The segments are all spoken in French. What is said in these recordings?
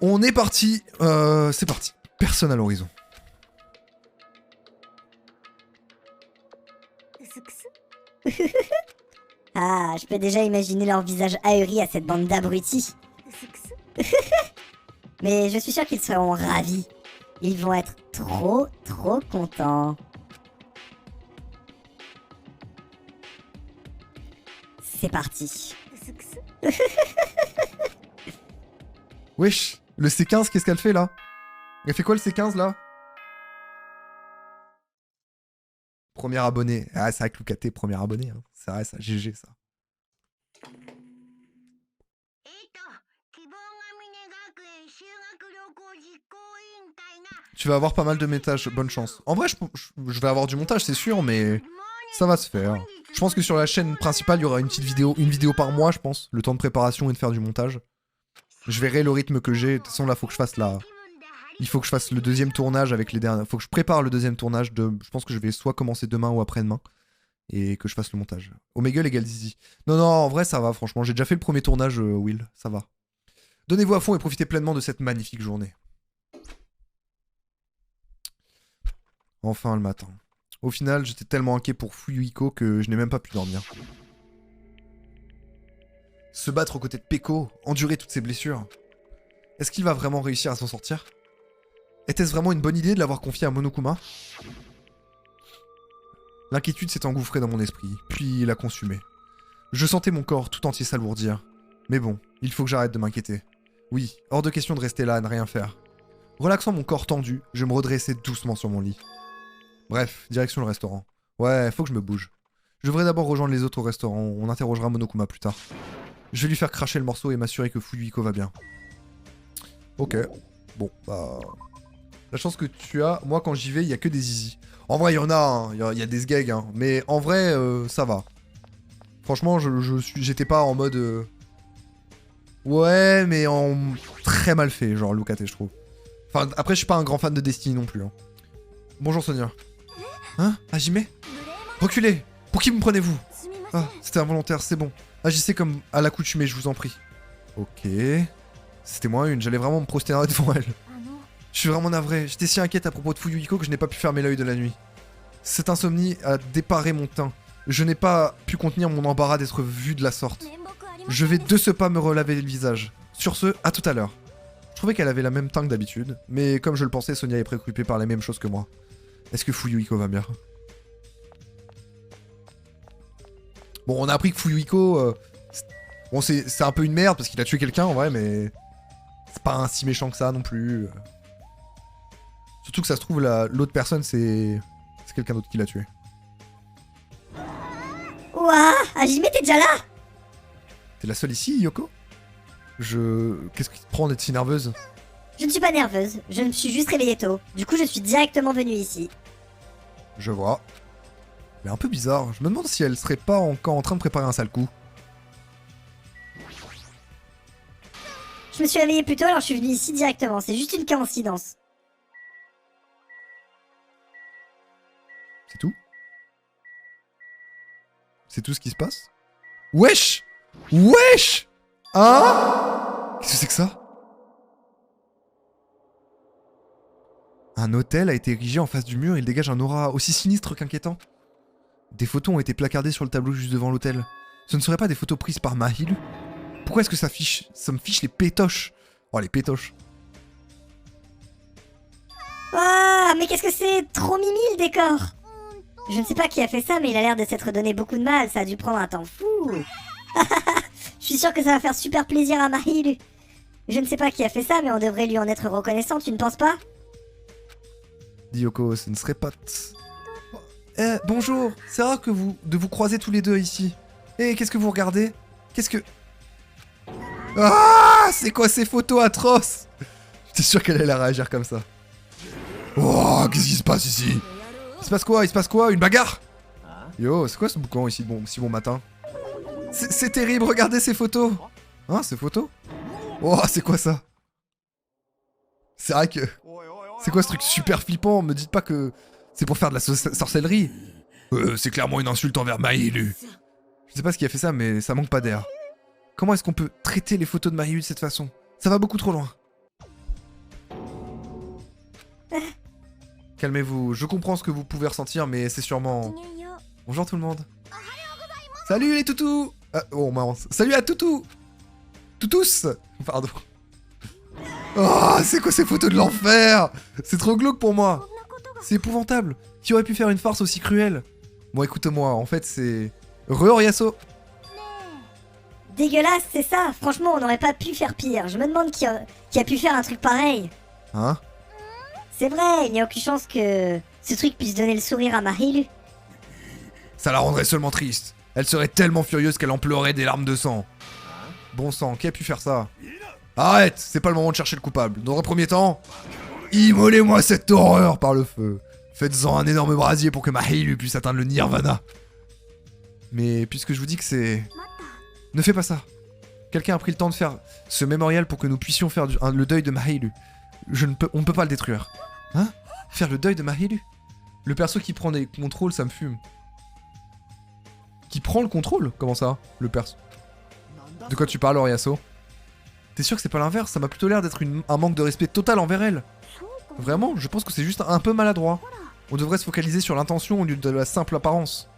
On est parti. C'est parti. Personne à l'horizon. Ah, je peux déjà imaginer leur visage ahuri à cette bande d'abrutis. Mais je suis sûr qu'ils seront ravis. Ils vont être trop contents. C'est parti. Wesh, le C15, qu'est-ce qu'elle fait là? Elle fait quoi le C15 là? Premier abonné. Ah, c'est vrai que Lucate, premier abonné. Hein. C'est vrai, ça, GG ça. Tu vas avoir pas mal de métages, bonne chance. En vrai, je vais avoir du montage, c'est sûr, mais ça va se faire. Je pense que sur la chaîne principale, il y aura une petite vidéo, une vidéo par mois, je pense. Le temps de préparation et de faire du montage. Je verrai le rythme que j'ai. De toute façon, là, faut que je fasse la... Il faut que je fasse le deuxième tournage avec les derniers... Faut que je prépare le deuxième tournage de... Je pense que je vais soit commencer demain ou après-demain. Et que je fasse le montage. Omegle égale Zizi. Non, en vrai, ça va, franchement. J'ai déjà fait le premier tournage, Will. Ça va. Donnez-vous à fond et profitez pleinement de cette magnifique journée. Enfin, le matin. Au final, j'étais tellement inquiet pour Fuyuhiko que je n'ai même pas pu dormir. Se battre aux côtés de Peko, endurer toutes ses blessures. Est-ce qu'il va vraiment réussir à s'en sortir? Était-ce vraiment une bonne idée de l'avoir confié à Monokuma? L'inquiétude s'est engouffrée dans mon esprit, puis l'a consumé. Je sentais mon corps tout entier s'alourdir. Mais bon, il faut que j'arrête de m'inquiéter. Oui, hors de question de rester là à ne rien faire. Relaxant mon corps tendu, je me redressai doucement sur mon lit. Bref, direction le restaurant. Ouais, faut que je me bouge. Je devrais d'abord rejoindre les autres au restaurant, on interrogera Monokuma plus tard. Je vais lui faire cracher le morceau et m'assurer que Fuyuhiko va bien. Ok. Bon, bah... La chance que tu as, moi quand j'y vais, il y a que des zizi. En vrai, il y en a, hein. Il y a des sgags, hein. Mais en vrai, ça va. Franchement, j'étais pas en mode... Ouais, mais en très mal fait, genre Lucate, je trouve. Enfin, après, je suis pas un grand fan de Destiny non plus. Hein. Bonjour Sonia. Hein? Hajime? Reculez! Pour qui me prenez-vous? Ah, c'était involontaire, c'est bon. Agissez comme à l'accoutumée, je vous en prie. Ok. C'était moi une, j'allais vraiment me prosterner devant elle. Je suis vraiment navré, j'étais si inquiète à propos de Fuyuhiko que je n'ai pas pu fermer l'œil de la nuit. Cette insomnie a déparé mon teint. Je n'ai pas pu contenir mon embarras d'être vu de la sorte. Je vais de ce pas me relaver le visage. Sur ce, à tout à l'heure. Je trouvais qu'elle avait la même teint que d'habitude, mais comme je le pensais, Sonia est préoccupée par les mêmes choses que moi. Est-ce que Fuyuhiko va bien? Bon, on a appris que Fuyuhiko... Bon, c'est un peu une merde parce qu'il a tué quelqu'un en vrai, mais... C'est pas un si méchant que ça non plus. Surtout que ça se trouve, l'autre personne, c'est quelqu'un d'autre qui l'a tué. Ouah, Hajime, t'es déjà là? T'es la seule ici, Yoko? Qu'est-ce qui te prend d'être si nerveuse? Je ne suis pas nerveuse, je me suis juste réveillée tôt. Du coup, je suis directement venue ici. Je vois. Elle est un peu bizarre. Je me demande si elle serait pas encore en train de préparer un sale coup. Je me suis réveillée plus tôt, alors je suis venue ici directement. C'est juste une coïncidence. C'est tout? C'est tout ce qui se passe? Wesh! Wesh! Hein? Qu'est-ce que c'est que ça? Un hôtel a été érigé en face du mur, il dégage un aura aussi sinistre qu'inquiétant. Des photos ont été placardées sur le tableau juste devant l'hôtel. Ce ne seraient pas des photos prises par Mahilu? Pourquoi est-ce que ça me fiche les pétoches? Oh, les pétoches. Ah, mais qu'est-ce que c'est? Trop mimi le décor! Je ne sais pas qui a fait ça, mais il a l'air de s'être donné beaucoup de mal, ça a dû prendre un temps fou. Je suis sûre que ça va faire super plaisir à Mahilu. Je ne sais pas qui a fait ça, mais on devrait lui en être reconnaissant, tu ne penses pas? Yoko, ce ne serait pas... bonjour, c'est rare de vous croiser tous les deux ici. Qu'est-ce que vous regardez? Qu'est-ce que... Ah, c'est quoi ces photos atroces? J'étais sûr qu'elle allait réagir comme ça. Oh, qu'est-ce qui se passe ici? Il se passe quoi? Il se passe quoi? Une bagarre? Yo, c'est quoi ce boucan ici si bon matin? C'est terrible, regardez ces photos. Hein, ces photos? Oh, c'est quoi ça? C'est vrai que... C'est quoi ce truc super flippant? Me dites pas que c'est pour faire de la sorcellerie. C'est clairement une insulte envers Mahilu. Je sais pas ce qui a fait ça, mais ça manque pas d'air. Comment est-ce qu'on peut traiter les photos de Mahilu de cette façon? Ça va beaucoup trop loin. Calmez-vous, je comprends ce que vous pouvez ressentir, mais c'est sûrement... Bonjour tout le monde. Salut les toutous. Oh mince. Salut à toutous. Toutous. Pardon. Oh, c'est quoi ces photos de l'enfer? C'est trop glauque pour moi. C'est épouvantable. Qui aurait pu faire une farce aussi cruelle? Bon, écoute-moi, en fait, c'est... Oriaso. Dégueulasse, c'est ça. Franchement, on n'aurait pas pu faire pire. Je me demande qui a pu faire un truc pareil. Hein? C'est vrai, il n'y a aucune chance que ce truc puisse donner le sourire à Mahilu. Ça la rendrait seulement triste. Elle serait tellement furieuse qu'elle en pleurait des larmes de sang. Bon sang, qui a pu faire ça? Arrête, c'est pas le moment de chercher le coupable. Dans un premier temps, immolez-moi cette horreur par le feu. Faites-en un énorme brasier pour que Mahilu puisse atteindre le nirvana. Mais puisque je vous dis que c'est... Ne fais pas ça. Quelqu'un a pris le temps de faire ce mémorial pour que nous puissions faire le deuil de Mahilu. On ne peut pas le détruire. Hein? Faire le deuil de Mahilu? Le perso qui prend des contrôles, ça me fume. Qui prend le contrôle? Comment ça? Le perso. De quoi tu parles, Oriaso? T'es sûr que c'est pas l'inverse? Ça m'a plutôt l'air d'être un manque de respect total envers elle. Vraiment, je pense que c'est juste un peu maladroit. On devrait se focaliser sur l'intention au lieu de la simple apparence.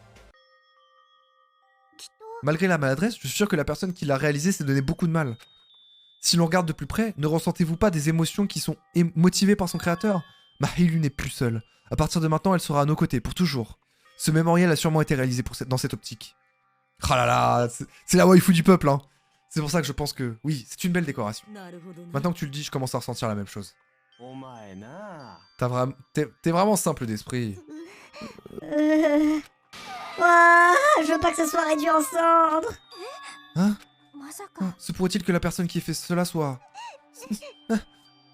Malgré la maladresse, je suis sûr que la personne qui l'a réalisé s'est donné beaucoup de mal. Si l'on regarde de plus près, ne ressentez-vous pas des émotions qui sont motivées par son créateur? Mahilu n'est plus seule. À partir de maintenant, elle sera à nos côtés, pour toujours. Ce mémorial a sûrement été réalisé dans cette optique. Ah là là, c'est la waifu du peuple, hein. C'est pour ça que je pense que, oui, c'est une belle décoration. Maintenant que tu le dis, je commence à ressentir la même chose. T'es vraiment simple d'esprit. Ouah, je veux pas que ce soit réduit en cendres. Hein? Se pourrait-il que la personne qui ait fait cela soit...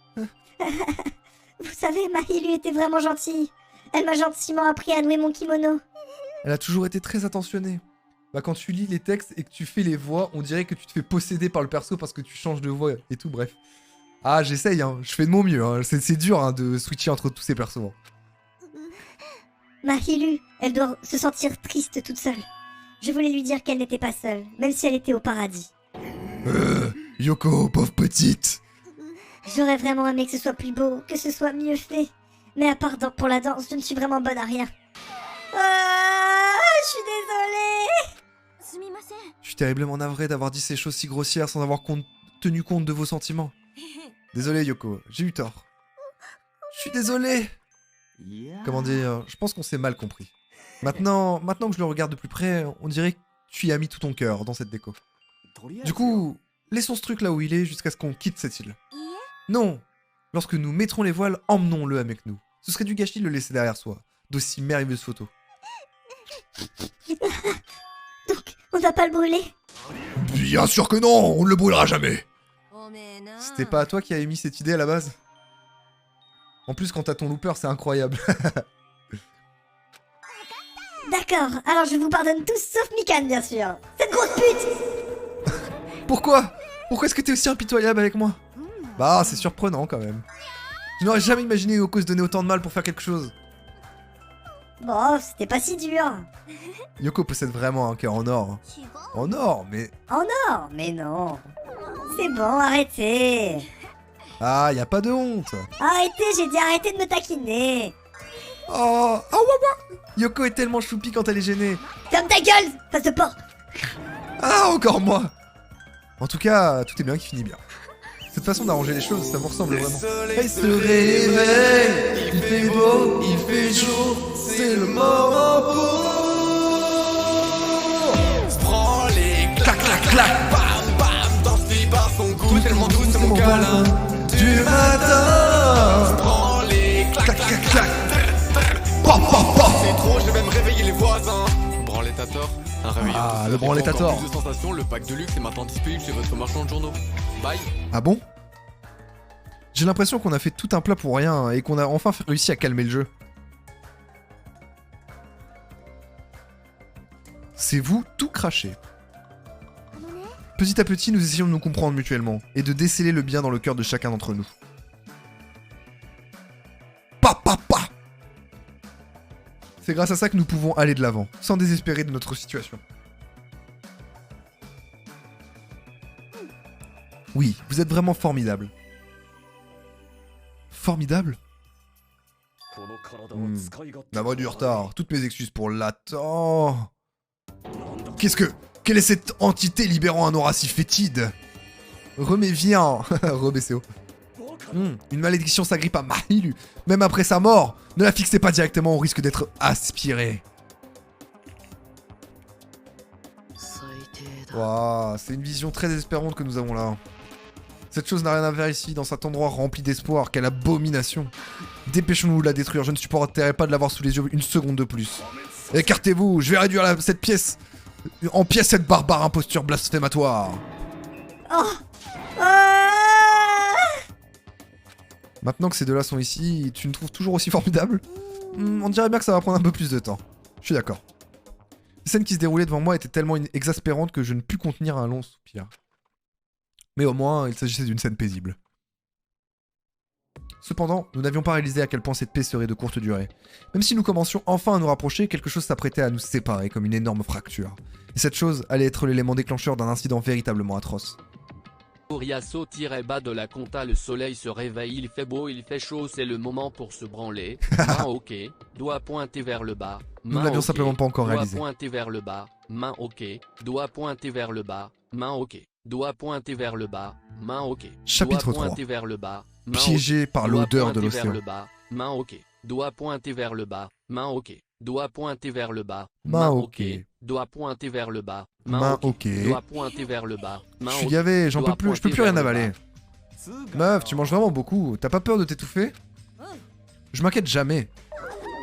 Vous savez, Mahilu était vraiment gentille. Elle m'a gentiment appris à nouer mon kimono. Elle a toujours été très attentionnée. Bah quand tu lis les textes et que tu fais les voix, on dirait que tu te fais posséder par le perso parce que tu changes de voix et tout, bref. Ah, j'essaye, hein. Je fais de mon mieux, hein. C'est dur hein, de switcher entre tous ces persos. Mahilu, elle doit se sentir triste toute seule. Je voulais lui dire qu'elle n'était pas seule, même si elle était au paradis. Yoko, pauvre petite. J'aurais vraiment aimé que ce soit plus beau, que ce soit mieux fait. Mais à part pour la danse, je ne suis vraiment bonne à rien. Ah, je suis désolée. Je suis terriblement navré d'avoir dit ces choses si grossières sans avoir tenu compte de vos sentiments. Désolé Yoko, j'ai eu tort. Je suis désolé. Comment dire, je pense qu'on s'est mal compris. Maintenant que je le regarde de plus près, on dirait que tu y as mis tout ton cœur dans cette déco. Du coup, laissons ce truc là où il est jusqu'à ce qu'on quitte cette île. Non, lorsque nous mettrons les voiles, emmenons-le avec nous. Ce serait du gâchis de le laisser derrière soi, d'aussi merveilleuses photos. Donc, on va pas le brûler? Bien sûr que non, on ne le brûlera jamais. C'était pas à toi qui avais mis cette idée à la base? En plus, quand t'as ton looper, c'est incroyable. D'accord, alors je vous pardonne tous sauf Mikan, bien sûr. Cette grosse pute! Pourquoi est-ce que t'es aussi impitoyable avec moi? Bah, c'est surprenant quand même. Je n'aurais jamais imaginé Yoko se donner autant de mal pour faire quelque chose. Bon, c'était pas si dur. Yoko possède vraiment un cœur en or. Hein. En or, mais... En or? Mais non. C'est bon, arrêtez. Ah, y a pas de honte. Arrêtez, j'ai dit arrêtez de me taquiner. Oh, ah ouais. Yoko est tellement choupie quand elle est gênée. Ferme ta gueule, face de porc. Ah, encore moi. En tout cas, tout est bien qui finit bien. Cette façon d'arranger les choses, ça vous ressemble vraiment. Elle se réveille, il fait beau, il fait jour, c'est le moment pour... Prends les clac clac clac, bam bam, dans ce fille par son goût tellement doux, c'est mon câlin. Du matin, Prends les clac clac clac, c'est trop, je vais même réveiller les voisins. Branletator, un réveil. Ah, le branletator. Plus de sensations, le pack de luxe est maintenant disponible chez votre marchand de journaux. Bye. Ah bon? J'ai l'impression qu'on a fait tout un plat pour rien et qu'on a enfin réussi à calmer le jeu. C'est vous tout craché. Petit à petit, nous essayons de nous comprendre mutuellement et de déceler le bien dans le cœur de chacun d'entre nous. Pa. C'est grâce à ça que nous pouvons aller de l'avant, sans désespérer de notre situation. Oui, vous êtes vraiment formidable. Formidable? Navré du retard, toutes mes excuses pour l'attente. Quelle est cette entité libérant un aura si fétide? Remets, viens. Rebécéo. Une malédiction s'agrippe à Mahilu. Même après sa mort, ne la fixez pas directement au risque d'être aspiré. Waouh, c'est une vision très désespérante que nous avons là. Cette chose n'a rien à faire ici, dans cet endroit rempli d'espoir. Quelle abomination. Dépêchons-nous de la détruire, je ne supporterai pas de l'avoir sous les yeux une seconde de plus. Écartez-vous, je vais réduire cette pièce en pièces cette barbare imposture blasphématoire. Oh. Maintenant que ces deux-là sont ici, tu me trouves toujours aussi formidable? On dirait bien que ça va prendre un peu plus de temps. Je suis d'accord. Les scènes qui se déroulaient devant moi étaient tellement exaspérantes que je ne pus contenir un long soupir. Mais au moins, il s'agissait d'une scène paisible. Cependant, nous n'avions pas réalisé à quel point cette paix serait de courte durée. Même si nous commencions enfin à nous rapprocher, quelque chose s'apprêtait à nous séparer comme une énorme fracture. Et cette chose allait être l'élément déclencheur d'un incident véritablement atroce. Oriasso-bas de la compta, le soleil se réveille, il fait beau, il fait chaud, c'est le moment pour se branler. Main ok, doigt pointé vers le bas. Nous ne l'avions simplement pas encore réalisé. Doigt pointé vers le bas, main ok, doigt pointé vers le bas, main ok, doigt pointé vers le bas, main ok. Chapitre 3. Pointé vers le bas, piégé par l'odeur de l'océan. Main ok, doigt pointé vers le bas, main ok, doigt pointé vers le bas, main ok, doigt pointé vers le bas, main ok. Doigt pointé vers le bas. Je suis gavé, j'en peux plus, je peux plus rien avaler. Meuf, tu manges vraiment beaucoup, t'as pas peur de t'étouffer? Je m'inquiète jamais.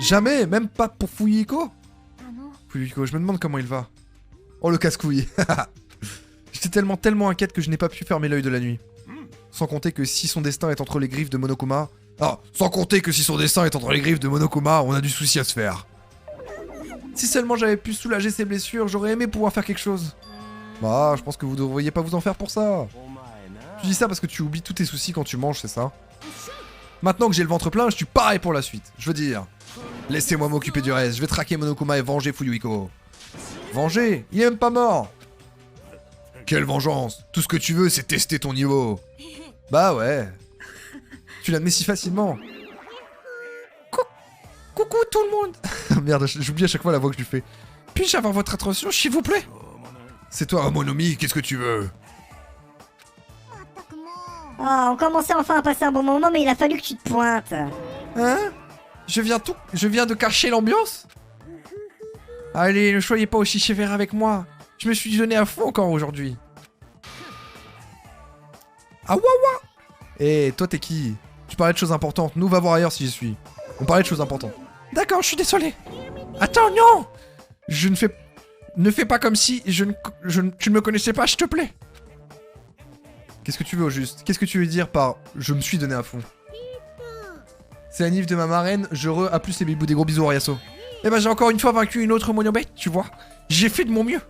Jamais, même pas pour Fuyuhiko. Fuyuhiko, je me demande comment il va. Oh le casse-couille. J'étais tellement inquiète que je n'ai pas pu fermer l'œil de la nuit. Sans compter que si son destin est entre les griffes de Monokuma... Ah, sans compter que si son destin est entre les griffes de Monokuma, on a du souci à se faire. Si seulement j'avais pu soulager ses blessures, j'aurais aimé pouvoir faire quelque chose. Bah, je pense que vous devriez pas vous en faire pour ça. Tu dis ça parce que tu oublies tous tes soucis quand tu manges, c'est ça? Maintenant que j'ai le ventre plein, je suis pareil pour la suite. Je veux dire, laissez-moi m'occuper du reste. Je vais traquer Monokuma et venger Fuyuhiko. Venger? Il est même pas mort. Quelle vengeance? Tout ce que tu veux, c'est tester ton niveau. Bah ouais. Tu l'admets si facilement. Coucou tout le monde. Merde, j'oublie à chaque fois la voix que je lui fais. Puis-je avoir votre attention, s'il vous plaît? C'est toi, Monomi, qu'est-ce que tu veux? Oh, on commençait enfin à passer un bon moment, mais il a fallu que tu te pointes. Hein? Je viens de cacher l'ambiance? Allez, ne soyez pas aussi sévère avec moi. Je me suis donné à fond encore aujourd'hui. Ah waouh. Eh, toi t'es qui? Tu parlais de choses importantes. Nous, va voir ailleurs si j'y suis. On parlait de choses importantes. D'accord, je suis désolé. Attends, non. Ne fais pas comme si tu ne me connaissais pas, s'il te plaît. Qu'est-ce que tu veux au juste? Qu'est-ce que tu veux dire par « je me suis donné à fond » C'est la nif de ma marraine, à plus les bibous, des gros bisous Oriasso. Eh ben j'ai encore une fois vaincu une autre monobête, tu vois. J'ai fait de mon mieux.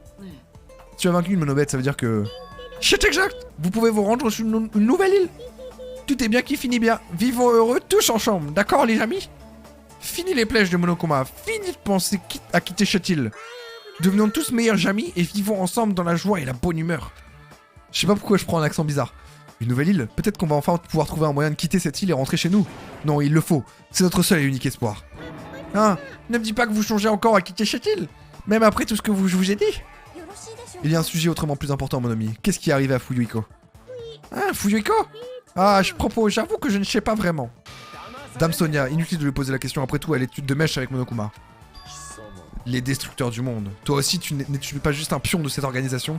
Tu as vaincu une monobête, ça veut dire que... C'est exact. Vous pouvez vous rendre sur une nouvelle île. Tout est bien qui finit bien. Vivons heureux tous ensemble, d'accord les amis? Fini les plèges de Monokuma, fini de penser à quitter cette île. Devenons tous meilleurs amis et vivons ensemble dans la joie et la bonne humeur. Je sais pas pourquoi je prends un accent bizarre. Une nouvelle île? Peut-être qu'on va enfin pouvoir trouver un moyen de quitter cette île et rentrer chez nous. Non, il le faut. C'est notre seul et unique espoir. Hein? Ne me dis pas que vous changez encore à quitter cette île. Même après tout ce que je vous ai dit. Il y a un sujet autrement plus important, mon ami. Qu'est-ce qui est arrivé à Fuyuhiko? Hein, Fuyuhiko? Ah, j'avoue que je ne sais pas vraiment. Dame Sonia, inutile de lui poser la question, après tout, elle est de mèche avec Monokuma. Les destructeurs du monde. Toi aussi, tu n'es pas juste un pion de cette organisation?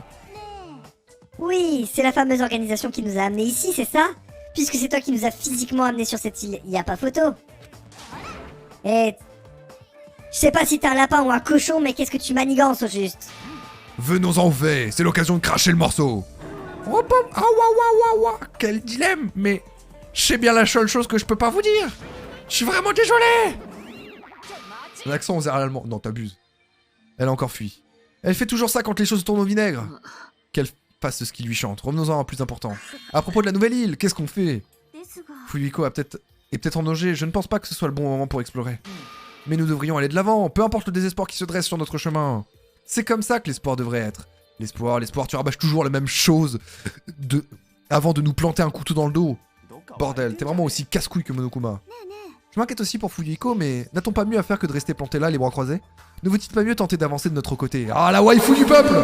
Oui, c'est la fameuse organisation qui nous a amenés ici, c'est ça? Puisque c'est toi qui nous as physiquement amenés sur cette île, y a pas photo. Et... Je sais pas si t'es un lapin ou un cochon, mais qu'est-ce que tu manigances au juste? Venons-en au fait, c'est l'occasion de cracher le morceau. Oh, bom, ah, ouah, quel dilemme, mais c'est bien la seule chose que je peux pas vous dire. Je suis vraiment désolé. L'accent aux airs allemand. Non, t'abuses. Elle a encore fui. Elle fait toujours ça quand les choses tournent au vinaigre. Qu'elle fasse ce qui lui chante. Revenons-en à un plus important. À propos de la nouvelle île, qu'est-ce qu'on fait? Fuyuhiko est peut-être en danger. Je ne pense pas que ce soit le bon moment pour explorer. Mais nous devrions aller de l'avant, peu importe le désespoir qui se dresse sur notre chemin. C'est comme ça que l'espoir devrait être. L'espoir, tu rabâches toujours la même chose avant de nous planter un couteau dans le dos. Bordel, t'es vraiment aussi casse-couille que Monokuma. Je m'inquiète aussi pour Fuyuhiko, mais n'a-t-on pas mieux à faire que de rester planté là, les bras croisés? Ne vaut-il pas mieux tenter d'avancer de notre côté? Ah, la waifu du peuple!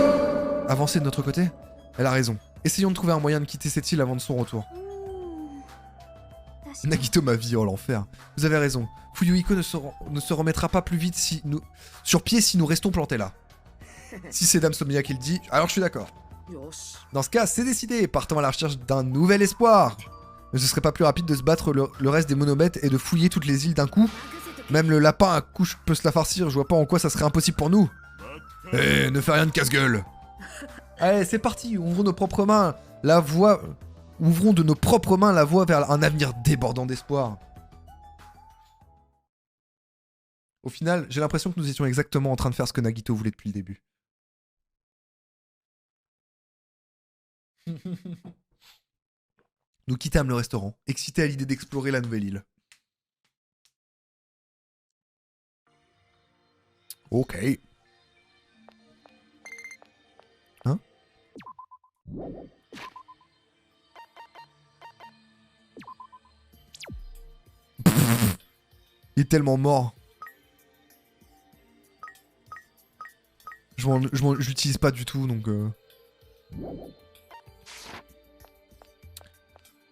Avancer de notre côté? Elle a raison. Essayons de trouver un moyen de quitter cette île avant de son retour. Nagito, ma vie, oh l'enfer. Vous avez raison. Fuyuhiko ne se remettra pas plus vite sur pied si nous restons plantés là. Si c'est Dame Somnia qui le dit, alors je suis d'accord. Dans ce cas, c'est décidé. Partons à la recherche d'un nouvel espoir. Mais ce serait pas plus rapide de se battre le reste des monobêtes et de fouiller toutes les îles d'un coup? Même le lapin à couche peut se la farcir, je vois pas en quoi ça serait impossible pour nous. Eh, ne fais rien de casse-gueule. Allez, c'est parti, ouvrons nos propres mains la voie... Ouvrons de nos propres mains la voie vers un avenir débordant d'espoir. Au final, j'ai l'impression que nous étions exactement en train de faire ce que Nagito voulait depuis le début. Nous quittâmes le restaurant, excités à l'idée d'explorer la nouvelle île. Ok. Hein? Il est tellement mort. Je l'utilise pas du tout, donc...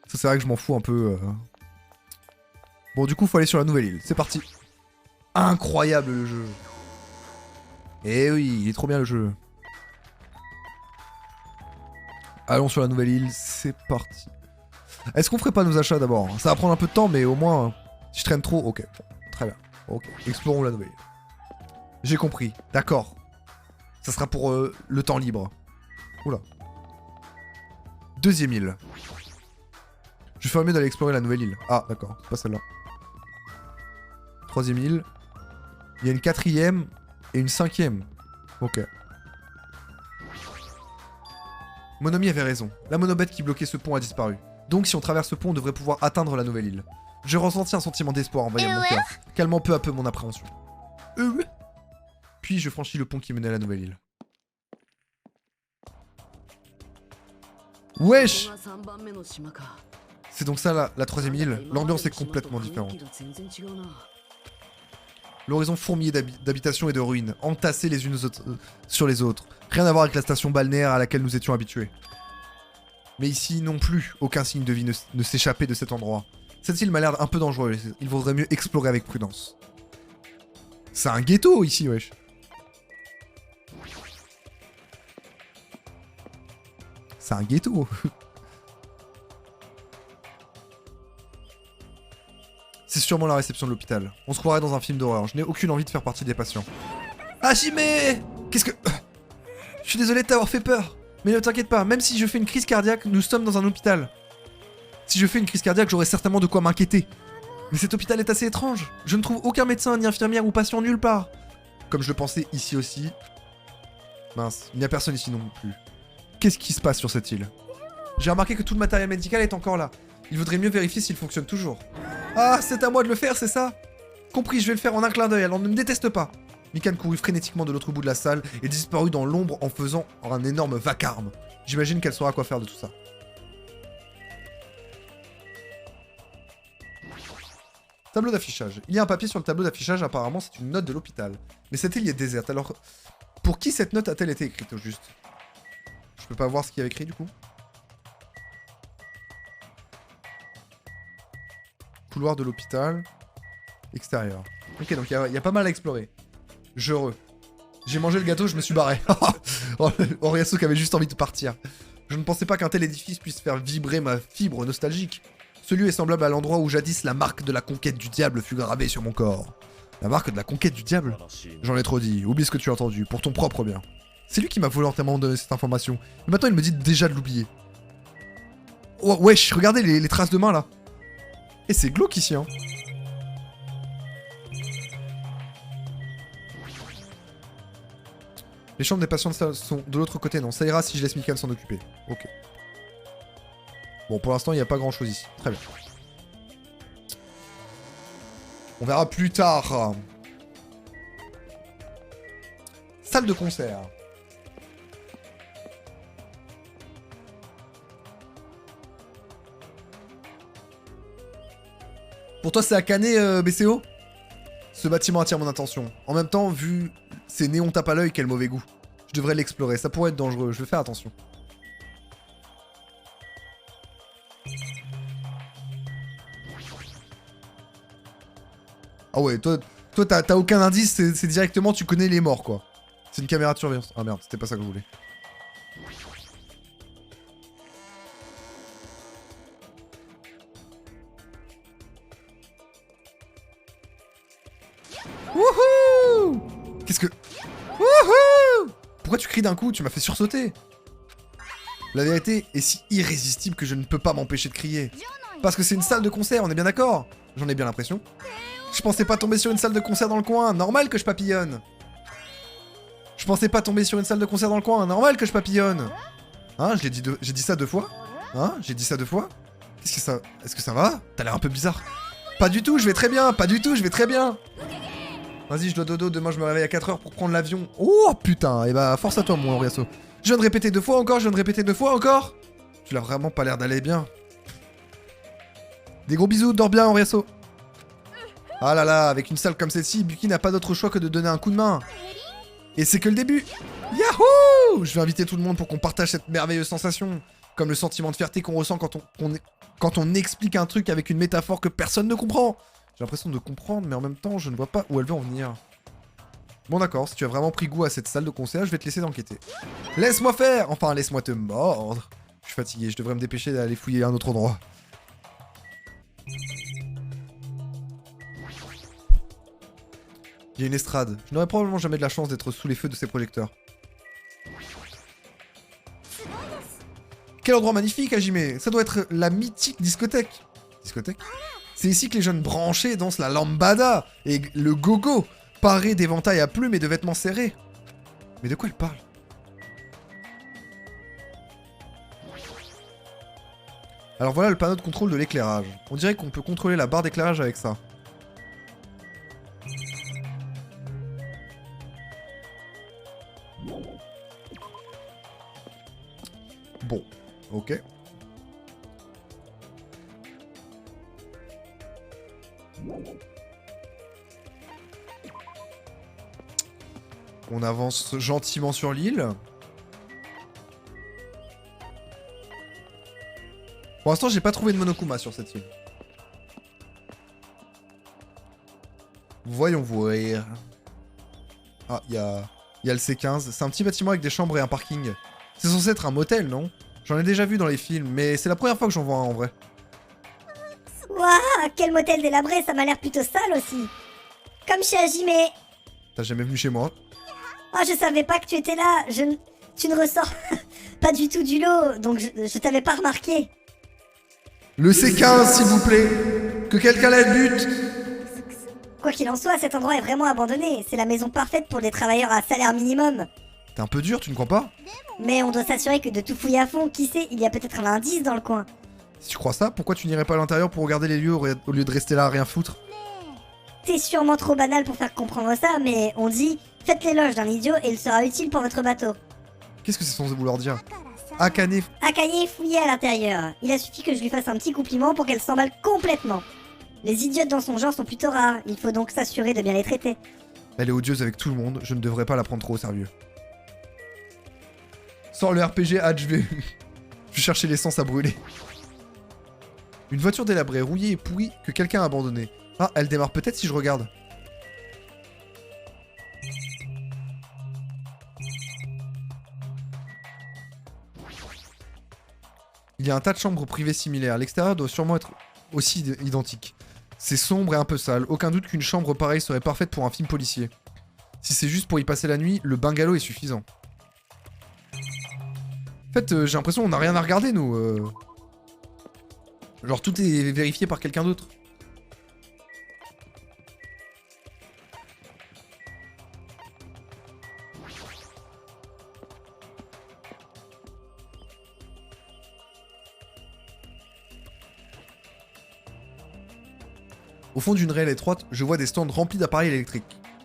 Ça, c'est vrai que je m'en fous un peu. Bon, du coup, faut aller sur la nouvelle île. C'est parti. Incroyable, le jeu. Eh oui, il est trop bien, le jeu. Allons sur la nouvelle île, c'est parti. Est-ce qu'on ferait pas nos achats d'abord? Ça va prendre un peu de temps, mais au moins... Si je traîne trop... Ok, bon, très bien. Ok, explorons la nouvelle île. J'ai compris, d'accord. Ça sera pour le temps libre. Oula. Deuxième île. Je ferais mieux d'aller explorer la nouvelle île. Ah, d'accord, c'est pas celle-là. Troisième île. Il y a une quatrième et une cinquième. Ok. Monomi avait raison. La monobête qui bloquait ce pont a disparu. Donc si on traverse ce pont, on devrait pouvoir atteindre la nouvelle île. Je ressentis un sentiment d'espoir en voyant mon cœur, calmant peu à peu mon appréhension. Puis je franchis le pont qui menait à la nouvelle île. Wesh! C'est donc ça la troisième île. L'ambiance est complètement différente. L'horizon fourmillé d'habitations et de ruines, entassées les unes sur les autres. Rien à voir avec la station balnéaire à laquelle nous étions habitués. Mais ici non plus, aucun signe de vie ne s'échappait de cet endroit. Cette île m'a l'air un peu dangereuse, il vaudrait mieux explorer avec prudence. C'est un ghetto ici, wesh. C'est un ghetto. C'est sûrement la réception de l'hôpital. On se croirait dans un film d'horreur. Je n'ai aucune envie de faire partie des patients. Hajime! Qu'est-ce que... Je suis désolé de t'avoir fait peur. Mais ne t'inquiète pas, même si je fais une crise cardiaque, nous sommes dans un hôpital. Si je fais une crise cardiaque, j'aurai certainement de quoi m'inquiéter. Mais cet hôpital est assez étrange. Je ne trouve aucun médecin, ni infirmière ou patient nulle part. Comme je le pensais ici aussi. Mince, il n'y a personne ici non plus. Qu'est-ce qui se passe sur cette île? J'ai remarqué que tout le matériel médical est encore là. Il vaudrait mieux vérifier s'il fonctionne toujours. Ah, c'est à moi de le faire, c'est ça? Compris, je vais le faire en un clin d'œil, alors ne me déteste pas. Mikan courut frénétiquement de l'autre bout de la salle et disparut dans l'ombre en faisant un énorme vacarme. J'imagine qu'elle saura quoi faire de tout ça. Tableau d'affichage. Il y a un papier sur le tableau d'affichage, apparemment c'est une note de l'hôpital. Mais cette île est déserte, alors... Pour qui cette note a-t-elle été écrite au juste? Je peux pas voir ce qu'il y a écrit du coup. Couloir de l'hôpital. Extérieur. Ok, donc il y a pas mal à explorer. J'ai mangé le gâteau, je me suis barré. Oriasuke avait juste envie de partir. Je ne pensais pas qu'un tel édifice puisse faire vibrer ma fibre nostalgique. Ce lieu est semblable à l'endroit où jadis la marque de la conquête du diable fut gravée sur mon corps. La marque de la conquête du diable? J'en ai trop dit, oublie ce que tu as entendu, pour ton propre bien. C'est lui qui m'a volontairement donné cette information. Et maintenant il me dit déjà de l'oublier. Oh, wesh, regardez les traces de main là. Et c'est glauque ici, hein. Les chambres des patients sont de l'autre côté, non. Ça ira si je laisse Mikan s'en occuper. Ok. Bon, pour l'instant, il n'y a pas grand chose ici. Très bien. On verra plus tard. Salle de concert. Pour toi, c'est Akane, BCO? Ce bâtiment attire mon attention. En même temps, vu ces néons tapent à l'œil, quel mauvais goût. Je devrais l'explorer, ça pourrait être dangereux, je vais faire attention. Ah ouais, toi t'as aucun indice, c'est directement, tu connais les morts, quoi. C'est une caméra de surveillance. Ah merde, c'était pas ça que je voulais. Wouhou! Qu'est-ce que... Wouhou! Pourquoi tu cries d'un coup? Tu m'as fait sursauter. La vérité est si irrésistible que je ne peux pas m'empêcher de crier. Parce que c'est une salle de concert, on est bien d'accord? J'en ai bien l'impression. Je pensais pas tomber sur une salle de concert dans le coin, normal que je papillonne. Je pensais pas tomber sur une salle de concert dans le coin, normal que je papillonne. Hein, j'ai dit ça 2 fois? Hein, j'ai dit ça 2 fois? Qu'est-ce que ça... Est-ce que ça va? T'as l'air un peu bizarre. Pas du tout, je vais très bien, pas du tout, je vais très bien. Vas-y, je dois dodo, demain je me réveille à 4h pour prendre l'avion. Oh putain, et bah force à toi mon Oriasso. Je viens de répéter 2 fois encore, je viens de répéter 2 fois encore. Tu l'as vraiment pas l'air d'aller bien. Des gros bisous, dors bien Oriasso. Ah là là, avec une salle comme celle-ci, Buki n'a pas d'autre choix que de donner un coup de main. Et c'est que le début. Yahoo! Je vais inviter tout le monde pour qu'on partage cette merveilleuse sensation. Comme le sentiment de fierté qu'on ressent quand on explique un truc avec une métaphore que personne ne comprend. J'ai l'impression de comprendre, mais en même temps, je ne vois pas où elle veut en venir. Bon d'accord, si tu as vraiment pris goût à cette salle de concert, je vais te laisser d'enquêter. Laisse-moi faire! Enfin, laisse-moi te mordre. Je suis fatigué, je devrais me dépêcher d'aller fouiller un autre endroit. Il y a une estrade. Je n'aurai probablement jamais de la chance d'être sous les feux de ces projecteurs. Quel endroit magnifique, Hajime! Ça doit être la mythique discothèque. Discothèque? C'est ici que les jeunes branchés dansent la lambada et le gogo, parés d'éventails à plumes et de vêtements serrés. Mais de quoi elle parle? Alors voilà le panneau de contrôle de l'éclairage. On dirait qu'on peut contrôler la barre d'éclairage avec ça. Bon, ok. On avance gentiment sur l'île. Pour l'instant, j'ai pas trouvé de Monokuma sur cette île. Voyons voir. Ah, il y a le C15. C'est un petit bâtiment avec des chambres et un parking. C'est censé être un motel, non? J'en ai déjà vu dans les films, mais c'est la première fois que j'en vois un en vrai. Waouh, quel motel délabré, ça m'a l'air plutôt sale aussi. Comme chez Hajime. T'as jamais venu chez moi? Oh, je savais pas que tu étais là. Tu ne ressors pas du tout du lot, donc je t'avais pas remarqué. Le C15, s'il vous plaît. Que quelqu'un l'aide but. Quoi qu'il en soit, cet endroit est vraiment abandonné. C'est la maison parfaite pour des travailleurs à salaire minimum. T'es un peu dur, tu ne crois pas? Mais on doit s'assurer que de tout fouiller à fond, qui sait, il y a peut-être un indice dans le coin. Si tu crois ça, pourquoi tu n'irais pas à l'intérieur pour regarder les lieux au lieu de rester là à rien foutre? T'es sûrement trop banal pour faire comprendre ça, mais on dit « Faites l'éloge d'un idiot et il sera utile pour votre bateau ». Qu'est-ce que c'est censé vouloir dire? Akane... Akane fouillait à l'intérieur. Il a suffi que je lui fasse un petit compliment pour qu'elle s'emballe complètement. Les idiotes dans son genre sont plutôt rares, il faut donc s'assurer de bien les traiter. Elle est odieuse avec tout le monde, je ne devrais pas la prendre trop au sérieux. Sors le RPG, je vais chercher l'essence à brûler. Une voiture délabrée, rouillée et pourrie que quelqu'un a abandonnée. Ah, elle démarre peut-être si je regarde. Il y a un tas de chambres privées similaires. L'extérieur doit sûrement être aussi identique. C'est sombre et un peu sale. Aucun doute qu'une chambre pareille serait parfaite pour un film policier. Si c'est juste pour y passer la nuit, le bungalow est suffisant. En fait, j'ai l'impression qu'on n'a rien à regarder, nous. Genre, tout est vérifié par quelqu'un d'autre. Au fond d'une rail étroite, je vois des stands remplis d'appareils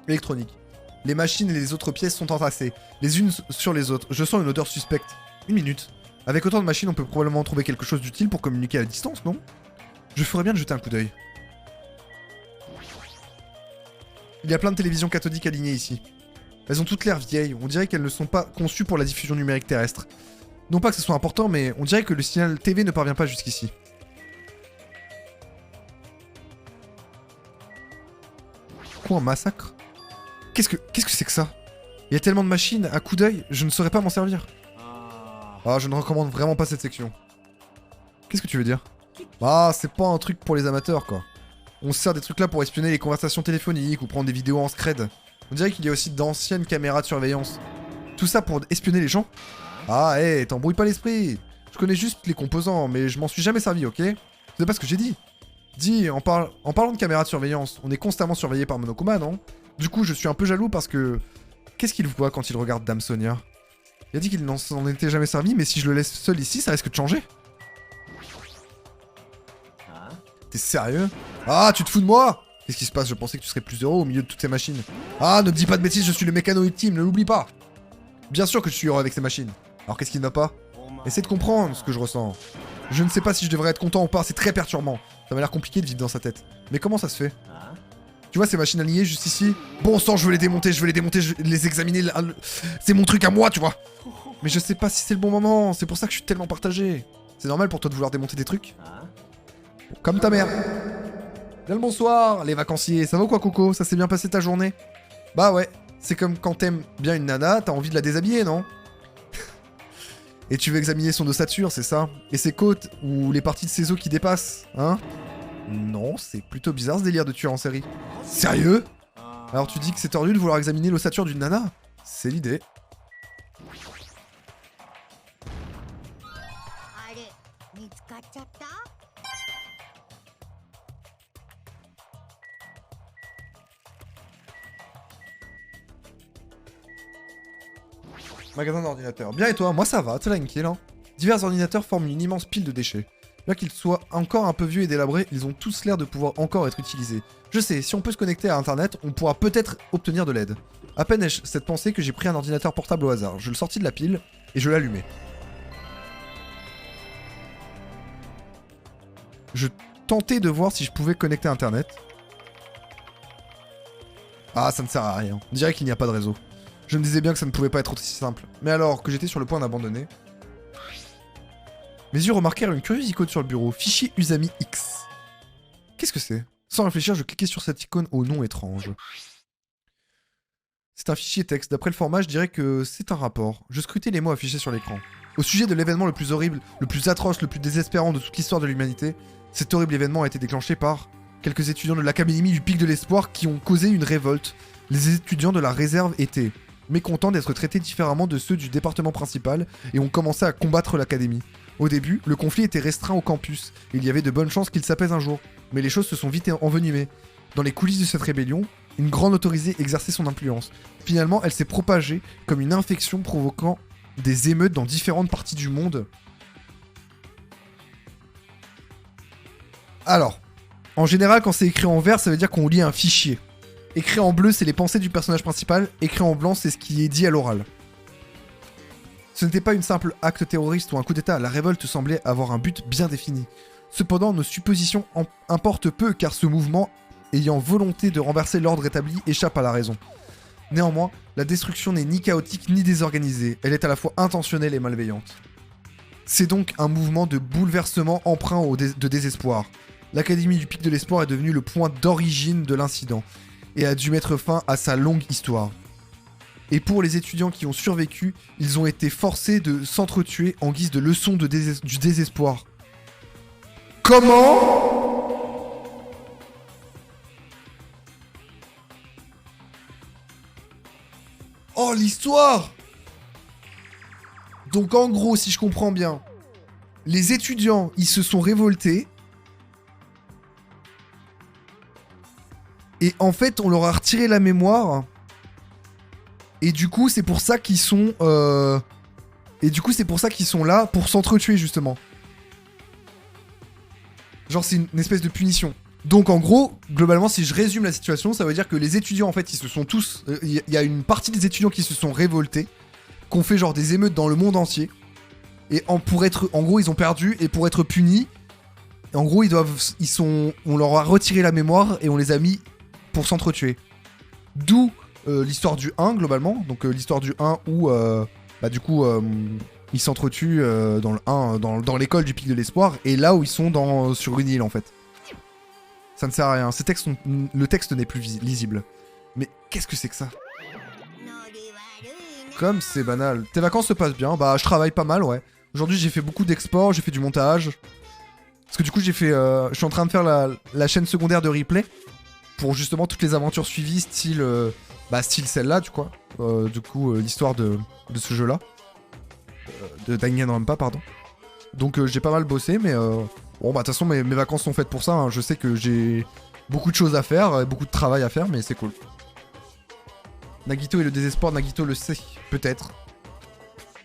électroniques. Les machines et les autres pièces sont entassées, les unes sur les autres. Je sens une odeur suspecte. Une minute. Avec autant de machines, on peut probablement trouver quelque chose d'utile pour communiquer à distance, non? Je ferais bien de jeter un coup d'œil. Il y a plein de télévisions cathodiques alignées ici. Elles ont toutes l'air vieilles, on dirait qu'elles ne sont pas conçues pour la diffusion numérique terrestre. Non pas que ce soit important, mais on dirait que le signal TV ne parvient pas jusqu'ici. Quoi, un massacre? Qu'est-ce que c'est que ça? Il y a tellement de machines, à coup d'œil, je ne saurais pas m'en servir. Ah, je ne recommande vraiment pas cette section. Qu'est-ce que tu veux dire? Ah, c'est pas un truc pour les amateurs, quoi. On se sert des trucs là pour espionner les conversations téléphoniques ou prendre des vidéos en scred. On dirait qu'il y a aussi d'anciennes caméras de surveillance. Tout ça pour espionner les gens? Ah, hé, t'embrouille pas l'esprit. Je connais juste les composants, mais je m'en suis jamais servi, ok? C'est pas ce que j'ai dit. Dis, en parlant de caméras de surveillance, on est constamment surveillé par Monokuma, non? Du coup, je suis un peu jaloux parce que... Qu'est-ce qu'il voit quand il regarde Dame Sonia? Il a dit qu'il n'en était jamais servi, mais si je le laisse seul ici, ça risque de changer. T'es sérieux? Ah, tu te fous de moi? Qu'est-ce qui se passe? Je pensais que tu serais plus heureux au milieu de toutes ces machines. Ah, ne me dis pas de bêtises, je suis le mécano ultime, ne l'oublie pas. Bien sûr que je suis heureux avec ces machines. Alors qu'est-ce qui ne va pas? Essaie de comprendre ce que je ressens. Je ne sais pas si je devrais être content ou pas, c'est très perturbant. Ça m'a l'air compliqué de vivre dans sa tête. Mais comment ça se fait? Tu vois ces machines alignées juste ici? Bon sang, je veux les démonter, je veux les examiner. C'est mon truc à moi, tu vois. Mais je sais pas si c'est le bon moment, c'est pour ça que je suis tellement partagé. C'est normal pour toi de vouloir démonter des trucs? Comme ta mère. Bien le bonsoir, les vacanciers. Ça va ou quoi, Coco? Ça s'est bien passé ta journée? Bah ouais, c'est comme quand t'aimes bien une nana, t'as envie de la déshabiller, non? Et tu veux examiner son ossature, c'est ça? Et ses côtes, ou les parties de ses os qui dépassent, hein? Non, c'est plutôt bizarre ce délire de tueur en série. Sérieux? Alors tu dis que c'est tordu de vouloir examiner l'ossature d'une nana? C'est l'idée. Magasin d'ordinateurs. Bien et toi? Moi ça va, tranquille hein. Divers ordinateurs forment une immense pile de déchets. Bien qu'ils soient encore un peu vieux et délabrés, ils ont tous l'air de pouvoir encore être utilisés. Je sais, si on peut se connecter à internet, on pourra peut-être obtenir de l'aide. À peine ai-je cette pensée que j'ai pris un ordinateur portable au hasard. Je le sortis de la pile et je l'allumai. Je tentais de voir si je pouvais connecter à internet. Ah, ça ne sert à rien. On dirait qu'il n'y a pas de réseau. Je me disais bien que ça ne pouvait pas être aussi simple. Mais alors que j'étais sur le point d'abandonner... Mes yeux remarquèrent une curieuse icône sur le bureau. Fichier Usami X. Qu'est-ce que c'est? Sans réfléchir, je cliquais sur cette icône au nom étrange. C'est un fichier texte. D'après le format, je dirais que c'est un rapport. Je scrutais les mots affichés sur l'écran. Au sujet de l'événement le plus horrible, le plus atroce, le plus désespérant de toute l'histoire de l'humanité, cet horrible événement a été déclenché par quelques étudiants de l'Académie du Pic de l'Espoir qui ont causé une révolte. Les étudiants de la réserve étaient mécontents d'être traités différemment de ceux du département principal et ont commencé à combattre l'Académie. Au début, le conflit était restreint au campus, et il y avait de bonnes chances qu'il s'apaise un jour. Mais les choses se sont vite envenimées. Dans les coulisses de cette rébellion, une grande autorisée exerçait son influence. Finalement, elle s'est propagée comme une infection provoquant des émeutes dans différentes parties du monde. Alors, en général, quand c'est écrit en vert, ça veut dire qu'on lit un fichier. Écrit en bleu, c'est les pensées du personnage principal. Écrit en blanc, c'est ce qui est dit à l'oral. Ce n'était pas une simple acte terroriste ou un coup d'état, la révolte semblait avoir un but bien défini. Cependant, nos suppositions importent peu car ce mouvement, ayant volonté de renverser l'ordre établi, échappe à la raison. Néanmoins, la destruction n'est ni chaotique ni désorganisée, elle est à la fois intentionnelle et malveillante. C'est donc un mouvement de bouleversement empreint de désespoir. L'Académie du Pic de l'Espoir est devenue le point d'origine de l'incident, et a dû mettre fin à sa longue histoire. Et pour les étudiants qui ont survécu, ils ont été forcés de s'entretuer en guise de leçon du désespoir. Comment? Oh, l'histoire! Donc en gros, si je comprends bien, les étudiants, ils se sont révoltés. Et en fait, on leur a retiré la mémoire. Et du coup, c'est pour ça qu'ils sont... là pour s'entretuer, justement. Genre, c'est une espèce de punition. Donc, en gros, globalement, si je résume la situation, ça veut dire que les étudiants, en fait, ils se sont tous... Il y a une partie des étudiants qui se sont révoltés, qui ont fait, genre, des émeutes dans le monde entier. Et en gros, ils ont perdu, et pour être punis, en gros, on leur a retiré la mémoire, et on les a mis pour s'entretuer. D'où l'histoire du 1 globalement, donc l'histoire du 1 où du coup ils s'entretuent dans le 1, dans l'école du Pic de l'Espoir, et là où ils sont sur une île en fait. Ça ne sert à rien, le texte n'est plus lisible. Mais qu'est-ce que c'est que ça? Comme c'est banal. Tes vacances se passent bien? Bah je travaille pas mal, ouais. Aujourd'hui j'ai fait beaucoup d'exports, j'ai fait du montage. Parce que du coup j'ai fait, je suis en train de faire la chaîne secondaire de replay pour justement toutes les aventures suivies, style celle-là, du coup, l'histoire de ce jeu-là. De Danganronpa, pardon. Donc j'ai pas mal bossé, mais bon bah de toute façon mes vacances sont faites pour ça, hein. Je sais que j'ai beaucoup de choses à faire, beaucoup de travail à faire, mais c'est cool. Nagito et le désespoir, Nagito le sait, peut-être.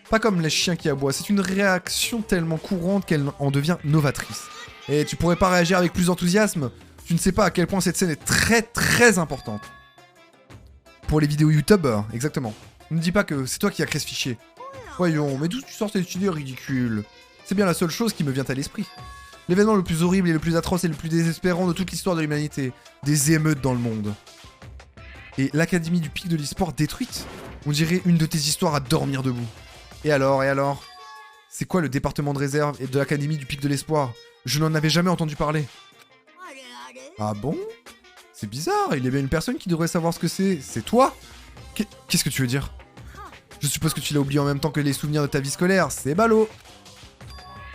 Pas comme les chiens qui aboient, c'est une réaction tellement courante qu'elle en devient novatrice. Et tu pourrais pas réagir avec plus d'enthousiasme? Tu ne sais pas à quel point cette scène est très très importante. Pour les vidéos YouTube, exactement. Ne me dis pas que c'est toi qui as créé ce fichier. Voyons, mais d'où tu sors cette idée ridicule? C'est bien la seule chose qui me vient à l'esprit. L'événement le plus horrible et le plus atroce et le plus désespérant de toute l'histoire de l'humanité. Des émeutes dans le monde. Et l'Académie du Pic de l'E-Sport détruite? On dirait une de tes histoires à dormir debout. Et alors? C'est quoi le département de réserve et de l'Académie du Pic de l'Espoir? Je n'en avais jamais entendu parler. Ah bon? C'est bizarre, il y a bien une personne qui devrait savoir ce que c'est. C'est toi? Qu'est-ce que tu veux dire? Je suppose que tu l'as oublié en même temps que les souvenirs de ta vie scolaire, c'est ballot.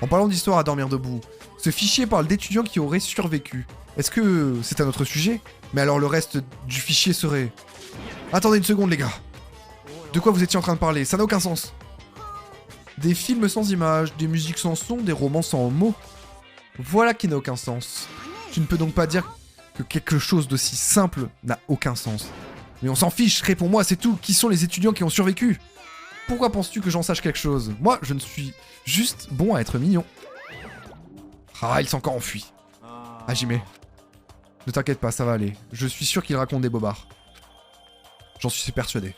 En parlant d'histoire à dormir debout, ce fichier parle d'étudiants qui auraient survécu. Est-ce que c'est un autre sujet? Mais alors le reste du fichier serait... Attendez une seconde les gars. De quoi vous étiez en train de parler? Ça n'a aucun sens. Des films sans images, des musiques sans son, des romans sans mots. Voilà qui n'a aucun sens. Tu ne peux donc pas dire que quelque chose d'aussi simple n'a aucun sens. Mais on s'en fiche, réponds-moi, c'est tout. Qui sont les étudiants qui ont survécu? Pourquoi penses-tu que j'en sache quelque chose? Moi, je ne suis juste bon à être mignon. Ah, il s'est encore enfui. Ah, j'y mets. Ne t'inquiète pas, ça va aller. Je suis sûr qu'il raconte des bobards. J'en suis persuadé.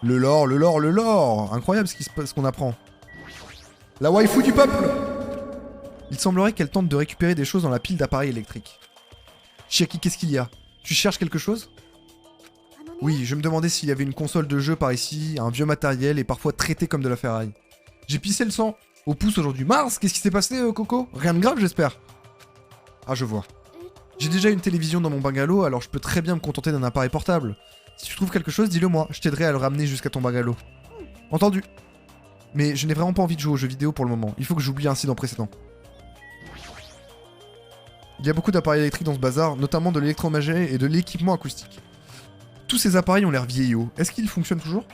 Le lore. Incroyable ce qu'on apprend. La waifu du peuple. Il semblerait qu'elle tente de récupérer des choses dans la pile d'appareils électriques. Chiaki, qu'est-ce qu'il y a? Tu cherches quelque chose? Oui, je me demandais s'il y avait une console de jeu par ici, un vieux matériel et parfois traité comme de la ferraille. J'ai pissé le sang au pouce aujourd'hui. Mars, qu'est-ce qui s'est passé, Coco? Rien de grave, j'espère. Ah, je vois. J'ai déjà une télévision dans mon bungalow, alors je peux très bien me contenter d'un appareil portable. Si tu trouves quelque chose, dis-le moi, je t'aiderai à le ramener jusqu'à ton bungalow. Entendu. Mais je n'ai vraiment pas envie de jouer aux jeux vidéo pour le moment. Il faut que j'oublie un incident précédent. Il y a beaucoup d'appareils électriques dans ce bazar, notamment de l'électroménager et de l'équipement acoustique. Tous ces appareils ont l'air vieillots. Est-ce qu'ils fonctionnent toujours?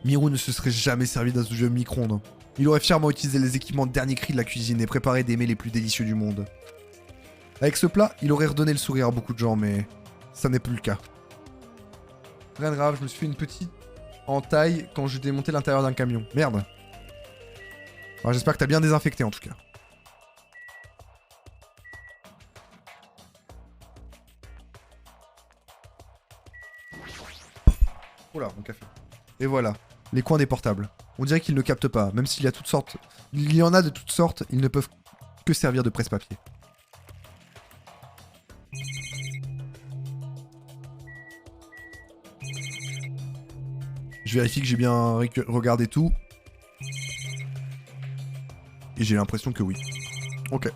Miru ne se serait jamais servi d'un jeu micro-ondes. Il aurait fièrement utilisé les équipements de dernier cri de la cuisine et préparé des mets les plus délicieux du monde. Avec ce plat, il aurait redonné le sourire à beaucoup de gens, mais ça n'est plus le cas. Rien de grave, je me suis fait une petite entaille quand j'ai démonté l'intérieur d'un camion. Merde. Alors, j'espère que t'as bien désinfecté en tout cas. Oula, mon café. Et voilà, les coins des portables. On dirait qu'ils ne captent pas, même s'il y a toutes sortes... Il y en a de toutes sortes, ils ne peuvent que servir de presse-papier. Je vérifie que j'ai bien regardé tout. Et j'ai l'impression que oui. Ok.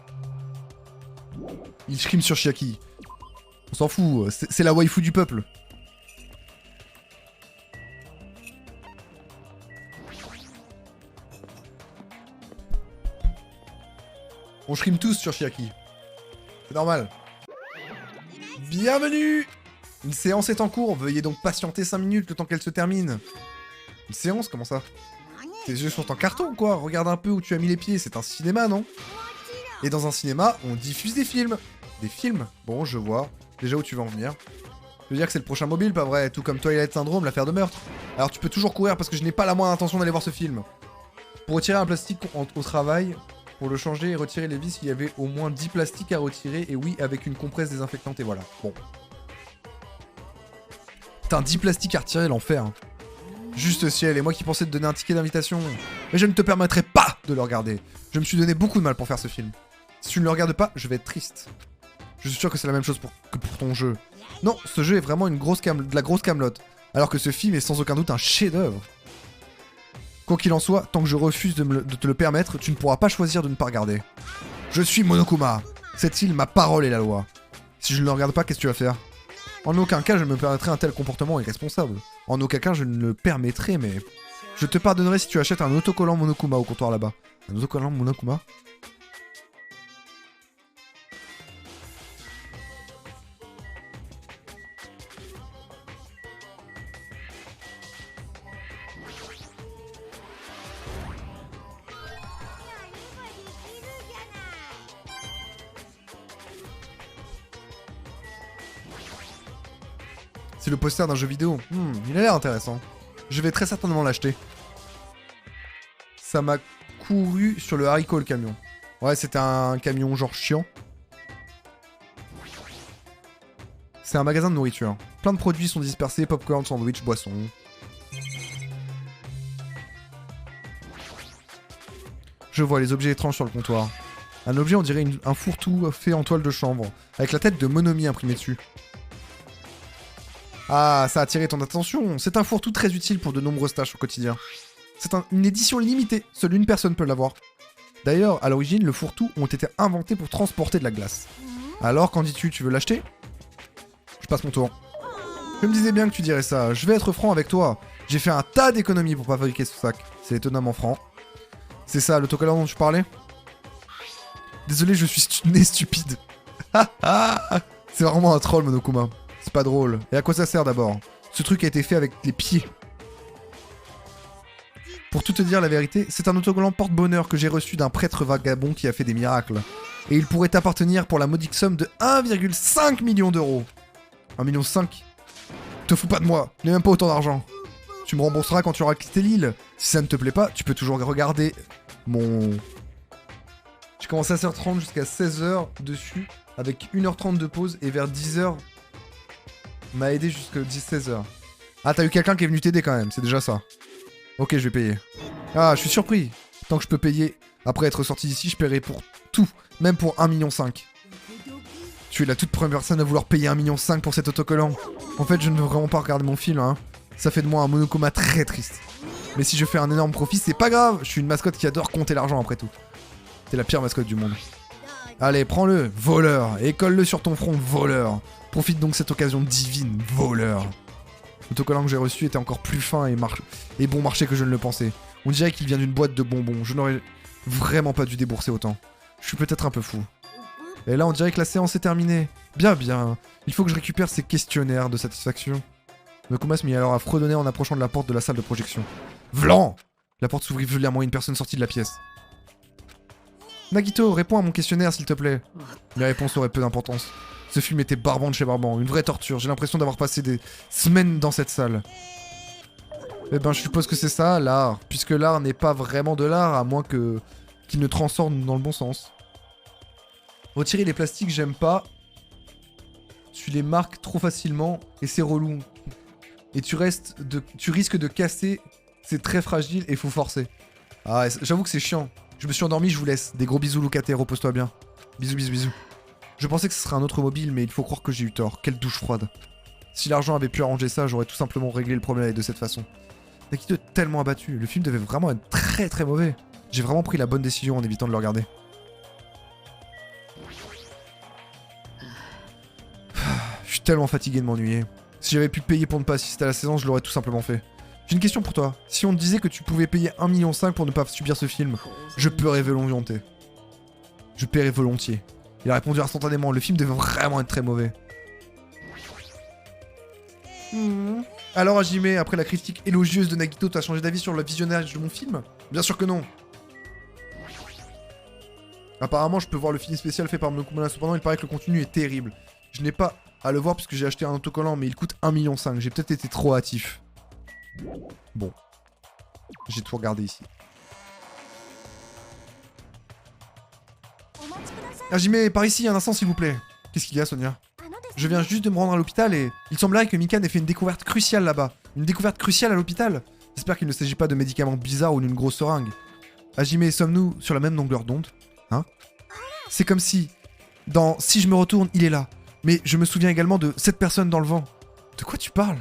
Il scream sur Chiaki. On s'en fout, c'est la waifu du peuple. On scream tous sur Chiaki. C'est normal. Bienvenue! Une séance est en cours, veuillez donc patienter 5 minutes le temps qu'elle se termine. Une séance, comment ça? Tes yeux sont en carton ou quoi? Regarde un peu où tu as mis les pieds, c'est un cinéma, non? Et dans un cinéma, on diffuse des films. Des films? Bon, je vois déjà où tu vas en venir. Je veux dire que c'est le prochain mobile, pas vrai? Tout comme Twilight Syndrome, l'affaire de meurtre. Alors tu peux toujours courir parce que je n'ai pas la moindre intention d'aller voir ce film. Pour retirer un plastique au travail, pour le changer et retirer les vis, il y avait au moins 10 plastiques à retirer, et oui, avec une compresse désinfectante, et voilà. Bon. Putain, 10 plastiques à retirer, l'enfer. Hein. Juste ciel, et moi qui pensais te donner un ticket d'invitation. Mais je ne te permettrai pas de le regarder. Je me suis donné beaucoup de mal pour faire ce film. Si tu ne le regardes pas, je vais être triste. Je suis sûr que c'est la même chose que pour ton jeu. Non, ce jeu est vraiment de la grosse camelote, alors que ce film est sans aucun doute un chef-d'œuvre. Quoi qu'il en soit, tant que je refuse de te le permettre, tu ne pourras pas choisir de ne pas regarder. Je suis Monokuma. Cette île, ma parole est la loi. Si je ne le regarde pas, qu'est-ce que tu vas faire? En aucun cas, je ne me permettrai un tel comportement irresponsable. En aucun cas, je ne le permettrai, mais... Je te pardonnerai si tu achètes un autocollant Monokuma au comptoir là-bas. Un autocollant Monokuma? C'est le poster d'un jeu vidéo. Il a l'air intéressant. Je vais très certainement l'acheter. Ça m'a couru sur le haricot, le camion. Ouais, c'était un camion genre chiant. C'est un magasin de nourriture. Plein de produits sont dispersés, popcorn, sandwich, boissons. Je vois les objets étranges sur le comptoir. Un objet, on dirait un fourre-tout fait en toile de chanvre, avec la tête de Monomi imprimée dessus. Ah, ça a attiré ton attention. C'est un fourre-tout très utile pour de nombreuses tâches au quotidien. C'est une édition limitée, seule une personne peut l'avoir. D'ailleurs, à l'origine, le fourre-tout ont été inventés pour transporter de la glace. Alors, qu'en dis-tu, tu veux l'acheter? Je passe mon tour. Je me disais bien que tu dirais ça. Je vais être franc avec toi. J'ai fait un tas d'économies pour pas fabriquer ce sac. C'est étonnamment franc. C'est ça, l'autocollant dont tu parlais? Désolé, je suis né stupide. C'est vraiment un troll, Monokuma. C'est pas drôle. Et à quoi ça sert d'abord? Ce truc a été fait avec les pieds. Pour tout te dire la vérité, c'est un autocollant porte-bonheur que j'ai reçu d'un prêtre vagabond qui a fait des miracles. Et il pourrait t'appartenir pour la modique somme de 1,5 million d'euros. 1,5 million? Te fous pas de moi, je n'ai même pas autant d'argent. Tu me rembourseras quand tu auras quitté l'île. Si ça ne te plaît pas, tu peux toujours regarder mon... J'ai commencé à 16h30 jusqu'à 16h dessus, avec 1h30 de pause, et vers 10h... m'a aidé jusqu'à 16h. Ah, t'as eu quelqu'un qui est venu t'aider quand même, c'est déjà ça. Ok, je vais payer. Ah, je suis surpris. Tant que je peux payer, après être sorti d'ici, je paierai pour tout, même pour 1,5 million. Tu es la toute première personne à vouloir payer 1,5 million pour cet autocollant. En fait, je ne veux vraiment pas regarder mon film, hein. Ça fait de moi un Monokuma très triste. Mais si je fais un énorme profit, c'est pas grave. Je suis une mascotte qui adore compter l'argent après tout. T'es la pire mascotte du monde. Allez, prends-le, voleur, et colle-le sur ton front, voleur. Profite donc de cette occasion divine, voleur. L'autocollant que j'ai reçu était encore plus fin et bon marché que je ne le pensais. On dirait qu'il vient d'une boîte de bonbons. Je n'aurais vraiment pas dû débourser autant. Je suis peut-être un peu fou. Et là, on dirait que la séance est terminée. Bien, bien. Il faut que je récupère ces questionnaires de satisfaction. Monokuma se mit alors à fredonner en approchant de la porte de la salle de projection. Vlan! La porte s'ouvrit violemment et une personne sortit de la pièce. Nagito, réponds à mon questionnaire s'il te plaît. Les réponses auraient peu d'importance. Ce film était barbant de chez barbant, une vraie torture. J'ai l'impression d'avoir passé des semaines dans cette salle. Eh ben, je suppose que c'est ça, l'art. Puisque l'art n'est pas vraiment de l'art, à moins qu'il ne transforme dans le bon sens. Retirer les plastiques, j'aime pas. Tu les marques trop facilement et c'est relou. Et tu risques de casser. C'est très fragile et faut forcer. Ah, j'avoue que c'est chiant. Je me suis endormi, je vous laisse. Des gros bisous, Lucate, repose-toi bien. Bisous, bisous, bisous. Je pensais que ce serait un autre mobile, mais il faut croire que j'ai eu tort. Quelle douche froide. Si l'argent avait pu arranger ça, j'aurais tout simplement réglé le problème de cette façon. Nagito est tellement abattu. Le film devait vraiment être très très mauvais. J'ai vraiment pris la bonne décision en évitant de le regarder. Je suis tellement fatigué de m'ennuyer. Si j'avais pu payer pour ne pas assister à la séance, je l'aurais tout simplement fait. J'ai une question pour toi. Si on te disait que tu pouvais payer 1,5 million pour ne pas subir ce film, je paierais volontiers. Je paierais volontiers. Il a répondu instantanément. Le film devait vraiment être très mauvais. Alors Hajime, après la critique élogieuse de Nagito, t'as changé d'avis sur le visionnage de mon film? Bien sûr que non. Apparemment, je peux voir le film spécial fait par Monokuma. Cependant, il paraît que le contenu est terrible. Je n'ai pas à le voir puisque j'ai acheté un autocollant, mais il coûte 1,5 million. J'ai peut-être été trop hâtif. Bon. J'ai tout regardé ici. Hajime, par ici, un instant s'il vous plaît. Qu'est-ce qu'il y a, Sonia? Je viens juste de me rendre à l'hôpital et il semblerait que Mikan ait fait une découverte cruciale là-bas. Une découverte cruciale à l'hôpital. J'espère qu'il ne s'agit pas de médicaments bizarres ou d'une grosse seringue. Hajime, sommes-nous sur la même longueur d'onde? Hein? C'est comme si, dans Si je me retourne, il est là. Mais je me souviens également de cette personne dans le vent. De quoi tu parles?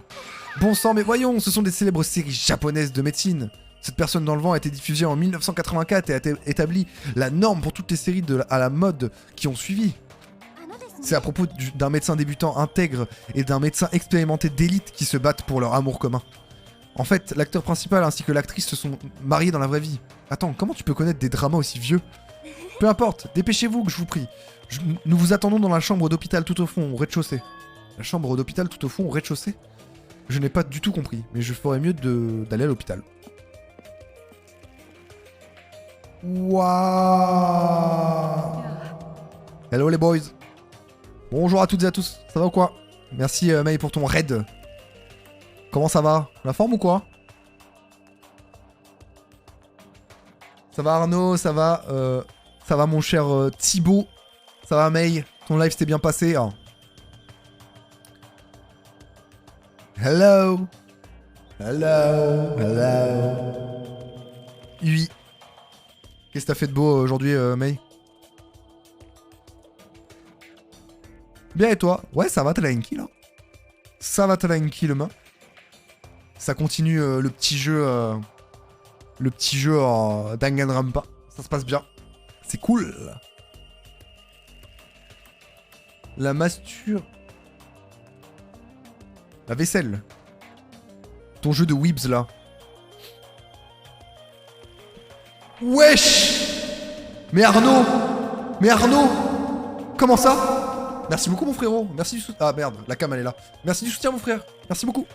Bon sang, mais voyons, ce sont des célèbres séries japonaises de médecine. Cette personne dans le vent a été diffusée en 1984 et a établi la norme pour toutes les séries à la mode qui ont suivi. C'est à propos d'un médecin débutant intègre et d'un médecin expérimenté d'élite qui se battent pour leur amour commun. En fait, l'acteur principal ainsi que l'actrice se sont mariés dans la vraie vie. Attends, comment tu peux connaître des dramas aussi vieux? Peu importe, dépêchez-vous que je vous prie. Nous vous attendons dans la chambre d'hôpital tout au fond, au rez-de-chaussée. La chambre d'hôpital tout au fond, au rez-de-chaussée? Je n'ai pas du tout compris, mais je ferais mieux d'aller à l'hôpital. Waouh! Hello les boys. Bonjour à toutes et à tous, ça va ou quoi? Merci May pour ton raid. Comment ça va? La forme ou quoi? Ça va Arnaud, ça va mon cher Thibaut. Ça va May? Ton live s'était bien passé hein? Hello. Hello. Hello. Oui. Qu'est-ce que t'as fait de beau aujourd'hui May? Bien et toi? Ouais ça va tranquille hein? Ça va tranquillement. Ça continue le petit jeu Danganronpa. Ça se passe bien. C'est cool. La masture. La vaisselle. Ton jeu de Weebs là. Wesh! Mais Arnaud! Comment ça? Merci beaucoup mon frérot. Merci du soutien. Ah merde, la cam elle est là. Merci du soutien mon frère. Merci beaucoup.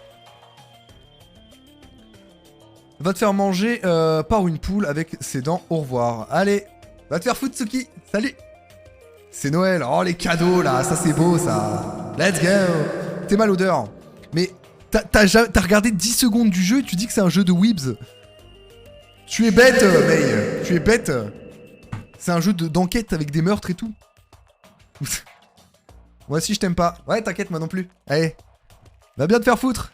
Va te faire manger par une poule avec ses dents. Au revoir. Allez, va te faire foutre Tsuki. Salut. C'est Noël. Oh les cadeaux là, ça c'est beau ça. Let's go. T'es mal odeur. Mais t'as regardé 10 secondes du jeu et tu dis que c'est un jeu de Weebs. Tu es bête, May. Tu es bête. C'est un jeu d'enquête avec des meurtres et tout. Moi aussi je t'aime pas. Ouais, t'inquiète, moi non plus. Allez, va bien te faire foutre.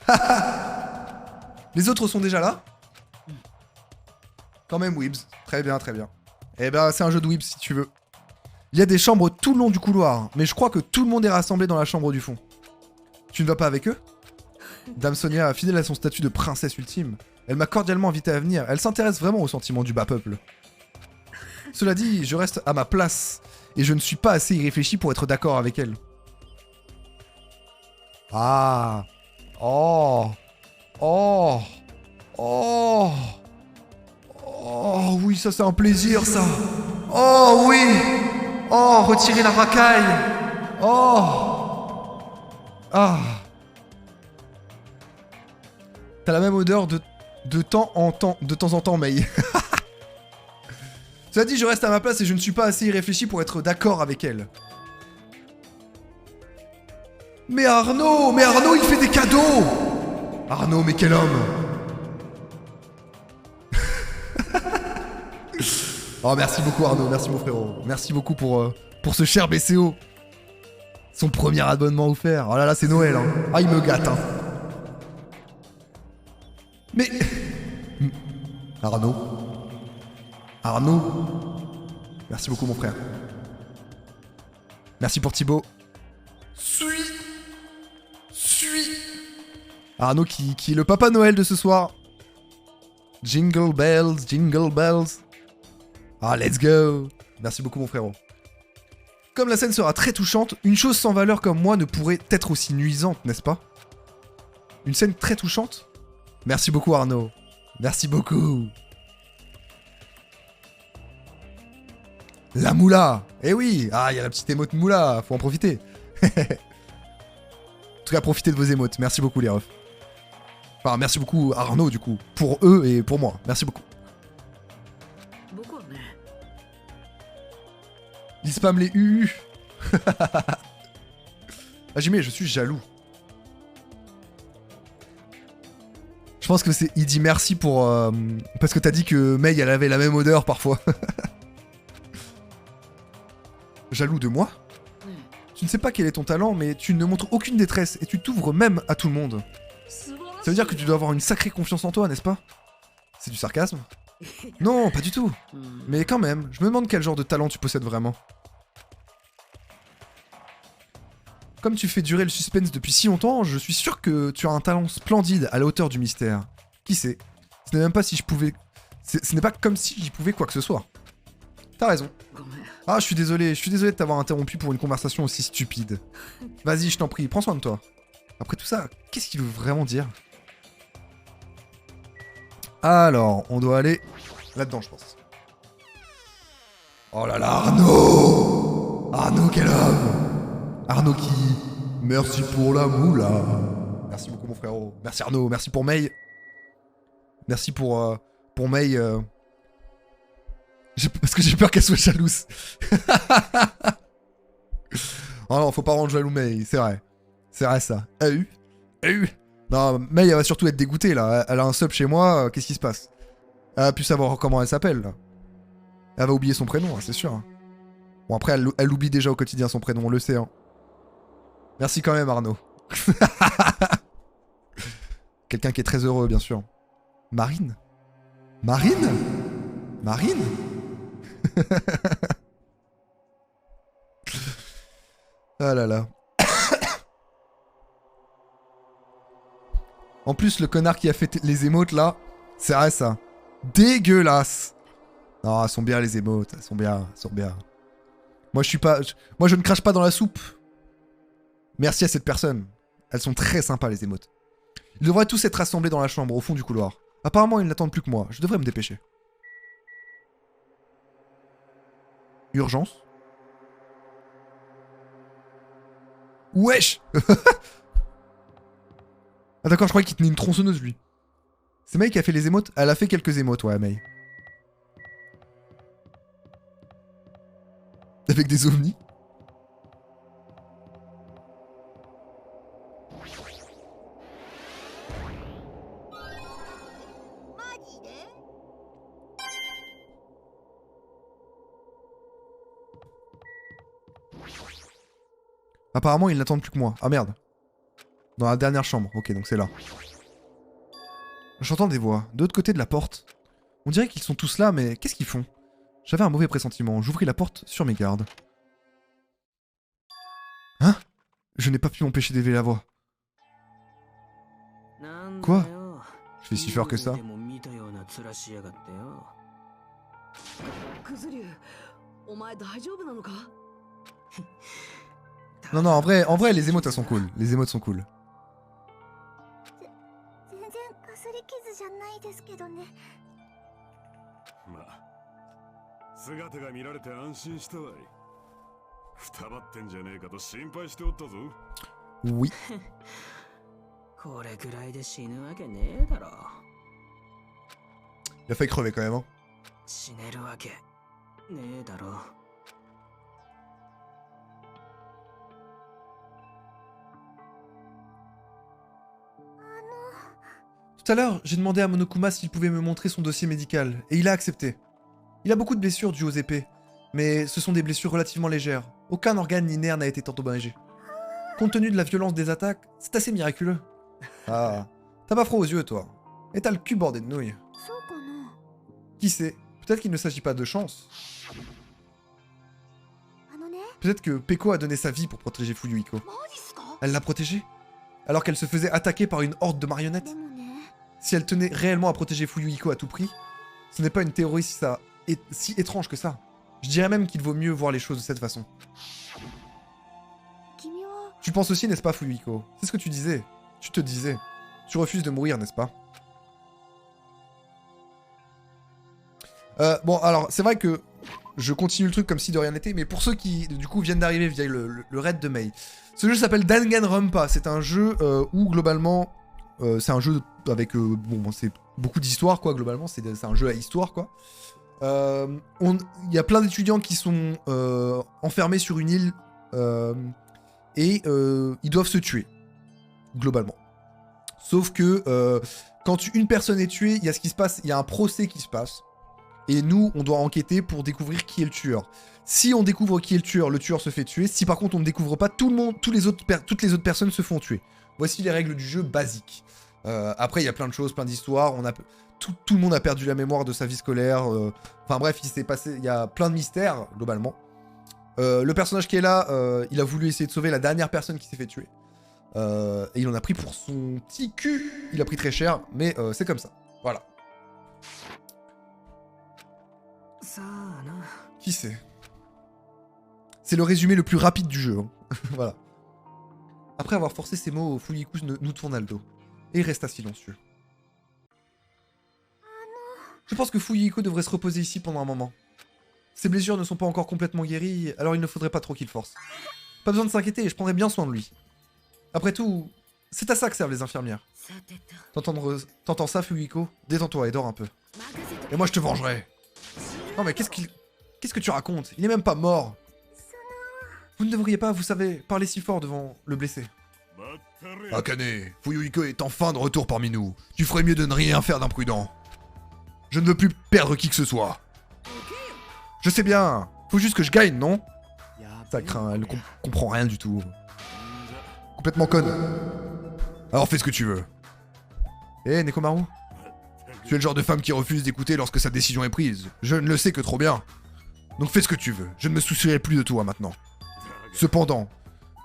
Les autres sont déjà là. Quand même Weebs. Très bien, très bien. Eh ben, c'est un jeu de Weebs si tu veux. Il y a des chambres tout le long du couloir, mais je crois que tout le monde est rassemblé dans la chambre du fond. Tu ne vas pas avec eux? Dame Sonia, fidèle à son statut de princesse ultime, elle m'a cordialement invité à venir. Elle s'intéresse vraiment aux sentiments du bas peuple. Cela dit, je reste à ma place, et je ne suis pas assez irréfléchi pour être d'accord avec elle. Ah. Oh. Oh. Oh. Oh oui, ça c'est un plaisir ça. Oh oui. Oh, retirer la racaille. Oh. Ah. T'as la même odeur de temps en temps May. Cela dit, je reste à ma place et je ne suis pas assez irréfléchi pour être d'accord avec elle. Mais Arnaud, il fait des cadeaux. Arnaud, mais quel homme. Oh, merci beaucoup Arnaud, merci mon frérot. Merci beaucoup pour ce cher BCO. Son premier abonnement offert. Oh là là, c'est Noël. Hein. Ah, il me gâte. Hein. Mais... Arnaud. Merci beaucoup mon frère. Merci pour Thibaut. Suis. Arnaud qui est le papa Noël de ce soir. Jingle bells. Ah, let's go. Merci beaucoup mon frérot. Comme la scène sera très touchante, une chose sans valeur comme moi ne pourrait être aussi nuisante, n'est-ce pas? Une scène très touchante? Merci beaucoup Arnaud. Merci beaucoup. La moula. Eh oui. Ah, il y a la petite émote moula. Faut en profiter. En tout cas, profitez de vos émotes. Merci beaucoup les refs. Enfin, merci beaucoup Arnaud du coup. Pour eux et pour moi. Merci beaucoup. Il spam les UU. Hajime, je suis jaloux. Je pense que c'est... Il dit merci pour... parce que t'as dit que May, elle avait la même odeur parfois. Jaloux de moi? Tu ne sais pas quel est ton talent, mais tu ne montres aucune détresse et tu t'ouvres même à tout le monde. Ça veut dire que tu dois avoir une sacrée confiance en toi, n'est-ce pas? C'est du sarcasme? Non, pas du tout. Mais quand même, je me demande quel genre de talent tu possèdes vraiment. Comme tu fais durer le suspense depuis si longtemps, je suis sûr que tu as un talent splendide à la hauteur du mystère. Qui sait? Ce n'est même pas si je pouvais... Ce n'est pas comme si j'y pouvais quoi que ce soit. T'as raison. Ah, je suis désolé de t'avoir interrompu pour une conversation aussi stupide. Vas-y, je t'en prie, prends soin de toi. Après tout ça, qu'est-ce qu'il veut vraiment dire? Alors, on doit aller là-dedans, je pense. Oh là là, Arnaud! Arnaud, quel homme! Arnaud qui... Merci pour la moula. Merci beaucoup, mon frérot. Merci Arnaud, merci pour Mei. Merci pour Mei. Parce que j'ai peur qu'elle soit jalouse. Oh non, faut pas rendre jaloux Mei, c'est vrai. C'est vrai ça. Non, Mei, elle va surtout être dégoûtée là. Elle a un sub chez moi, qu'est-ce qui se passe? Elle a pu savoir comment elle s'appelle là. Elle va oublier son prénom, hein, c'est sûr. Hein. Bon, après, elle oublie déjà au quotidien son prénom, on le sait. Hein. Merci quand même, Arnaud. Quelqu'un qui est très heureux, bien sûr. Marine? Marine? Marine? Ah là là. En plus, le connard qui a fait les émotes là, c'est vrai ça. Dégueulasse. Non, elles sont bien les émotes, elles sont bien. Moi je suis pas... Moi je ne crache pas dans la soupe. Merci à cette personne. Elles sont très sympas les émotes. Ils devraient tous être rassemblés dans la chambre, au fond du couloir. Apparemment ils n'attendent plus que moi, je devrais me dépêcher. Urgence. Wesh. Ah d'accord, je croyais qu'il tenait une tronçonneuse lui. C'est Mei qui a fait les émotes? Elle a fait quelques émotes, ouais, Mei. Avec des ovnis? Apparemment, ils n'attendent plus que moi. Ah merde. Dans la dernière chambre. Ok, donc c'est là. J'entends des voix. De l'autre côté de la porte. On dirait qu'ils sont tous là, mais qu'est-ce qu'ils font? J'avais un mauvais pressentiment. J'ouvris la porte sur mes gardes. Hein? Je n'ai pas pu m'empêcher d'élever la voix. Quoi? Je fais si fort que ça? Non, en vrai, les émotes, elles sont cool. Les émotes sont cool. Oui. Il a failli crever quand même, hein. Tout à l'heure, j'ai demandé à Monokuma s'il pouvait me montrer son dossier médical, et il a accepté. Il a beaucoup de blessures dues aux épées, mais ce sont des blessures relativement légères. Aucun organe ni nerf n'a été endommagé. Compte tenu de la violence des attaques, c'est assez miraculeux. Ah, t'as pas froid aux yeux, toi. Et t'as le cul bordé de nouilles. Qui sait? Peut-être qu'il ne s'agit pas de chance. Peut-être que Peko a donné sa vie pour protéger Fuyuhiko. Elle l'a protégée? Alors qu'elle se faisait attaquer par une horde de marionnettes? Si elle tenait réellement à protéger Fuyuhiko à tout prix, ce n'est pas une théorie si étrange que ça. Je dirais même qu'il vaut mieux voir les choses de cette façon. Tu penses aussi, n'est-ce pas, Fuyuhiko? C'est ce que tu disais. Tu te disais. Tu refuses de mourir, n'est-ce pas? Bon, alors, c'est vrai que je continue le truc comme si de rien n'était, mais pour ceux qui, du coup, viennent d'arriver via le raid de Mei, ce jeu s'appelle Danganronpa. C'est un jeu où, globalement, c'est un jeu avec, bon, c'est beaucoup d'histoire, quoi, globalement. C'est un jeu à histoire, quoi. Il y a plein d'étudiants qui sont enfermés sur une île et ils doivent se tuer, globalement. Sauf que quand une personne est tuée, il y a ce qui se passe, il y a un procès qui se passe. Et nous, on doit enquêter pour découvrir qui est le tueur. Si on découvre qui est le tueur se fait tuer. Si par contre on ne découvre pas, toutes les autres personnes se font tuer. Voici les règles du jeu basiques. Après, il y a plein de choses, plein d'histoires. tout le monde a perdu la mémoire de sa vie scolaire. Enfin bref, il y a plein de mystères, globalement. Le personnage qui est là, il a voulu essayer de sauver la dernière personne qui s'est fait tuer. Et il en a pris pour son petit cul. Il a pris très cher, mais c'est comme ça. Voilà. Qui c'est? C'est le résumé le plus rapide du jeu. Hein. Voilà. Après avoir forcé ses mots, Fuyiko nous tourna le dos. Et il resta silencieux. Je pense que Fuyiko devrait se reposer ici pendant un moment. Ses blessures ne sont pas encore complètement guéries, alors il ne faudrait pas trop qu'il force. Pas besoin de s'inquiéter, je prendrai bien soin de lui. Après tout, c'est à ça que servent les infirmières. T'entends ça, Fuyiko? Détends-toi et dors un peu. Et moi je te vengerai. Non mais qu'est-ce que tu racontes? Il est même pas mort. Vous ne devriez pas, vous savez, parler si fort devant le blessé. Akane, Fuyiko est enfin de retour parmi nous. Tu ferais mieux de ne rien faire d'imprudent. Je ne veux plus perdre qui que ce soit. Je sais bien, faut juste que je gagne, non? Ça craint, elle ne comprend rien du tout. Complètement conne. Alors fais ce que tu veux. Eh, Nekomaru? Tu es le genre de femme qui refuse d'écouter lorsque sa décision est prise. Je ne le sais que trop bien. Donc fais ce que tu veux, je ne me soucierai plus de toi maintenant. Cependant,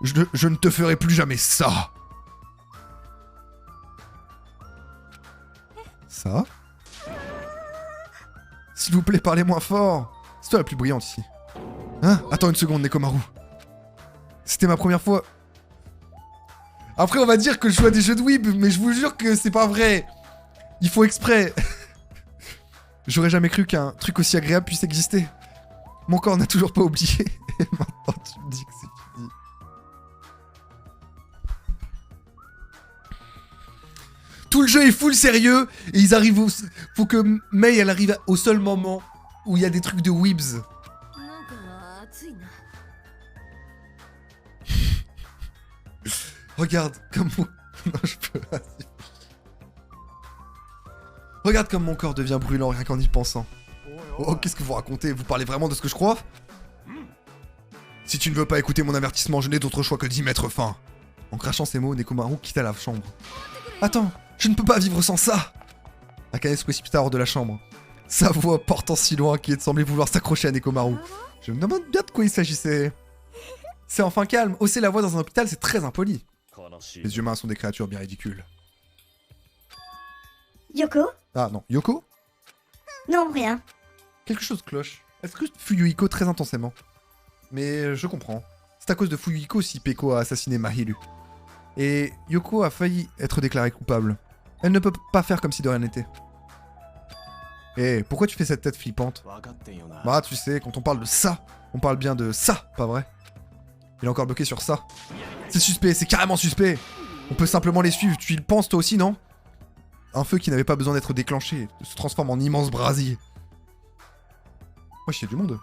je ne te ferai plus jamais ça. Ça? S'il vous plaît, parlez moins fort. C'est toi la plus brillante ici. Hein? Attends une seconde, Nekomaru. C'était ma première fois. Après, on va dire que je joue à des jeux de weeb, mais je vous jure que c'est pas vrai. Il faut exprès. J'aurais jamais cru qu'un truc aussi agréable puisse exister. Mon corps n'a toujours pas oublié. Et maintenant, tu me dis que c'est fini. Tout le jeu est full sérieux, et ils arrivent au... Faut que Mei, elle arrive au seul moment où il y a des trucs de weebs. Regarde comme mon... Non, je peux pas. Regarde comme mon corps devient brûlant rien qu'en y pensant. Oh, qu'est-ce que vous racontez? Vous parlez vraiment de ce que je crois? Si tu ne veux pas écouter mon avertissement, je n'ai d'autre choix que d'y mettre fin. En crachant ces mots, Nekomaru quitta la chambre. Attends, je ne peux pas vivre sans ça! Akane se précipita hors de la chambre. Sa voix portant si loin qu'il semblait vouloir s'accrocher à Nekomaru. Je me demande bien de quoi il s'agissait. C'est enfin calme, hausser la voix dans un hôpital, c'est très impoli. Les humains sont des créatures bien ridicules. Yoko? Ah non, Yoko? Non, rien. Quelque chose cloche. Elle scrute Fuyuhiko très intensément. Mais je comprends. C'est à cause de Fuyuhiko si Peko a assassiné Mahiru. Et Yoko a failli être déclarée coupable. Elle ne peut pas faire comme si de rien n'était. Eh, pourquoi tu fais cette tête flippante? Bah, tu sais, quand on parle de ça, on parle bien de ça, pas vrai? Il est encore bloqué sur ça. C'est suspect, c'est carrément suspect. On peut simplement les suivre, tu y penses toi aussi, non? Un feu qui n'avait pas besoin d'être déclenché se transforme en immense brasier. Wesh, il y a du monde.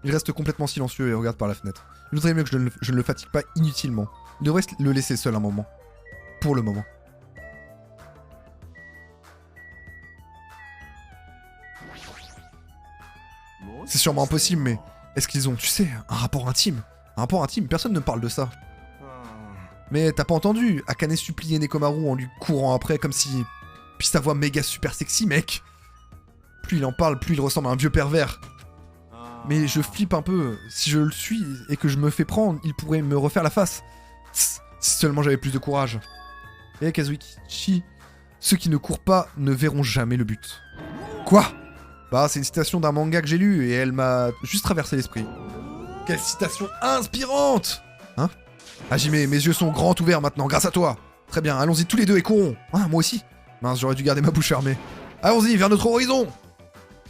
Il reste complètement silencieux et regarde par la fenêtre. Il voudrait mieux que je ne le fatigue pas inutilement. Il devrait le laisser seul un moment. Pour le moment. C'est sûrement impossible, mais est-ce qu'ils ont, tu sais, un rapport intime? Un rapport intime, personne ne parle de ça. Mais t'as pas entendu Akane supplier Nekomaru en lui courant après comme si... Puis sa voix méga super sexy, mec. Plus il en parle, plus il ressemble à un vieux pervers. Mais je flippe un peu. Si je le suis et que je me fais prendre, il pourrait me refaire la face. Si seulement j'avais plus de courage. Et Kazuichi, ceux qui ne courent pas ne verront jamais le but. Quoi? Bah, c'est une citation d'un manga que j'ai lu et elle m'a juste traversé l'esprit. Quelle citation inspirante! Hein? Hajime, mes yeux sont grands ouverts maintenant, grâce à toi. Très bien, allons-y tous les deux et courons. Ah, moi aussi. Mince, j'aurais dû garder ma bouche fermée. Allons-y, vers notre horizon!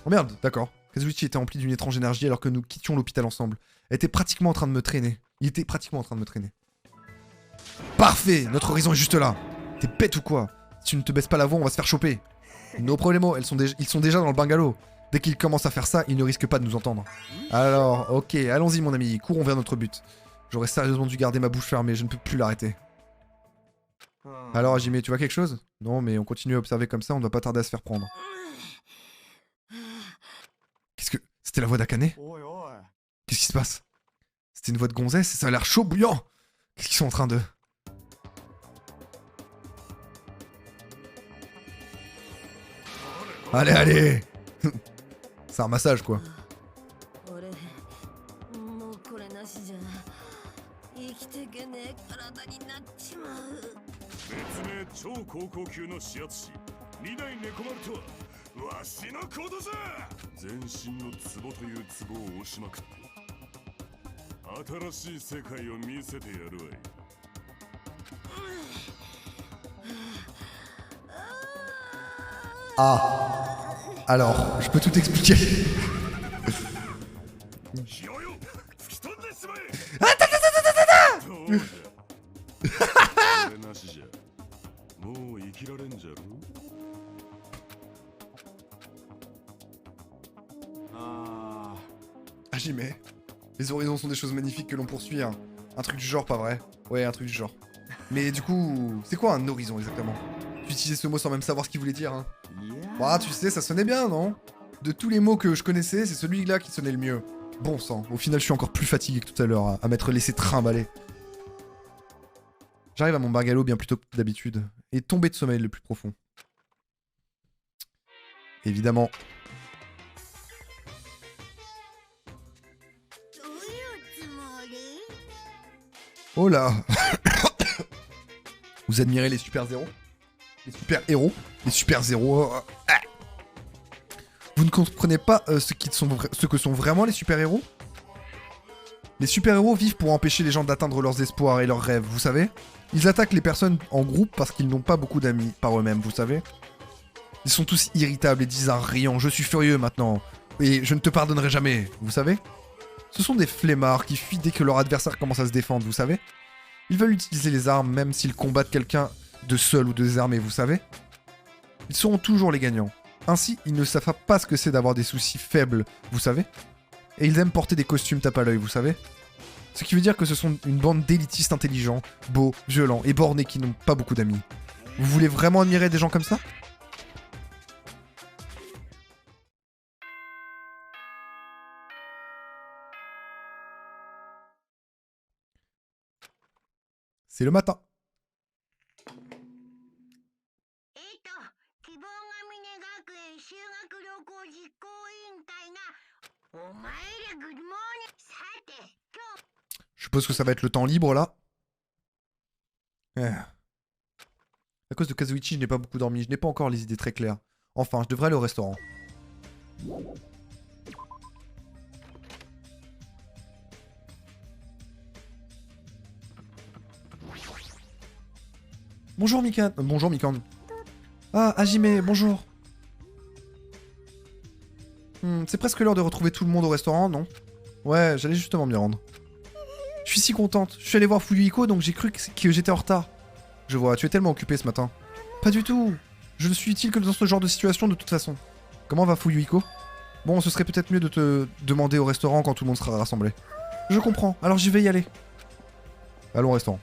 Oh merde, d'accord. Kazuichi était rempli d'une étrange énergie alors que nous quittions l'hôpital ensemble. Elle était pratiquement en train de me traîner. Il était pratiquement en train de me traîner. Parfait! Notre horizon est juste là. T'es bête ou quoi? Si tu ne te baisses pas la voix, on va se faire choper. No problemo, ils sont déjà dans le bungalow. Dès qu'ils commencent à faire ça, ils ne risquent pas de nous entendre. Alors, ok, allons-y mon ami, courons vers notre but. J'aurais sérieusement dû garder ma bouche fermée, je ne peux plus l'arrêter. Alors Hajime, tu vois quelque chose? Non, mais on continue à observer comme ça, on ne doit pas tarder à se faire prendre. Qu'est-ce que... C'était la voix d'Akane? Qu'est-ce qui se passe? C'était une voix de gonzesse et ça a l'air chaud bouillant. Qu'est-ce qu'ils sont en train de... Allez, allez. C'est un massage, quoi. 俺もうこれなしじゃ生きていけねえ体になっちまう。別名超高校級の指圧師二代猫丸とはわしのことさ。全身のツボというツボを押しまくって新しい世界を見せてやるわい。Ah. Alors, je peux tout expliquer. ひよよ吹き飛んでしまえ。あたたたたたたどうだ俺なしじゃもう生きられんじゃろ。Ah, j'y mets. Les horizons sont des choses magnifiques que l'on poursuit, hein. Un truc du genre, pas vrai? Ouais, un truc du genre. Mais du coup, c'est quoi un horizon exactement? Tu utilisais ce mot sans même savoir ce qu'il voulait dire, hein. Bah, tu sais, ça sonnait bien, non? De tous les mots que je connaissais, c'est celui-là qui sonnait le mieux. Bon sang, au final, je suis encore plus fatigué que tout à l'heure, à m'être laissé trimballer. J'arrive à mon bungalow bien plus tôt que d'habitude, et tomber de sommeil le plus profond. Évidemment. Oh là. Vous admirez les super-héros? Les super-héros? Les super-héros. Vous ne comprenez pas ce que sont vraiment les super-héros? Les super-héros vivent pour empêcher les gens d'atteindre leurs espoirs et leurs rêves, vous savez? Ils attaquent les personnes en groupe parce qu'ils n'ont pas beaucoup d'amis par eux-mêmes, vous savez? Ils sont tous irritables et disent en riant « Je suis furieux maintenant, et je ne te pardonnerai jamais », vous savez? Ce sont des flemmards qui fuient dès que leur adversaire commence à se défendre, vous savez? Ils veulent utiliser les armes même s'ils combattent quelqu'un de seul ou de désarmé, vous savez? Ils seront toujours les gagnants. Ainsi, ils ne savent pas ce que c'est d'avoir des soucis faibles, vous savez? Et ils aiment porter des costumes tape à l'œil, vous savez? Ce qui veut dire que ce sont une bande d'élitistes intelligents, beaux, violents et bornés qui n'ont pas beaucoup d'amis. Vous voulez vraiment admirer des gens comme ça? C'est le matin. 希望ヶ峰学園修学旅行実行委員会がお前らグッドモーニングさて今日 Je suppose que ça va être le temps libre là. À cause de Kazuichi, je n'ai pas beaucoup dormi. Je n'ai pas encore les idées très claires. Enfin, je devrais aller au restaurant. Bonjour Mikan. Bonjour Mikan. Ah, Hajime, bonjour. C'est presque l'heure de retrouver tout le monde au restaurant, non? Ouais, j'allais justement m'y rendre. Je suis si contente. Je suis allé voir Fuyuhiko, donc j'ai cru que j'étais en retard. Je vois, tu es tellement occupé ce matin. Pas du tout. Je ne suis utile que dans ce genre de situation de toute façon. Comment va Fuyuhiko? Bon, ce serait peut-être mieux de te demander au restaurant quand tout le monde sera rassemblé. Je comprends, alors j'y vais y aller. Allons au restaurant.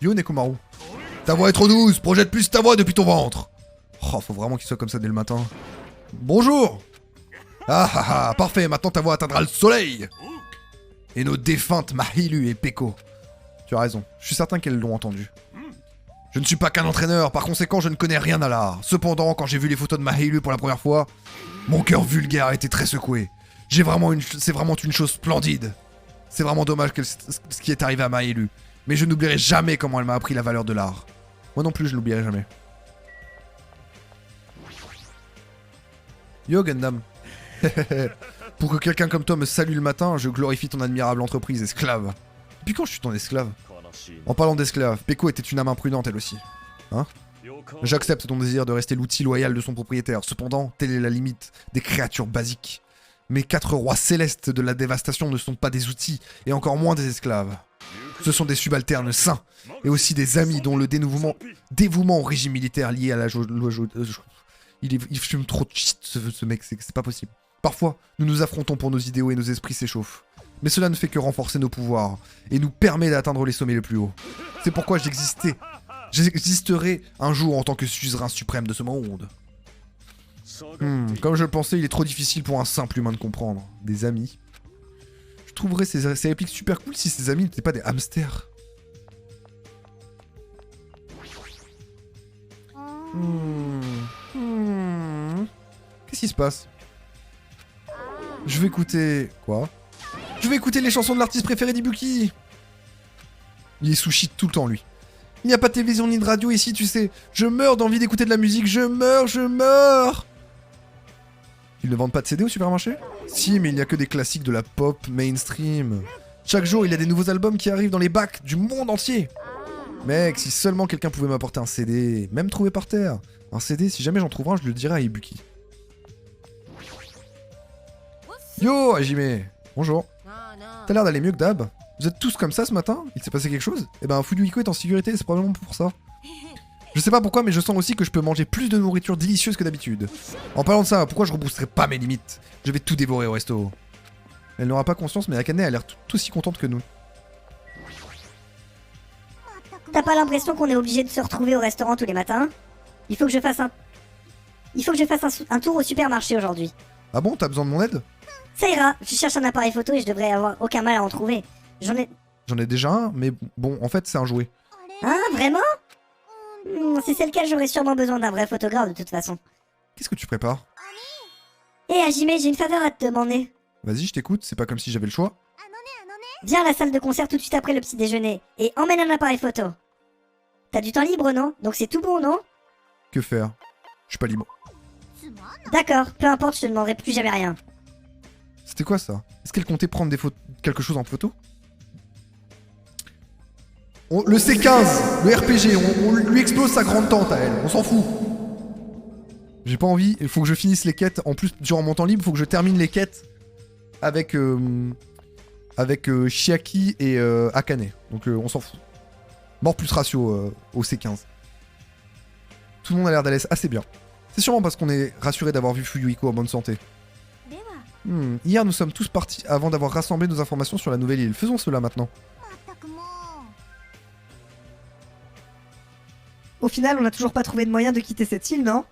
Yo Nekomaru. Ta voix est trop douce, projette plus ta voix depuis ton ventre. Oh, faut vraiment qu'il soit comme ça dès le matin. Bonjour. Ah ah ah, parfait, maintenant ta voix atteindra le soleil. Et nos défuntes Mahilu et Peko. Tu as raison, je suis certain qu'elles l'ont entendu. Je ne suis pas qu'un entraîneur, par conséquent je ne connais rien à l'art. Cependant, quand j'ai vu les photos de Mahilu pour la première fois, mon cœur vulgaire a été très secoué. C'est vraiment une chose splendide. C'est vraiment dommage ce qui est arrivé à Mahilu. Mais je n'oublierai jamais comment elle m'a appris la valeur de l'art. Moi non plus, je n'oublierai jamais. Yo Gundam. Pour que quelqu'un comme toi me salue le matin, je glorifie ton admirable entreprise, esclave. Depuis quand je suis ton esclave? En parlant d'esclave, Peko était une âme imprudente elle aussi. Hein? J'accepte ton désir de rester l'outil loyal de son propriétaire. Cependant, telle est la limite des créatures basiques. Mes 4 rois célestes de la dévastation ne sont pas des outils, et encore moins des esclaves. Ce sont des subalternes sains, et aussi des amis dont le dévouement au régime militaire lié à la il fume trop de shit, ce mec, c'est pas possible. Parfois, nous nous affrontons pour nos idéaux et nos esprits s'échauffent. Mais cela ne fait que renforcer nos pouvoirs, et nous permet d'atteindre les sommets les plus hauts. C'est pourquoi j'existerai un jour en tant que suzerain suprême de ce monde. Comme je le pensais, il est trop difficile pour un simple humain de comprendre. Des amis. Je trouverais ces répliques super cool si ces amis n'étaient pas des hamsters. Qu'est-ce qui se passe? Je vais écouter... Quoi? Je vais écouter les chansons de l'artiste préféré d'Ibuki. Il est sushi tout le temps, lui. Il n'y a pas de télévision ni de radio ici, tu sais. Je meurs d'envie d'écouter de la musique. Je meurs. Ils ne vendent pas de CD au supermarché? Si, mais il n'y a que des classiques de la pop mainstream. Chaque jour, il y a des nouveaux albums qui arrivent dans les bacs du monde entier. Mec, si seulement quelqu'un pouvait m'apporter un CD, même trouvé par terre. Un CD, si jamais j'en trouve un, je le dirai à Ibuki. Yo, Hajime. Bonjour. T'as l'air d'aller mieux que d'hab. Vous êtes tous comme ça ce matin? Il s'est passé quelque chose? Eh ben, Fuyuhiko est en sécurité, c'est probablement pour ça. Je sais pas pourquoi, mais je sens aussi que je peux manger plus de nourriture délicieuse que d'habitude. En parlant de ça, pourquoi je reboosserais pas mes limites? Je vais tout dévorer au resto. Elle n'aura pas conscience, mais Akane a l'air tout aussi contente que nous. T'as pas l'impression qu'on est obligé de se retrouver au restaurant tous les matins? Il faut que je fasse un tour au supermarché aujourd'hui. Ah bon, t'as besoin de mon aide? Ça ira, je cherche un appareil photo et je devrais avoir aucun mal à en trouver. J'en ai déjà un, mais bon, en fait, c'est un jouet. Hein, vraiment? Si c'est le cas, j'aurais sûrement besoin d'un vrai photographe de toute façon. Qu'est-ce que tu prépares? Hé Hajime, j'ai une faveur à te demander. Vas-y, je t'écoute, c'est pas comme si j'avais le choix. Viens à la salle de concert tout de suite après le petit déjeuner et emmène un appareil photo. T'as du temps libre, non? Donc c'est tout bon, non? Que faire? Je suis pas libre. D'accord, peu importe, je te demanderai plus jamais rien. C'était quoi ça? Est-ce qu'elle comptait prendre quelque chose en photo? Le C15, le RPG, on lui explose sa grande tente à elle, on s'en fout. J'ai pas envie, il faut que je finisse les quêtes. En plus, durant mon temps libre, il faut que je termine les quêtes avec Chiaki et Akane. Donc on s'en fout. Mort plus ratio au C15. Tout le monde a l'air d'aller assez bien. C'est sûrement parce qu'on est rassuré d'avoir vu Fuyuhiko en bonne santé. Hier, nous sommes tous partis avant d'avoir rassemblé nos informations sur la nouvelle île. Faisons cela maintenant. Au final, on n'a toujours pas trouvé de moyen de quitter cette île, non?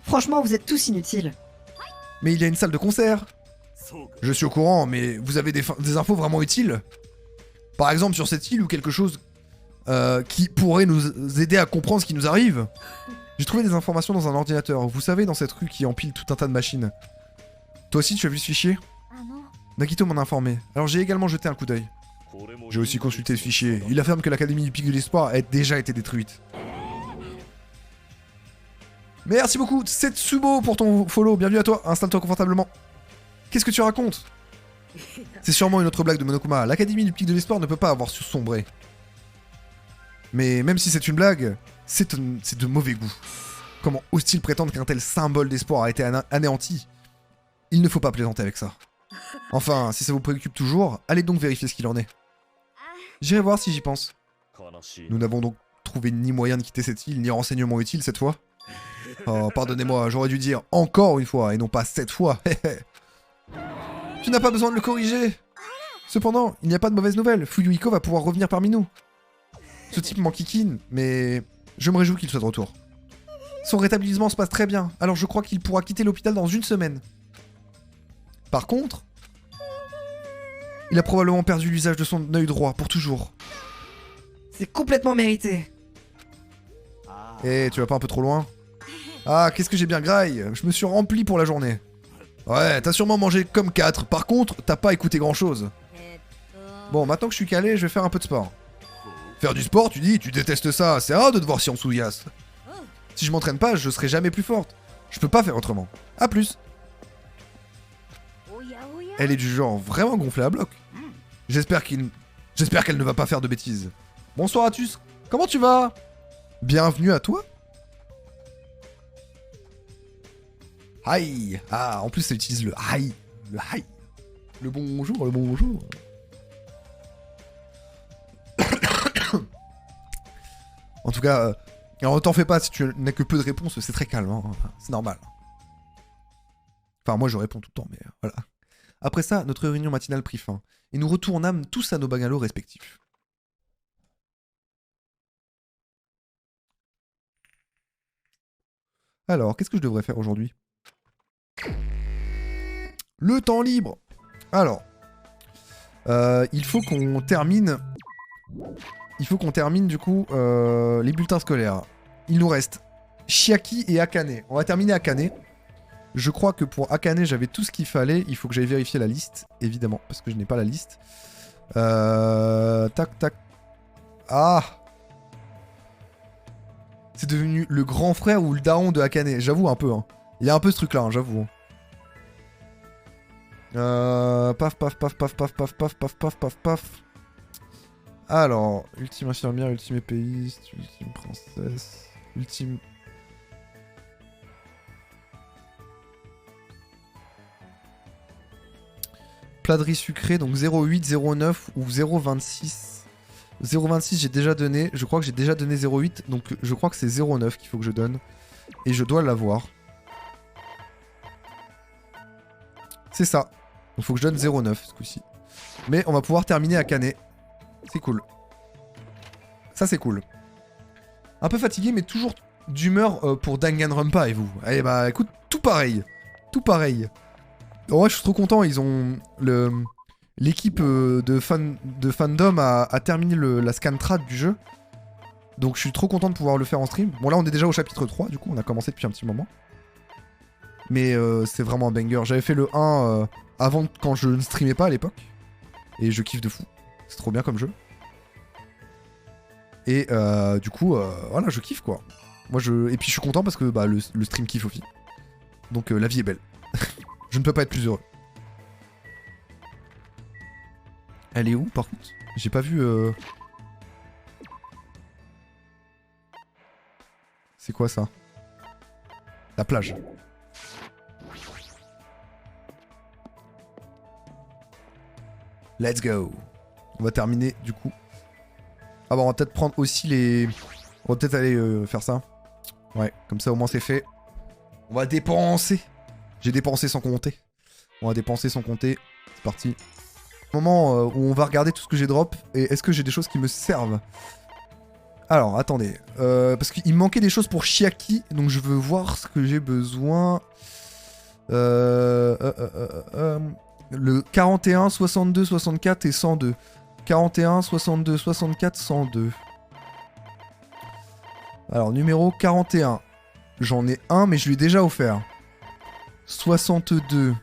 Franchement, vous êtes tous inutiles. Mais il y a une salle de concert. Je suis au courant, mais vous avez des infos vraiment utiles? Par exemple, sur cette île ou quelque chose qui pourrait nous aider à comprendre ce qui nous arrive? J'ai trouvé des informations dans un ordinateur. Vous savez, dans cette rue qui empile tout un tas de machines. Toi aussi, tu as vu ce fichier? Nakito m'en a informé. Alors j'ai également jeté un coup d'œil. J'ai aussi consulté ce fichier. Il affirme que l'Académie du Pic de l'Espoir a déjà été détruite. Merci beaucoup, Setsubo, pour ton follow. Bienvenue à toi, installe-toi confortablement. Qu'est-ce que tu racontes? C'est sûrement une autre blague de Monokuma. L'Académie du Pic de l'Espoir ne peut pas avoir sombré. Mais même si c'est une blague, c'est de mauvais goût. Comment ose-t-il prétendre qu'un tel symbole d'espoir a été anéanti? Il ne faut pas plaisanter avec ça. Enfin, si ça vous préoccupe toujours, allez donc vérifier ce qu'il en est. J'irai voir si j'y pense. Nous n'avons donc trouvé ni moyen de quitter cette île, ni renseignements utiles cette fois. Oh, pardonnez-moi, j'aurais dû dire encore une fois, et non pas 7 fois. Tu n'as pas besoin de le corriger. Cependant, il n'y a pas de mauvaise nouvelle. Fuyuhiko va pouvoir revenir parmi nous. Ce type m'enquiquine, mais je me réjouis qu'il soit de retour. Son rétablissement se passe très bien, alors je crois qu'il pourra quitter l'hôpital dans une semaine. Par contre, il a probablement perdu l'usage de son œil droit pour toujours. C'est complètement mérité. Eh, tu vas pas un peu trop loin? Ah, qu'est-ce que j'ai bien graille. Je me suis rempli pour la journée. Ouais, t'as sûrement mangé comme 4. Par contre, t'as pas écouté grand-chose. Bon, maintenant que je suis calé, je vais faire un peu de sport. Faire du sport, tu dis? Tu détestes ça. C'est rare de te voir si on souillasse. Si je m'entraîne pas, je serai jamais plus forte. Je peux pas faire autrement. A plus. Elle est du genre vraiment gonflée à bloc. J'espère qu'elle ne va pas faire de bêtises. Bonsoir Atus. Comment tu vas? Bienvenue à toi. Hi. Ah, en plus ça utilise le hi. Le hi. Le bonjour, le bonjour. En tout cas, alors t'en fais pas si tu n'as que peu de réponses, c'est très calme, hein. C'est normal. Enfin, moi je réponds tout le temps, mais voilà. Après ça, notre réunion matinale prit fin, et nous retournâmes tous à nos bungalows respectifs. Alors, qu'est-ce que je devrais faire aujourd'hui? Le temps libre. Alors, il faut qu'on termine... du coup les bulletins scolaires. Il nous reste Chiaki et Akane. On va terminer Akane. Je crois que pour Akane, j'avais tout ce qu'il fallait. Il faut que j'aille vérifier la liste, évidemment, parce que je n'ai pas la liste. Tac, tac. Ah! C'est devenu le grand frère ou le daron de Akane. J'avoue un peu, hein. Il y a un peu ce truc-là, hein, j'avoue. Paf, paf, paf, paf, paf, paf, paf, paf, paf, paf, paf. Alors, ultime infirmière, ultime épéiste, ultime princesse, ultime... Plat de riz sucré, donc 0,8, 0,9 ou 0,26. 0,26 j'ai déjà donné, je crois que j'ai déjà donné 0,8, donc je crois que c'est 0,9 qu'il faut que je donne. Et je dois l'avoir. C'est ça. Il faut que je donne 0,9 ce coup-ci. Mais on va pouvoir terminer à Akane. C'est cool. Ça c'est cool. Un peu fatigué mais toujours d'humeur pour Danganronpa et vous. Eh bah écoute, tout pareil. Tout pareil. En vrai, je suis trop content, ils ont... L'équipe de fandom a terminé la scan trad du jeu. Donc je suis trop content de pouvoir le faire en stream. Bon là on est déjà au chapitre 3, du coup on a commencé depuis un petit moment. Mais c'est vraiment un banger. J'avais fait le 1 avant quand je ne streamais pas à l'époque. Et je kiffe de fou. C'est trop bien comme jeu. Et du coup, voilà, je kiffe quoi. Et puis je suis content parce que bah, le stream kiffe aussi. Donc la vie est belle. Je ne peux pas être plus heureux. Elle est où par contre? J'ai pas vu... C'est quoi ça? La plage. Let's go. On va terminer du coup. Ah bon, on va peut-être prendre aussi les... On va peut-être aller faire ça. Ouais, comme ça au moins c'est fait. On va dépenser. J'ai dépensé sans compter. On va dépenser sans compter. C'est parti. Moment où on va regarder tout ce que j'ai drop. Et est-ce que j'ai des choses qui me servent? Alors, attendez. Parce qu'il me manquait des choses pour Chiaki. Donc je veux voir ce que j'ai besoin. Le 41, 62, 64 et 102. 41, 62, 64, 102. Alors, numéro 41. J'en ai un, mais je lui ai déjà offert. 62.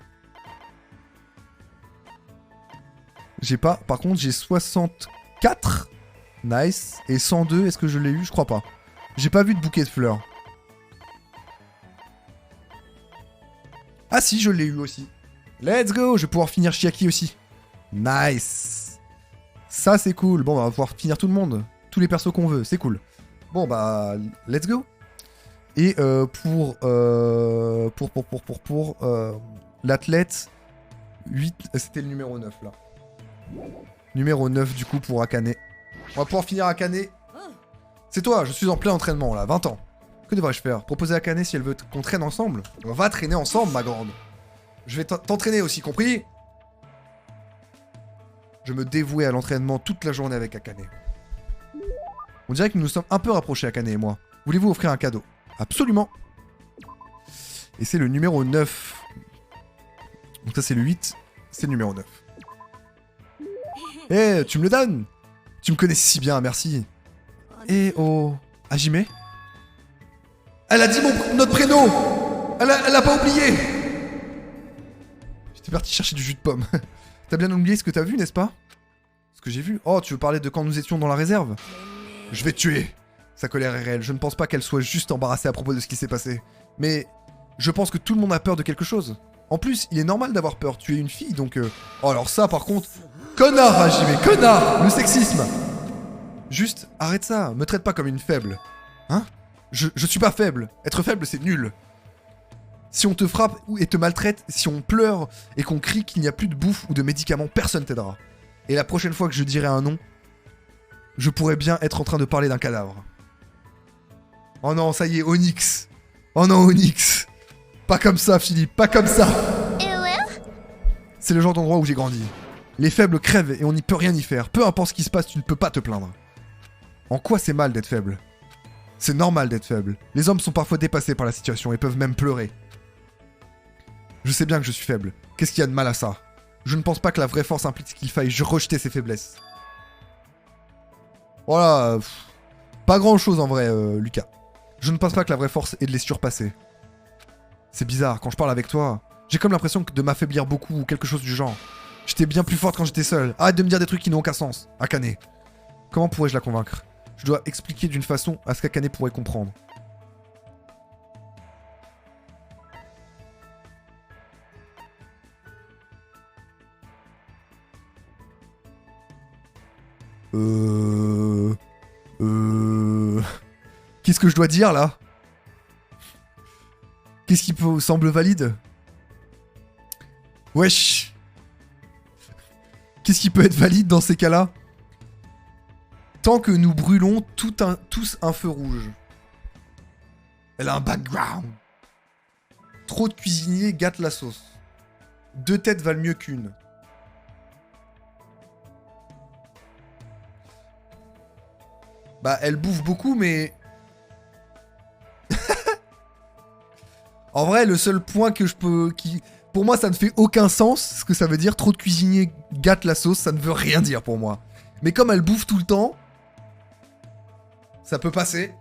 J'ai pas. Par contre, j'ai 64. Nice. Et 102, est-ce que je l'ai eu? Je crois pas. J'ai pas vu de bouquet de fleurs. Ah si, je l'ai eu aussi. Let's go. Je vais pouvoir finir Chiaki aussi. Nice. Ça, c'est cool. Bon, on va pouvoir finir tout le monde. Tous les persos qu'on veut. C'est cool. Bon, bah, let's go. Et pour l'athlète 8, c'était le numéro 9 là. Numéro 9 du coup pour Akane. On va pouvoir finir Akane. C'est toi, je suis en plein entraînement là, 20 ans. Que devrais-je faire? Proposer à Akane si elle veut qu'on traîne ensemble? On va traîner ensemble ma grande. Je vais t'entraîner aussi, compris? Je me dévouais à l'entraînement toute la journée avec Akane. On dirait que nous nous sommes un peu rapprochés Akane et moi. Voulez-vous offrir un cadeau? Absolument. Et c'est le numéro 9. Donc ça c'est le 8, c'est le numéro 9. Eh, tu me le donnes? Tu me connais si bien, merci. Eh oh... Hajime? Elle a dit notre prénom! Elle a pas oublié! J'étais parti chercher du jus de pomme. T'as bien oublié ce que t'as vu, n'est-ce pas? Ce que j'ai vu? Oh, tu veux parler de quand nous étions dans la réserve? Je vais te tuer! Sa colère est réelle, je ne pense pas qu'elle soit juste embarrassée à propos de ce qui s'est passé. Mais je pense que tout le monde a peur de quelque chose. En plus, il est normal d'avoir peur, tu es une fille, donc... Oh alors ça, par contre... Connard, Hajime, connard! Le sexisme! Juste, arrête ça, me traite pas comme une faible. Hein? Je suis pas faible. Être faible, c'est nul. Si on te frappe et te maltraite, si on pleure et qu'on crie qu'il n'y a plus de bouffe ou de médicaments, personne t'aidera. Et la prochaine fois que je dirai un nom, je pourrais bien être en train de parler d'un cadavre. Oh non, ça y est, Onyx. Oh non, Onyx. Pas comme ça, Philippe, pas comme ça. C'est le genre d'endroit où j'ai grandi. Les faibles crèvent et on n'y peut rien y faire. Peu importe ce qui se passe, tu ne peux pas te plaindre. En quoi c'est mal d'être faible? C'est normal d'être faible. Les hommes sont parfois dépassés par la situation et peuvent même pleurer. Je sais bien que je suis faible. Qu'est-ce qu'il y a de mal à ça? Je ne pense pas que la vraie force implique qu'il faille rejeter ses faiblesses. Voilà. Pas grand chose en vrai, Lucas. Je ne pense pas que la vraie force est de les surpasser. C'est bizarre, quand je parle avec toi, j'ai comme l'impression de m'affaiblir beaucoup ou quelque chose du genre. J'étais bien plus forte quand j'étais seule. Arrête de me dire des trucs qui n'ont aucun sens. Akane. Comment pourrais-je la convaincre? Je dois expliquer d'une façon à ce qu'Akane pourrait comprendre. Qu'est-ce que je dois dire là? Qu'est-ce qui vous semble valide? Wesh. Qu'est-ce qui peut être valide dans ces cas-là? Tant que nous brûlons tous un feu rouge. Elle a un background. Trop de cuisiniers gâtent la sauce. 2 têtes valent mieux qu'une. Bah, elle bouffe beaucoup, mais... En vrai, le seul point que je peux... Pour moi, ça ne fait aucun sens, ce que ça veut dire. Trop de cuisiniers gâtent la sauce, ça ne veut rien dire pour moi. Mais comme elle bouffe tout le temps, ça peut passer.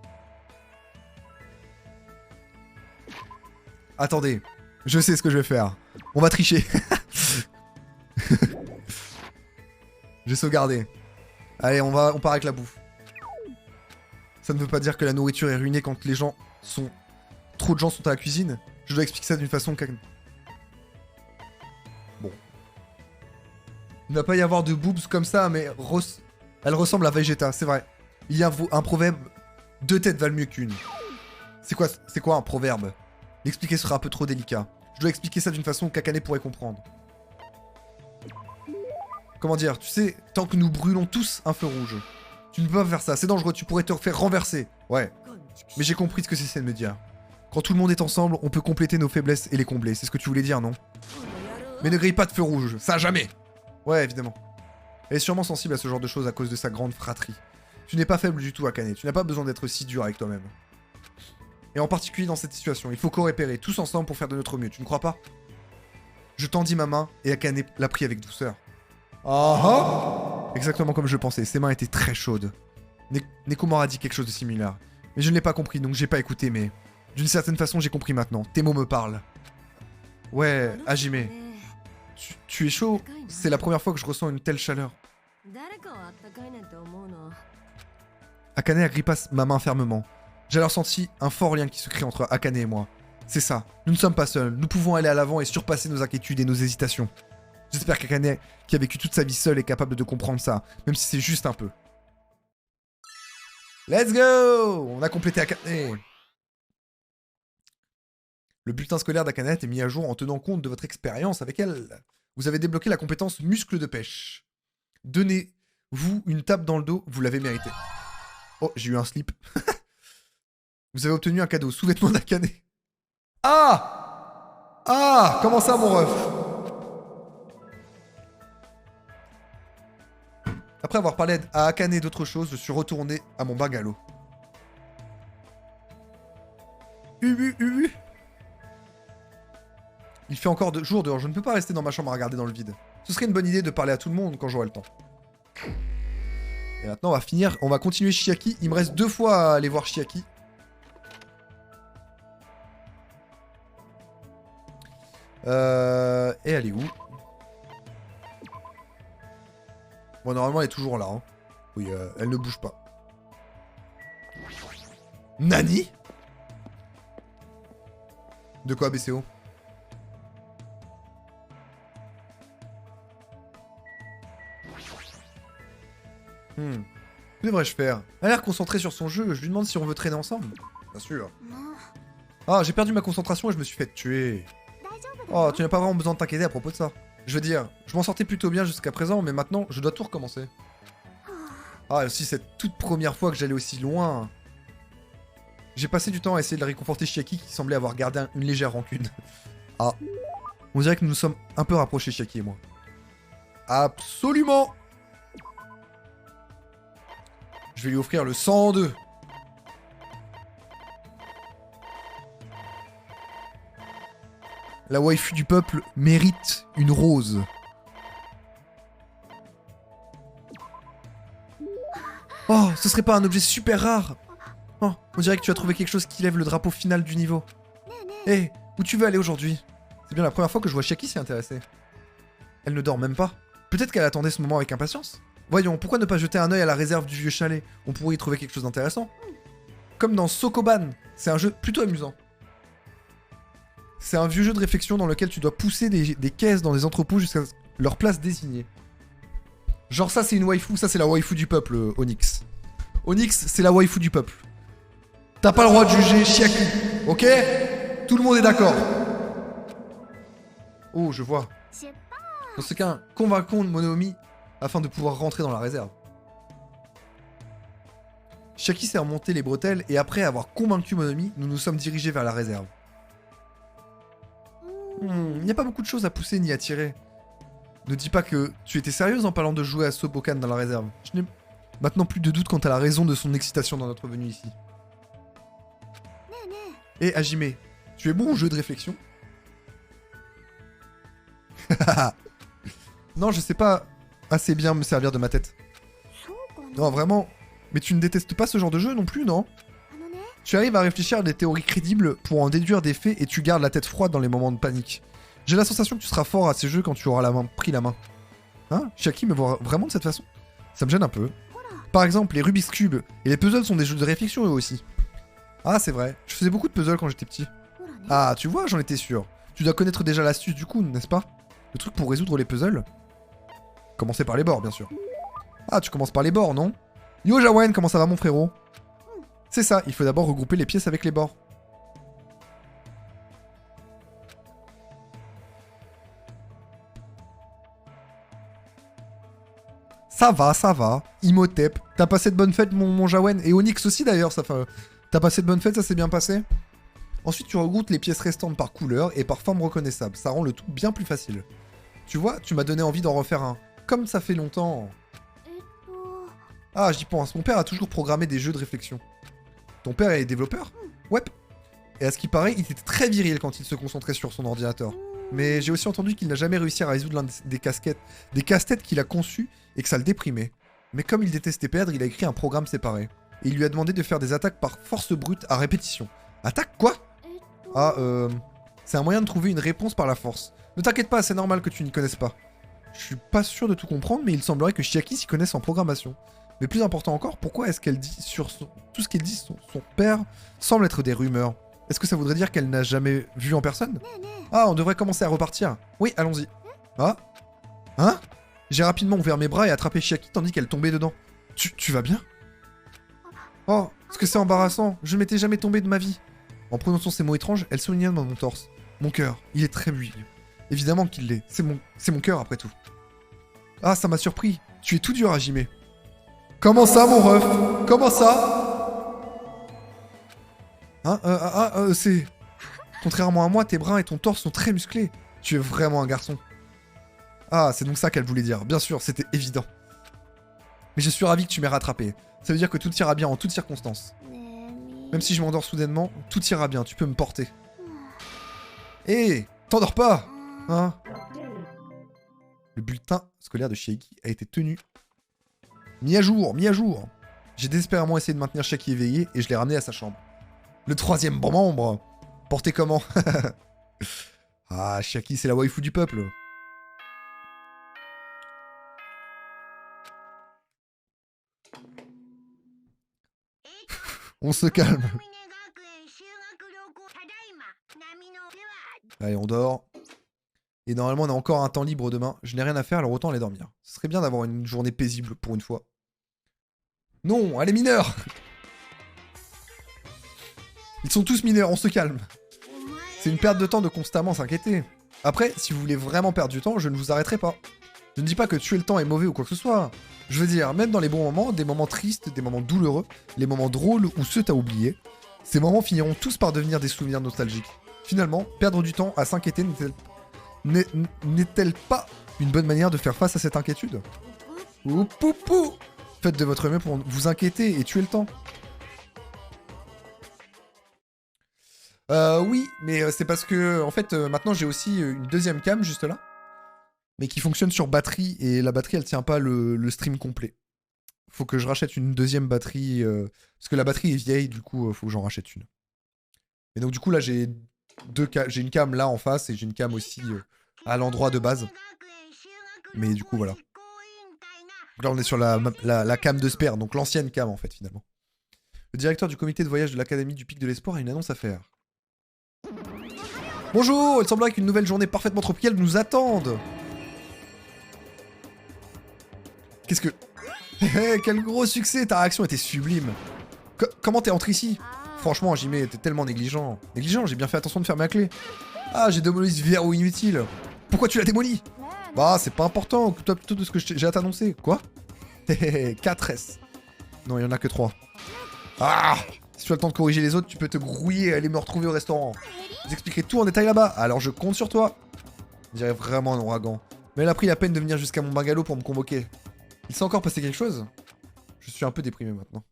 Attendez, je sais ce que je vais faire. On va tricher. J'ai sauvegardé. Allez, on part avec la bouffe. Ça ne veut pas dire que la nourriture est ruinée quand les gens sont... Trop de gens sont à la cuisine. Je dois expliquer ça d'une façon... Bon. Il ne va pas y avoir de boobs comme ça, mais... Elle ressemble à Vegeta, c'est vrai. Il y a un proverbe... 2 têtes valent mieux qu'une. C'est quoi un proverbe? L'expliquer sera un peu trop délicat. Je dois expliquer ça d'une façon qu'Akane pourrait comprendre. Comment dire? Tu sais, tant que nous brûlons tous un feu rouge. Tu ne peux pas faire ça, c'est dangereux, tu pourrais te faire renverser. Ouais. Mais j'ai compris ce que c'est de me dire. Quand tout le monde est ensemble, on peut compléter nos faiblesses et les combler. C'est ce que tu voulais dire, non? Mais ne grille pas de feu rouge, ça jamais. Ouais, évidemment. Elle est sûrement sensible à ce genre de choses à cause de sa grande fratrie. Tu n'es pas faible du tout, Akane. Tu n'as pas besoin d'être si dur avec toi-même. Et en particulier dans cette situation, il faut coopérer tous ensemble pour faire de notre mieux, tu ne crois pas? Je tendis ma main et Akane l'a pris avec douceur. Ah ah! Exactement comme je le pensais, ses mains étaient très chaudes. Nekomura a dit quelque chose de similaire. Mais je ne l'ai pas compris, donc j'ai pas écouté, mais... D'une certaine façon, j'ai compris maintenant. Tes mots me parlent. Ouais, Hajime. Tu es chaud? C'est la première fois que je ressens une telle chaleur. Akane agrippa ma main fermement. J'ai alors senti un fort lien qui se crée entre Akane et moi. C'est ça, nous ne sommes pas seuls, nous pouvons aller à l'avant et surpasser nos inquiétudes et nos hésitations. J'espère qu'Akane, qui a vécu toute sa vie seul, est capable de comprendre ça, même si c'est juste un peu. Let's go! On a complété Akane. Le bulletin scolaire d'Akane est mis à jour en tenant compte de votre expérience avec elle. Vous avez débloqué la compétence muscle de pêche. Donnez-vous une tape dans le dos, vous l'avez mérité. Oh, j'ai eu un slip. Vous avez obtenu un cadeau, sous-vêtement d'Akane. Ah! Ah! Comment ça, mon ref? Après avoir parlé à Akane d'autre chose, je suis retourné à mon bungalow. Il fait encore jour dehors, je ne peux pas rester dans ma chambre à regarder dans le vide. Ce serait une bonne idée de parler à tout le monde quand j'aurai le temps. Et maintenant on va continuer Chiaki. Il me reste 2 fois à aller voir Chiaki. Et elle est où? Bon, normalement elle est toujours là. Hein. Oui, elle ne bouge pas. Nani? De quoi, BCO? Que devrais-je faire? Elle a l'air concentrée sur son jeu, je lui demande si on veut traîner ensemble. Bien sûr. Ah, j'ai perdu ma concentration et je me suis fait tuer. Oh, tu n'as pas vraiment besoin de t'inquiéter à propos de ça. Je veux dire, je m'en sortais plutôt bien jusqu'à présent, mais maintenant, je dois tout recommencer. Ah, aussi cette toute première fois que j'allais aussi loin. J'ai passé du temps à essayer de réconforter Chiaki qui semblait avoir gardé une légère rancune. Ah. On dirait que nous nous sommes un peu rapprochés, Chiaki et moi. Absolument! Je vais lui offrir le 102. La waifu du peuple mérite une rose. Oh, ce serait pas un objet super rare? Oh, on dirait que tu as trouvé quelque chose qui lève le drapeau final du niveau. Hé, où tu veux aller aujourd'hui? C'est bien la première fois que je vois Chiaki s'y intéresser. Elle ne dort même pas. Peut-être qu'elle attendait ce moment avec impatience. Voyons, pourquoi ne pas jeter un œil à la réserve du vieux chalet? On pourrait y trouver quelque chose d'intéressant. Comme dans Sokoban, c'est un jeu plutôt amusant. C'est un vieux jeu de réflexion dans lequel tu dois pousser des caisses dans des entrepôts jusqu'à leur place désignée. Genre ça c'est une waifu, ça c'est la waifu du peuple, Onyx. Onyx, c'est la waifu du peuple. T'as pas le droit de juger Chiaki, ok? Tout le monde est d'accord. Oh, je vois. Dans ce cas, convainquons Monomi afin de pouvoir rentrer dans la réserve. Chiaki s'est remonté les bretelles et après avoir convaincu Monomi, nous nous sommes dirigés vers la réserve. Il n'y a pas beaucoup de choses à pousser ni à tirer. Ne dis pas que tu étais sérieuse en parlant de jouer à Sobokan dans la réserve. Je n'ai maintenant plus de doute quant à la raison de son excitation dans notre venue ici. Et Hajime, tu es bon au jeu de réflexion? Non, je sais pas assez bien me servir de ma tête. Non, vraiment. Mais tu ne détestes pas ce genre de jeu non plus, non? Tu arrives à réfléchir à des théories crédibles pour en déduire des faits et tu gardes la tête froide dans les moments de panique. J'ai la sensation que tu seras fort à ces jeux quand tu auras pris la main. Hein? Chiaki me voit vraiment de cette façon? Ça me gêne un peu. Par exemple, les Rubik's Cube et les puzzles sont des jeux de réflexion eux aussi. Ah, c'est vrai. Je faisais beaucoup de puzzles quand j'étais petit. Ah, tu vois, j'en étais sûr. Tu dois connaître déjà l'astuce du coup, n'est-ce pas? Le truc pour résoudre les puzzles? Commencer par les bords, bien sûr. Ah, tu commences par les bords, non? Yo, Jawen, comment ça va, mon frérot? C'est ça, il faut d'abord regrouper les pièces avec les bords. Ça va. Imhotep. T'as passé de bonnes fêtes, mon Jawen. Et Onyx aussi, d'ailleurs, ça fait... T'as passé de bonnes fêtes, ça s'est bien passé? Ensuite, tu regroupes les pièces restantes par couleur et par forme reconnaissable. Ça rend le tout bien plus facile. Tu vois, tu m'as donné envie d'en refaire un. Comme ça fait longtemps... Ah, j'y pense. Mon père a toujours programmé des jeux de réflexion. Ton père est développeur? Ouais. Et à ce qui paraît, il était très viril quand il se concentrait sur son ordinateur. Mais j'ai aussi entendu qu'il n'a jamais réussi à résoudre l'un des casse-têtes qu'il a conçus et que ça le déprimait. Mais comme il détestait perdre, il a écrit un programme séparé. Et il lui a demandé de faire des attaques par force brute à répétition. Attaque quoi? Ah, c'est un moyen de trouver une réponse par la force. Ne t'inquiète pas, c'est normal que tu n'y connaisses pas. Je suis pas sûr de tout comprendre, mais il semblerait que Chiaki s'y connaisse en programmation. Mais plus important encore, pourquoi est-ce qu'elle dit sur tout ce qu'elle dit son père semble être des rumeurs? Est-ce que ça voudrait dire qu'elle n'a jamais vu en personne? Ah, on devrait commencer à repartir. Oui, allons-y. Ah? Hein? J'ai rapidement ouvert mes bras et attrapé Chiaki tandis qu'elle tombait dedans. Tu vas bien? Oh, est-ce que c'est embarrassant? Je ne m'étais jamais tombé de ma vie. En prononçant ces mots étranges, elle soulignait dans mon torse. Mon cœur, il est très vieux. Évidemment qu'il l'est. C'est mon cœur après tout. Ah, ça m'a surpris. Tu es tout dur, Hajime. Comment ça, mon ref? Comment ça? Hein? C'est... Contrairement à moi, tes bras et ton torse sont très musclés. Tu es vraiment un garçon. Ah, c'est donc ça qu'elle voulait dire. Bien sûr, c'était évident. Mais je suis ravi que tu m'aies rattrapé. Ça veut dire que tout ira bien en toutes circonstances. Même si je m'endors soudainement, tout ira bien, tu peux me porter. Hé, t'endors pas, hein? Le bulletin scolaire de Chiaki a été tenu. Mis à jour. J'ai désespérément essayé de maintenir Chiaki éveillé et je l'ai ramené à sa chambre. Le 3e membre. Porté comment? Ah, Chiaki, c'est la waifu du peuple. On se calme. Allez, on dort. Et normalement, on a encore un temps libre demain. Je n'ai rien à faire, alors autant aller dormir. Ce serait bien d'avoir une journée paisible pour une fois. Non, allez, mineurs! Ils sont tous mineurs, on se calme. C'est une perte de temps de constamment s'inquiéter. Après, si vous voulez vraiment perdre du temps, je ne vous arrêterai pas. Je ne dis pas que tuer le temps est mauvais ou quoi que ce soit. Je veux dire, même dans les bons moments, des moments tristes, des moments douloureux, les moments drôles ou ceux t'as oubliés, ces moments finiront tous par devenir des souvenirs nostalgiques. Finalement, perdre du temps à s'inquiéter n'est-elle pas une bonne manière de faire face à cette inquiétude? Ouh, poupou! Faites de votre mieux pour vous inquiéter et tuer le temps. Oui, mais c'est parce que, en fait, maintenant j'ai aussi une deuxième cam juste là. Mais qui fonctionne sur batterie, et la batterie elle tient pas le stream complet. faut que je rachète une deuxième batterie. Parce que la batterie est vieille, du coup, faut que j'en rachète une. Et donc, du coup, là, j'ai j'ai une cam là en face et j'ai une cam aussi à l'endroit de base. Mais du coup, voilà. Là, on est sur la cam de Sper, donc l'ancienne cam, en fait, finalement. Le directeur du comité de voyage de l'Académie du Pic de l'Espoir a une annonce à faire. Bonjour, il semblerait qu'une nouvelle journée parfaitement tropicale nous attende. Qu'est-ce que... Quel gros succès, ta réaction était sublime. Comment t'es entré ici? Franchement, Jimé, t'es tellement négligent. Négligent, j'ai bien fait attention de fermer la clé. Ah, j'ai démoli ce verrou inutile. Pourquoi tu l'as démoli? Bah, c'est pas important, occupe-toi plutôt de ce que j'ai à t'annoncer. Quoi? 4S. Non, il y en a que 3. Ah! Si tu as le temps de corriger les autres, tu peux te grouiller et aller me retrouver au restaurant. Je vous expliquerai tout en détail là-bas, alors je compte sur toi. On dirait vraiment un ouragan. Mais elle a pris la peine de venir jusqu'à mon bungalow pour me convoquer. Il s'est encore passé quelque chose? Je suis un peu déprimé maintenant.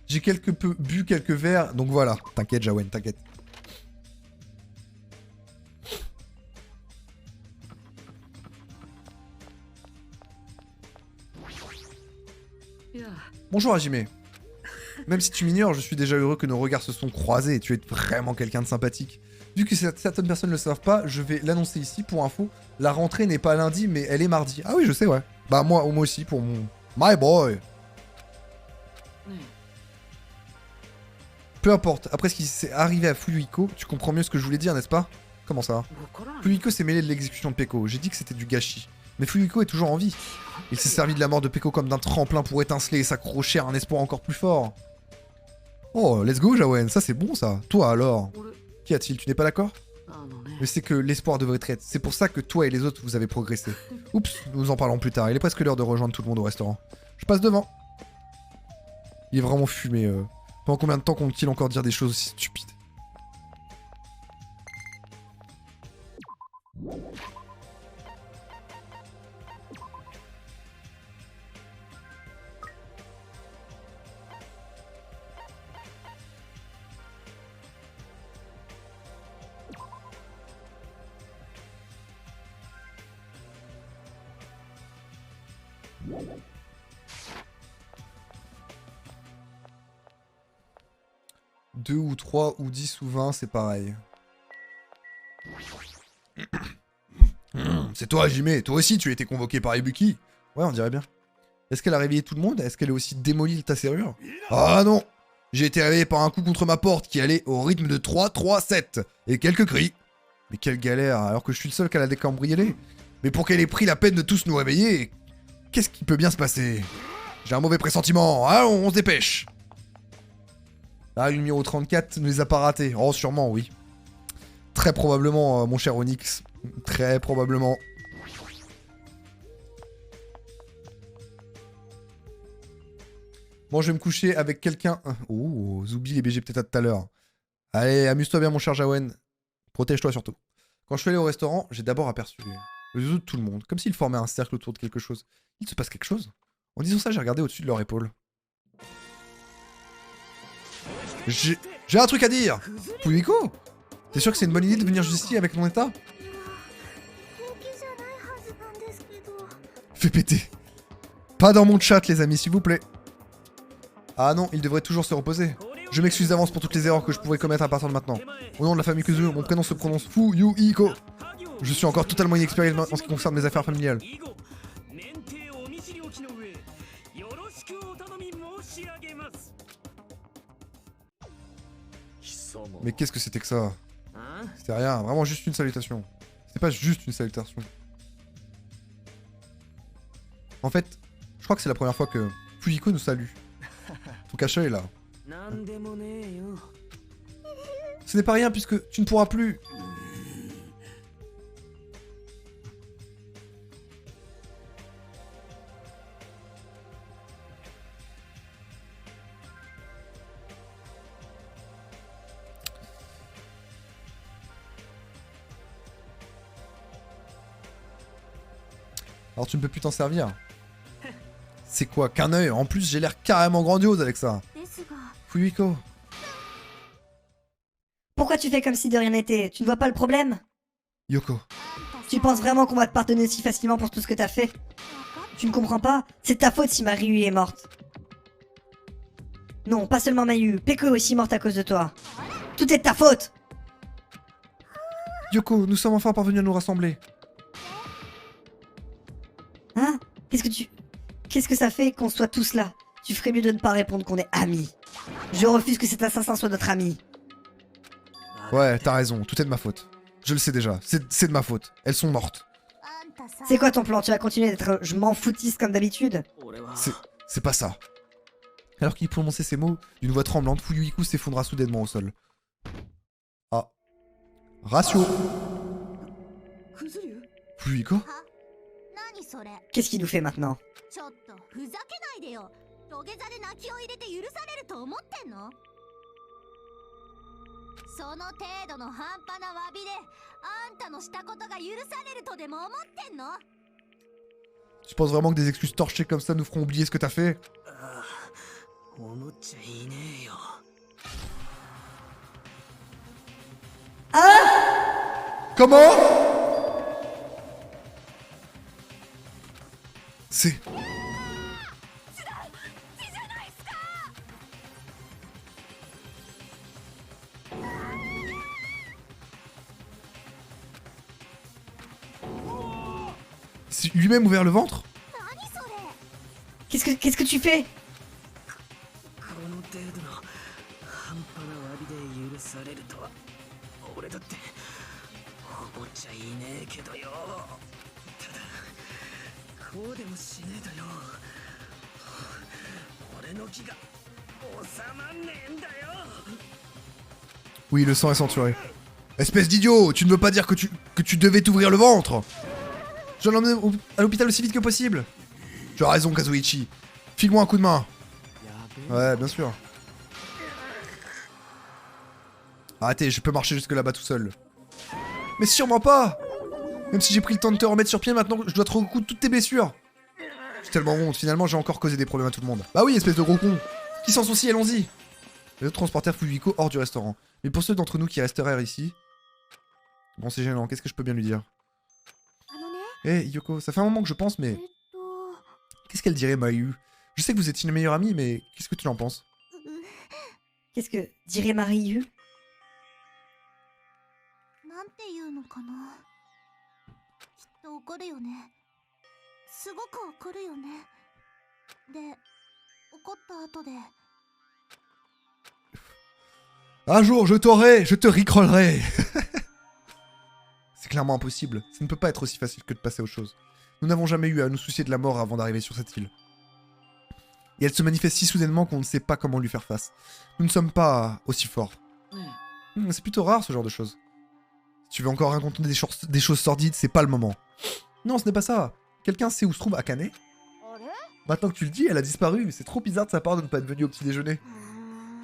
J'ai bu quelques verres, donc voilà. T'inquiète, Jawen, t'inquiète. Bonjour Hajime. Même si tu m'ignores, je suis déjà heureux que nos regards se sont croisés. Tu es vraiment quelqu'un de sympathique. Vu que certaines personnes ne le savent pas, je vais l'annoncer ici pour info. La rentrée n'est pas lundi, mais elle est mardi. Ah oui, je sais, ouais. Bah moi aussi, pour mon... My boy. Peu importe, après ce qui s'est arrivé à Fuyuhiko, tu comprends mieux ce que je voulais dire, n'est-ce pas? Comment ça? Fuyuhiko s'est mêlé de l'exécution de Peko. J'ai dit que c'était du gâchis. Mais Fuyuhiko est toujours en vie. Il s'est servi de la mort de Peko comme d'un tremplin pour étinceler et s'accrocher à un espoir encore plus fort. Oh, let's go, Jawen, ça c'est bon ça. Toi alors? Qu'y a-t-il? Tu n'es pas d'accord? Mais c'est que l'espoir de votre aide. C'est pour ça que toi et les autres vous avez progressé. Oups, nous en parlons plus tard. Il est presque l'heure de rejoindre tout le monde au restaurant. Je passe devant. Il est vraiment fumé. Pendant combien de temps compte-t-il encore dire des choses aussi stupides? Deux ou 3 ou 10 ou 20, c'est pareil. C'est toi, Jimé. Toi aussi, tu as été convoqué par Ibuki. Ouais, on dirait bien. Est-ce qu'elle a réveillé tout le monde? Est-ce qu'elle a aussi démoli ta serrure? Ah non! J'ai été réveillé par un coup contre ma porte qui allait au rythme de 3, 3, 7. Et quelques cris. Mais quelle galère, alors que je suis le seul qu'elle a décambriolé. Mais pour qu'elle ait pris la peine de tous nous réveiller, qu'est-ce qui peut bien se passer? J'ai un mauvais pressentiment. Ah, on se dépêche. Ah, le numéro 34 ne les a pas ratés. Oh, sûrement, oui. Très probablement, mon cher Onyx. Très probablement. Bon, je vais me coucher avec quelqu'un... Oh, Zoubi les BG peut-être à tout à l'heure. Allez, amuse-toi bien, mon cher Jawen. Protège-toi surtout. Quand je suis allé au restaurant, j'ai d'abord aperçu le zoo de tout le monde, comme s'ils formaient un cercle autour de quelque chose. Il se passe quelque chose? En disant ça, j'ai regardé au-dessus de leur épaule. J'ai un truc à dire! Fuyuhiko? T'es sûr que c'est une bonne idée de venir ici avec mon état? Fais péter. Pas dans mon chat, les amis, s'il vous plaît. Ah non, il devrait toujours se reposer. Je m'excuse d'avance pour toutes les erreurs que je pourrais commettre à partir de maintenant. Au nom de la famille Kuzu, mon prénom se prononce Fuyuhiko. Je suis encore totalement inexpérimenté en ce qui concerne mes affaires familiales. Mais qu'est-ce que c'était que ça? C'était rien, vraiment juste une salutation. C'était pas juste une salutation. En fait, je crois que c'est la première fois que Fuyuhiko nous salue. Ton cachet est là. Ce n'est pas rien puisque tu ne pourras plus. Alors tu ne peux plus t'en servir. C'est quoi qu'un œil? En plus j'ai l'air carrément grandiose avec ça. Fuyuhiko. Pourquoi tu fais comme si de rien n'était? Tu ne vois pas le problème? Yoko. Tu penses vraiment qu'on va te pardonner si facilement pour tout ce que t'as fait? Tu ne comprends pas? C'est de ta faute si Marie est morte. Non, pas seulement Mayu, Peko est aussi morte à cause de toi. Tout est de ta faute! Yoko, nous sommes enfin parvenus à nous rassembler. Hein? Qu'est-ce que ça fait qu'on soit tous là? Tu ferais mieux de ne pas répondre qu'on est amis. Je refuse que cet assassin soit notre ami. Ouais, t'as raison, tout est de ma faute. Je le sais déjà, c'est de ma faute. Elles sont mortes. C'est quoi ton plan? Tu vas continuer d'être je m'en foutiste comme d'habitude? C'est pas ça. Alors qu'il prononçait ces mots, d'une voix tremblante, Fuyuhiko s'effondra soudainement au sol. Ah. Ratio. Fuyuhiko? 何それ Qu'est-ce qu'il nous fait maintenant? ちょっとふざけないでよ土下座で泣きを入れて許されると思ってんのその程度の半端な詫びであんたのしたことが許されるとでも思ってんの Tu penses vraiment que des excuses torchées comme ça nous feront oublier ce que t'as fait? 思っちゃいねえよ。 Comment? C'est... C'est lui-même ouvert le ventre? 何それ Qu'est-ce que tu fais? この程度の半端な詫びで許されるとは俺だって思っちゃいねえけどよ。ただこうでもしねえとよ俺の気が収まんねえんだよ。 Oui, le sang est censuré. Espèce d'idiot, tu ne veux pas dire que tu devais t'ouvrir le ventre? Je dois l'emmener à l'hôpital aussi vite que possible. Tu as raison, Kazuichi. File-moi un coup de main. Ouais, bien sûr. Arrêtez, je peux marcher jusque là-bas tout seul. Mais sûrement pas. Même si j'ai pris le temps de te remettre sur pied, maintenant je dois te recoudre toutes tes blessures. J'ai tellement honte, finalement j'ai encore causé des problèmes à tout le monde. Bah oui, espèce de gros con. Qui s'en soucie, allons-y. Les autres transportèrent Fuyuhiko hors du restaurant. Mais pour ceux d'entre nous qui restèrent ici... Bon, c'est gênant, qu'est-ce que je peux bien lui dire? あのね Eh, Yoko, ça fait un moment que je pense, mais... Qu'est-ce qu'elle dirait, Mayu? Je sais que vous êtes une meilleure amie, mais qu'est-ce que tu en penses? Qu'est-ce que dirait Marie-Yu? なんて言うのかなきっと怒るよねすごく怒るよねで怒った後で Un jour, je t'aurai, je te ricrollerai. C'est clairement impossible. Ça ne peut pas être aussi facile que de passer aux choses. Nous n'avons jamais eu à nous soucier de la mort avant d'arriver sur cette île. Et elle se manifeste si soudainement qu'on ne sait pas comment lui faire face. Nous ne sommes pas aussi forts. C'est plutôt rare ce genre de choses. Si tu veux encore raconter des choses sordides, c'est pas le moment. Non, ce n'est pas ça. Quelqu'un sait où se trouve Akane? Maintenant que tu le dis, elle a disparu. C'est trop bizarre de sa part de ne pas être venue au petit déjeuner.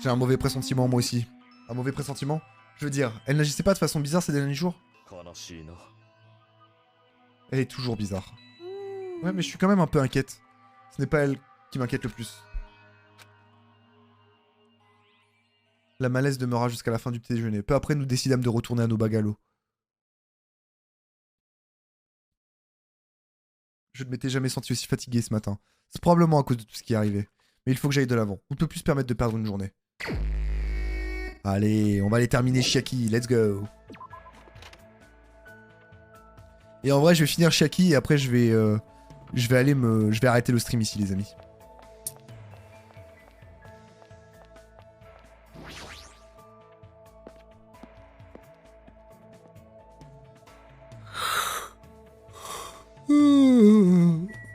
J'ai un mauvais pressentiment, moi aussi. Un mauvais pressentiment? Je veux dire, elle n'agissait pas de façon bizarre ces derniers jours? Elle est toujours bizarre. Ouais, mais je suis quand même un peu inquiète. Ce n'est pas elle qui m'inquiète le plus. La malaise demeura jusqu'à la fin du petit déjeuner. Peu après, nous décidâmes de retourner à nos bungalows. Je ne m'étais jamais senti aussi fatigué ce matin. C'est probablement à cause de tout ce qui est arrivé. Mais il faut que j'aille de l'avant. On ne peut plus se permettre de perdre une journée. Allez, on va aller terminer Chiaki. Let's go. Et en vrai, je vais finir Chiaki et après je vais arrêter le stream ici, les amis.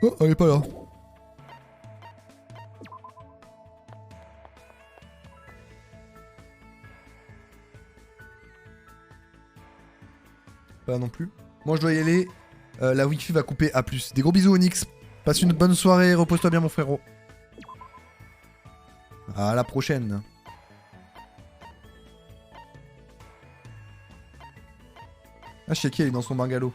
Oh, elle est pas là. Pas là non plus. Moi je dois y aller. La wifi va couper. À plus. Des gros bisous Onyx. Passe une bonne soirée. Repose-toi bien mon frérot. À la prochaine. Ah, Chiaki elle est dans son bungalow.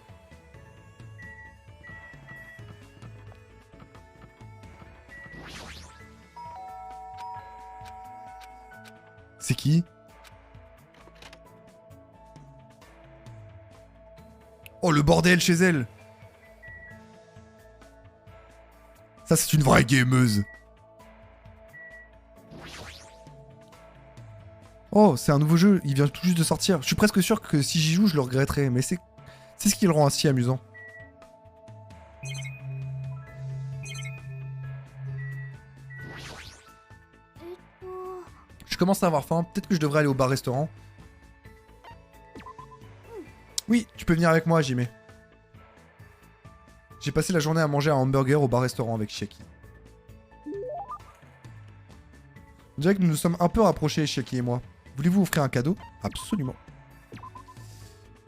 C'est qui? Oh le bordel chez elle. Ça, c'est une vraie gameuse. Oh, c'est un nouveau jeu, il vient tout juste de sortir. Je suis presque sûr que si j'y joue, je le regretterai, mais c'est ce qui le rend ainsi amusant. Je commence à avoir faim, peut-être que je devrais aller au bar-restaurant. Oui, tu peux venir avec moi, Jimé. J'ai passé la journée à manger un hamburger au bar-restaurant avec Chiaki. On dirait que nous nous sommes un peu rapprochés, Chiaki et moi. Voulez-vous offrir un cadeau? Absolument.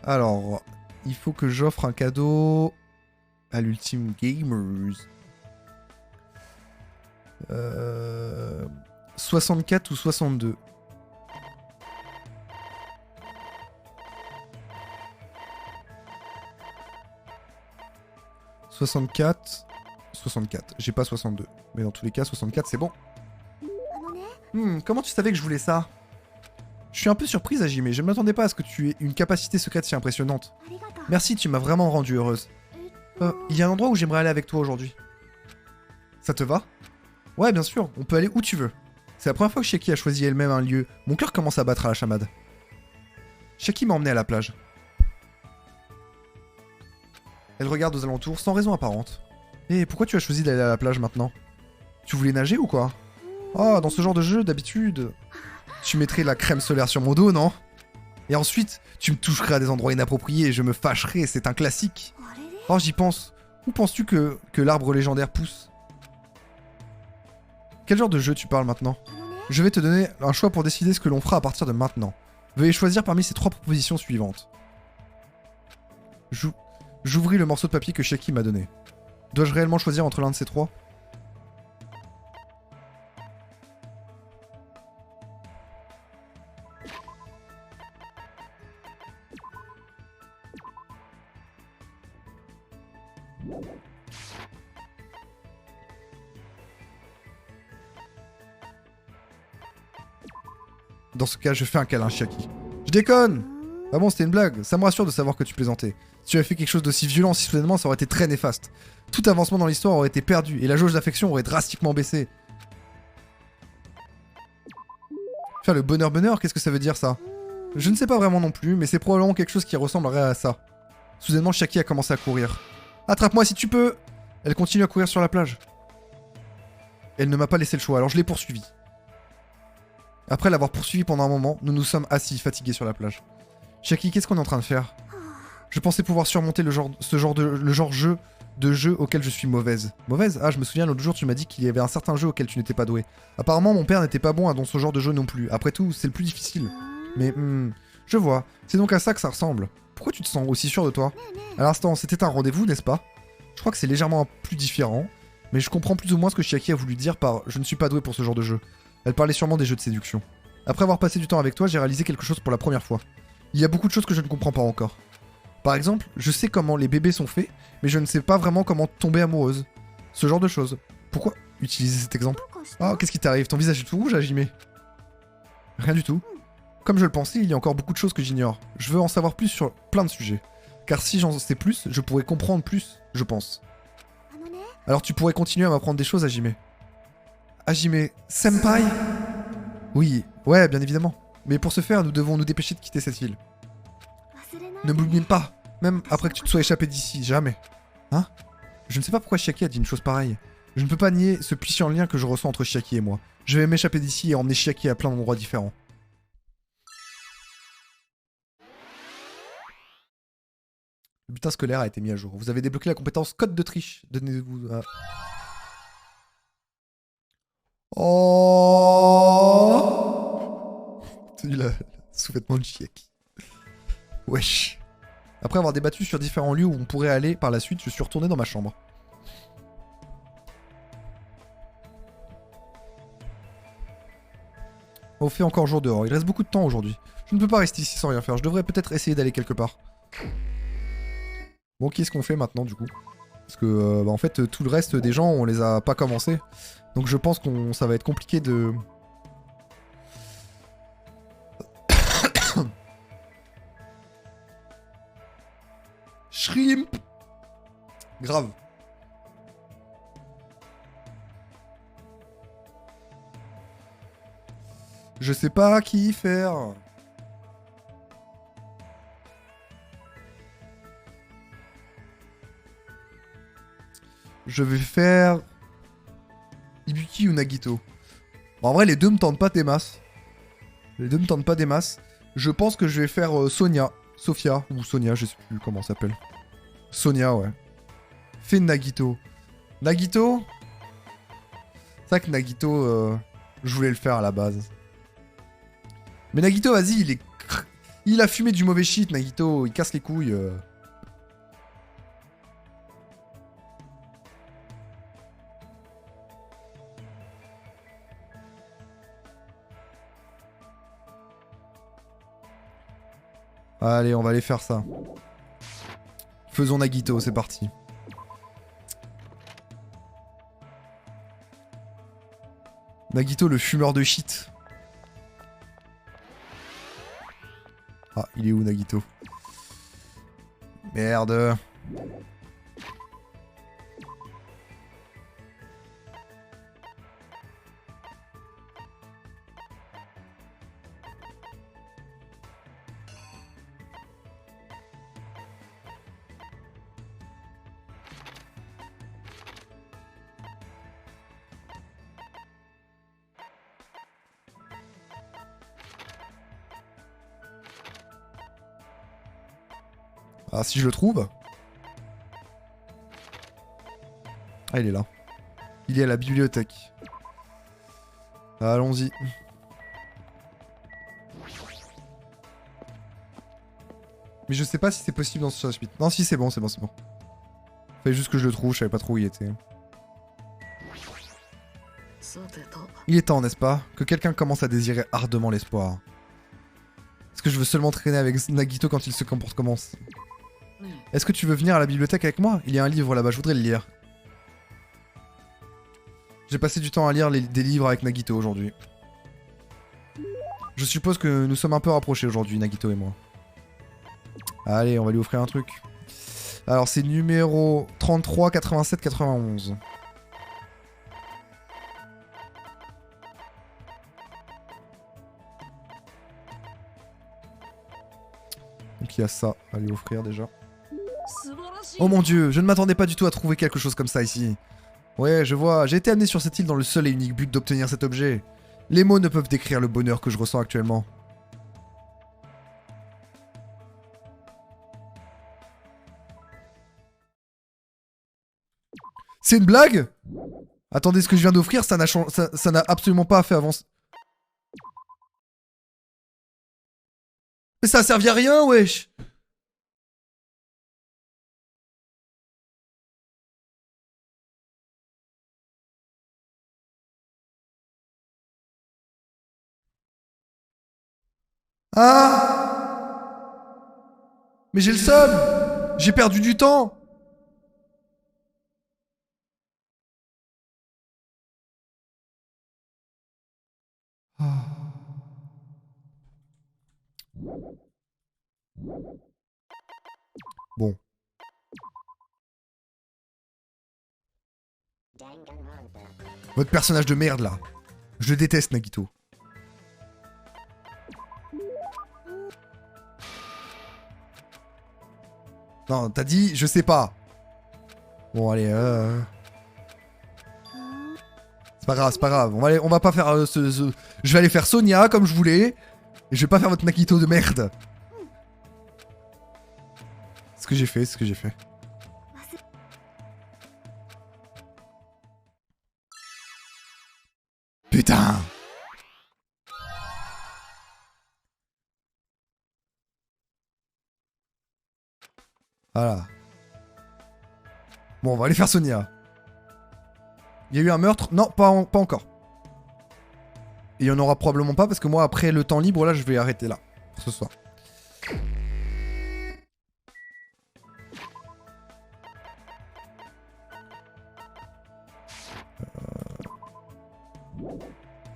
Alors, il faut que j'offre un cadeau à l'Ultime Gamers. 64 ou 62. « 64... 64. J'ai pas 62. Mais dans tous les cas, 64, c'est bon. Comment tu savais que je voulais ça? Je suis un peu surprise, Hajime. Je ne m'attendais pas à ce que tu aies une capacité secrète si impressionnante. Merci, tu m'as vraiment rendu heureuse. Il y a un endroit où j'aimerais aller avec toi aujourd'hui. Ça te va? Ouais, bien sûr. On peut aller où tu veux. C'est la première fois que Chiaki a choisi elle-même un lieu. Mon cœur commence à battre à la chamade. Chiaki m'a emmené à la plage. Elle regarde aux alentours sans raison apparente. Et pourquoi tu as choisi d'aller à la plage maintenant? Tu voulais nager ou quoi? Oh, dans ce genre de jeu, d'habitude, tu mettrais la crème solaire sur mon dos, non? Et ensuite, tu me toucherais à des endroits inappropriés et je me fâcherais, c'est un classique. Oh, j'y pense. Où penses-tu que l'arbre légendaire pousse? Quel genre de jeu tu parles maintenant? Je vais te donner un choix pour décider ce que l'on fera à partir de maintenant. Veuillez choisir parmi ces 3 propositions suivantes. J'ouvris le morceau de papier que Chiaki m'a donné. Dois-je réellement choisir entre l'un de ces 3? Dans ce cas, je fais un câlin, Chiaki. Je déconne! Ah bon, c'était une blague. Ça me rassure de savoir que tu plaisantais. Si tu avais fait quelque chose d'aussi violent si soudainement, ça aurait été très néfaste. Tout avancement dans l'histoire aurait été perdu, et la jauge d'affection aurait drastiquement baissé. Faire le bonheur, qu'est-ce que ça veut dire, ça? Je ne sais pas vraiment non plus, mais c'est probablement quelque chose qui ressemblerait à ça. Soudainement, Chiaki a commencé à courir. Attrape-moi si tu peux! Elle continue à courir sur la plage. Elle ne m'a pas laissé le choix, alors je l'ai poursuivie. Après l'avoir poursuivi pendant un moment, nous nous sommes assis, fatigués sur la plage. Chiaki, qu'est-ce qu'on est en train de faire? Je pensais pouvoir surmonter le genre de jeu auquel je suis mauvaise. Mauvaise? Ah, je me souviens, l'autre jour, tu m'as dit qu'il y avait un certain jeu auquel tu n'étais pas doué. Apparemment, mon père n'était pas bon dans ce genre de jeu non plus. Après tout, c'est le plus difficile. Mais, je vois. C'est donc à ça que ça ressemble. Pourquoi tu te sens aussi sûr de toi? À l'instant, c'était un rendez-vous, n'est-ce pas? Je crois que c'est légèrement plus différent, mais je comprends plus ou moins ce que Chiaki a voulu dire par « je ne suis pas doué pour ce genre de jeu ». Elle parlait sûrement des jeux de séduction. Après avoir passé du temps avec toi, j'ai réalisé quelque chose pour la première fois. Il y a beaucoup de choses que je ne comprends pas encore. Par exemple, je sais comment les bébés sont faits, mais je ne sais pas vraiment comment tomber amoureuse. Ce genre de choses. Pourquoi utiliser cet exemple? Ah, qu'est-ce qui t'arrive? Ton visage est tout rouge, Hajime? Rien du tout. Comme je le pensais, il y a encore beaucoup de choses que j'ignore. Je veux en savoir plus sur plein de sujets. Car si j'en sais plus, je pourrais comprendre plus, je pense. Alors tu pourrais continuer à m'apprendre des choses, Hajime. Hajime... Senpai? Oui, ouais, bien évidemment. Mais pour ce faire, nous devons nous dépêcher de quitter cette ville. Ne m'oublie pas, même après que tu te sois échappé d'ici, jamais. Hein? Je ne sais pas pourquoi Chiaki a dit une chose pareille. Je ne peux pas nier ce puissant lien que je ressens entre Chiaki et moi. Je vais m'échapper d'ici et emmener Chiaki à plein d'endroits différents. Le bulletin scolaire a été mis à jour. Vous avez débloqué la compétence code de triche. Donnez-vous... Oh, t'as vu le sous-vêtement de Chiaki. Wesh. Après avoir débattu sur différents lieux où on pourrait aller par la suite, je suis retourné dans ma chambre. On fait encore jour dehors. Il reste beaucoup de temps aujourd'hui. Je ne peux pas rester ici sans rien faire. Je devrais peut-être essayer d'aller quelque part. Bon, qu'est-ce qu'on fait maintenant du coup? Parce que en fait tout le reste des gens on les a pas commencés. Donc je pense que ça va être compliqué de... Shrimp. Grave. Je sais pas qui faire. Je vais faire... Ibuki ou Nagito. Bon, en vrai, les deux me tentent pas des masses. Les deux me tentent pas des masses. Je pense que je vais faire Sonia. Sophia, ou Sonia, je sais plus comment ça s'appelle. Sonia, ouais. Fais Nagito. Nagito? C'est vrai que Nagito, je voulais le faire à la base. Mais Nagito, vas-y, il est... Il a fumé du mauvais shit, Nagito. Il casse les couilles. Allez, on va aller faire ça. Faisons Nagito, c'est parti. Nagito, le fumeur de shit. Ah, il est où, Nagito? Merde. Ah, si je le trouve. Ah, il est là. Il est à la bibliothèque. Allons-y. Mais je sais pas si c'est possible dans ce suite. Non, si, c'est bon, c'est bon, c'est bon. Fallait juste que je le trouve, je savais pas trop où il était. Il est temps, n'est-ce pas, que quelqu'un commence à désirer ardemment l'espoir. Est-ce que je veux seulement traîner avec Nagito quand il se comporte comme ça? Est-ce que tu veux venir à la bibliothèque avec moi? Il y a un livre là-bas, je voudrais le lire. J'ai passé du temps à lire des livres avec Nagito aujourd'hui. Je suppose que nous sommes un peu rapprochés aujourd'hui, Nagito et moi. Allez, on va lui offrir un truc. Alors c'est numéro 33 87 91. Donc il y a ça à lui offrir déjà. Oh mon dieu, je ne m'attendais pas du tout à trouver quelque chose comme ça ici. Ouais, je vois, j'ai été amené sur cette île dans le seul et unique but d'obtenir cet objet. Les mots ne peuvent décrire le bonheur que je ressens actuellement. C'est une blague? Attendez, ce que je viens d'offrir, ça n'a absolument pas fait avancer. Mais ça a servi à rien, wesh! Ah! Mais j'ai le seum! J'ai perdu du temps! Ah. Bon. Votre personnage de merde là. Je le déteste, Nagito. Non, t'as dit, je sais pas. Bon, allez, c'est pas grave, c'est pas grave. On va pas faire Je vais aller faire Sonia comme je voulais. Et je vais pas faire votre Nagito de merde. C'est ce que j'ai fait, c'est ce que j'ai fait. Putain! Voilà. Bon, on va aller faire Sonia. Il y a eu un meurtre? Non, pas encore. Et il y en aura probablement pas parce que moi, après le temps libre, là, je vais arrêter là. Pour ce soir.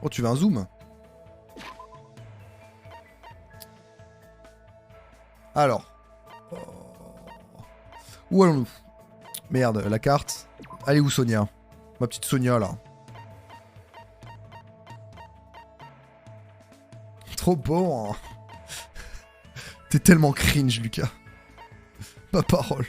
Oh, tu veux un zoom? Alors. Où allons-nous? Merde, la carte. Allez où Sonia? Ma petite Sonia là. trop beau. Hein. T'es tellement cringe, Lucas. Ma parole.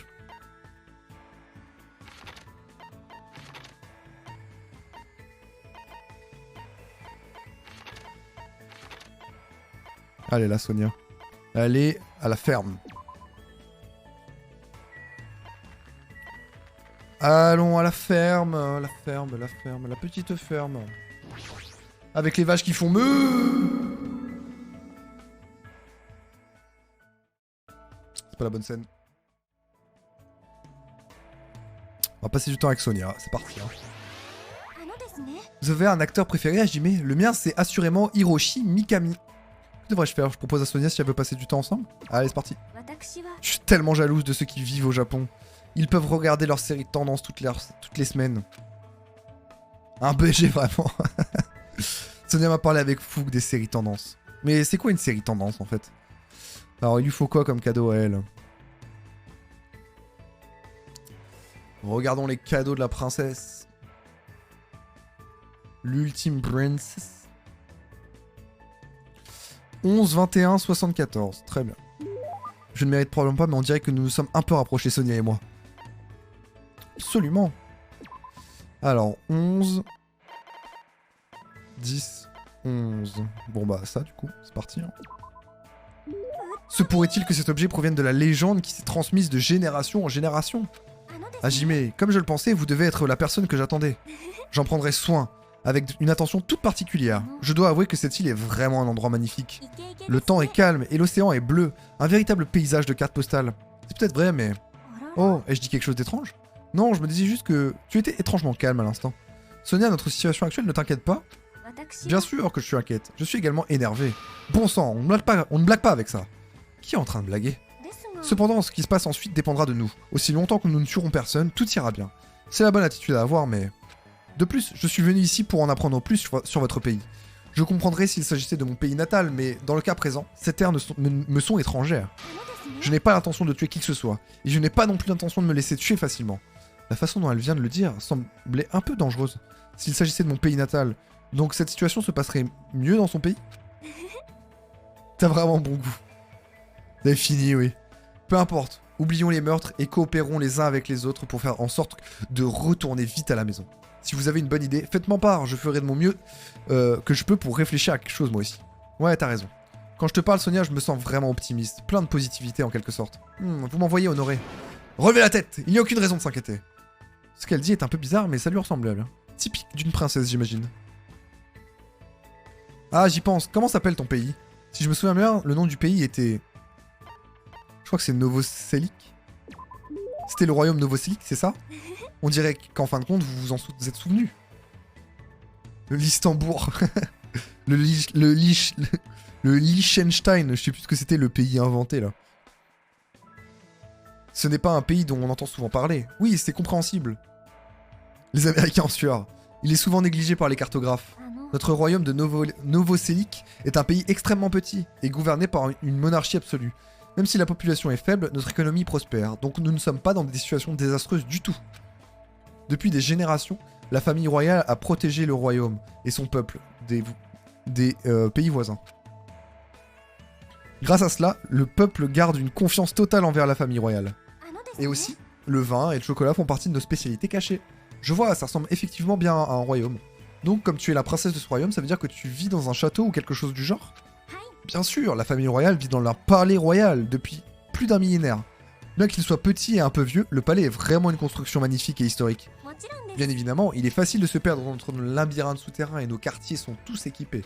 Allez là, Sonia. Allez à la ferme. Allons à la ferme, la petite ferme. Avec les vaches qui font meuh. C'est pas la bonne scène. On va passer du temps avec Sonia, c'est parti. Hein. Vous avez un acteur préféré, Hajime? Le mien, c'est assurément Hiroshi Mikami. Que devrais-je faire? Je propose à Sonia si elle veut passer du temps ensemble. Allez, c'est parti. Je suis tellement jalouse de ceux qui vivent au Japon. Ils peuvent regarder leurs séries de tendance toutes les semaines. Un BG vraiment. Sonia m'a parlé avec fougue des séries tendance. Mais c'est quoi une série tendance en fait? Alors il lui faut quoi comme cadeau à elle? Regardons les cadeaux de la princesse. L'ultime princess. 11, 21, 74. Très bien. Je ne mérite probablement pas, mais on dirait que nous nous sommes un peu rapprochés, Sonia et moi. Absolument. Alors, 11... 10... 11... Bon bah ça, du coup, c'est parti. Hein. Se pourrait-il que cet objet provienne de la légende qui s'est transmise de génération en génération? Hajime, comme je le pensais, vous devez être la personne que j'attendais. J'en prendrai soin, avec une attention toute particulière. Je dois avouer que cette île est vraiment un endroit magnifique. Le temps est calme et l'océan est bleu, un véritable paysage de carte postale. C'est peut-être vrai, mais... Oh, ai-je dit quelque chose d'étrange? Non, je me disais juste que tu étais étrangement calme à l'instant. Sonia, notre situation actuelle ne t'inquiète pas? Bien sûr que je suis inquiète. Je suis également énervé. Bon sang, on ne blague pas avec ça. Qui est en train de blaguer? Cependant, ce qui se passe ensuite dépendra de nous. Aussi longtemps que nous ne tuerons personne, tout ira bien. C'est la bonne attitude à avoir, mais... De plus, je suis venu ici pour en apprendre plus sur votre pays. Je comprendrais s'il s'agissait de mon pays natal, mais dans le cas présent, ces terres me sont étrangères. Je n'ai pas l'intention de tuer qui que ce soit, et je n'ai pas non plus l'intention de me laisser tuer facilement. La façon dont elle vient de le dire semblait un peu dangereuse. S'il s'agissait de mon pays natal, donc cette situation se passerait mieux dans son pays? T'as vraiment bon goût. C'est fini, oui. Peu importe, oublions les meurtres et coopérons les uns avec les autres pour faire en sorte de retourner vite à la maison. Si vous avez une bonne idée, faites-m'en part, je ferai de mon mieux que je peux pour réfléchir à quelque chose moi aussi. Ouais, t'as raison. Quand je te parle, Sonia, je me sens vraiment optimiste, plein de positivité en quelque sorte. Vous m'envoyez honoré. Relevez la tête, il n'y a aucune raison de s'inquiéter. Ce qu'elle dit est un peu bizarre, mais ça lui ressemble. Hein. Typique d'une princesse, j'imagine. Ah, j'y pense. Comment s'appelle ton pays? Si je me souviens bien, le nom du pays était... Je crois que c'est Novoselic. C'était le royaume Novoselic, c'est ça? On dirait qu'en fin de compte, vous êtes souvenu. Le Listembourg. le Liechtenstein. Je sais plus ce que c'était le pays inventé, là. Ce n'est pas un pays dont on entend souvent parler. Oui, c'est compréhensible. Les Américains en sueur. Il est souvent négligé par les cartographes. Notre royaume de Novoselic est un pays extrêmement petit et gouverné par une monarchie absolue. Même si la population est faible, notre économie prospère, donc nous ne sommes pas dans des situations désastreuses du tout. Depuis des générations, la famille royale a protégé le royaume et son peuple des pays voisins. Grâce à cela, le peuple garde une confiance totale envers la famille royale. Et aussi, le vin et le chocolat font partie de nos spécialités cachées. Je vois, ça ressemble effectivement bien à un royaume. Donc, comme tu es la princesse de ce royaume, ça veut dire que tu vis dans un château ou quelque chose du genre? Bien sûr, la famille royale vit dans leur palais royal depuis plus d'un millénaire. Bien qu'il soit petit et un peu vieux, le palais est vraiment une construction magnifique et historique. Bien évidemment, il est facile de se perdre entre nos labyrinthes souterrains et nos quartiers sont tous équipés.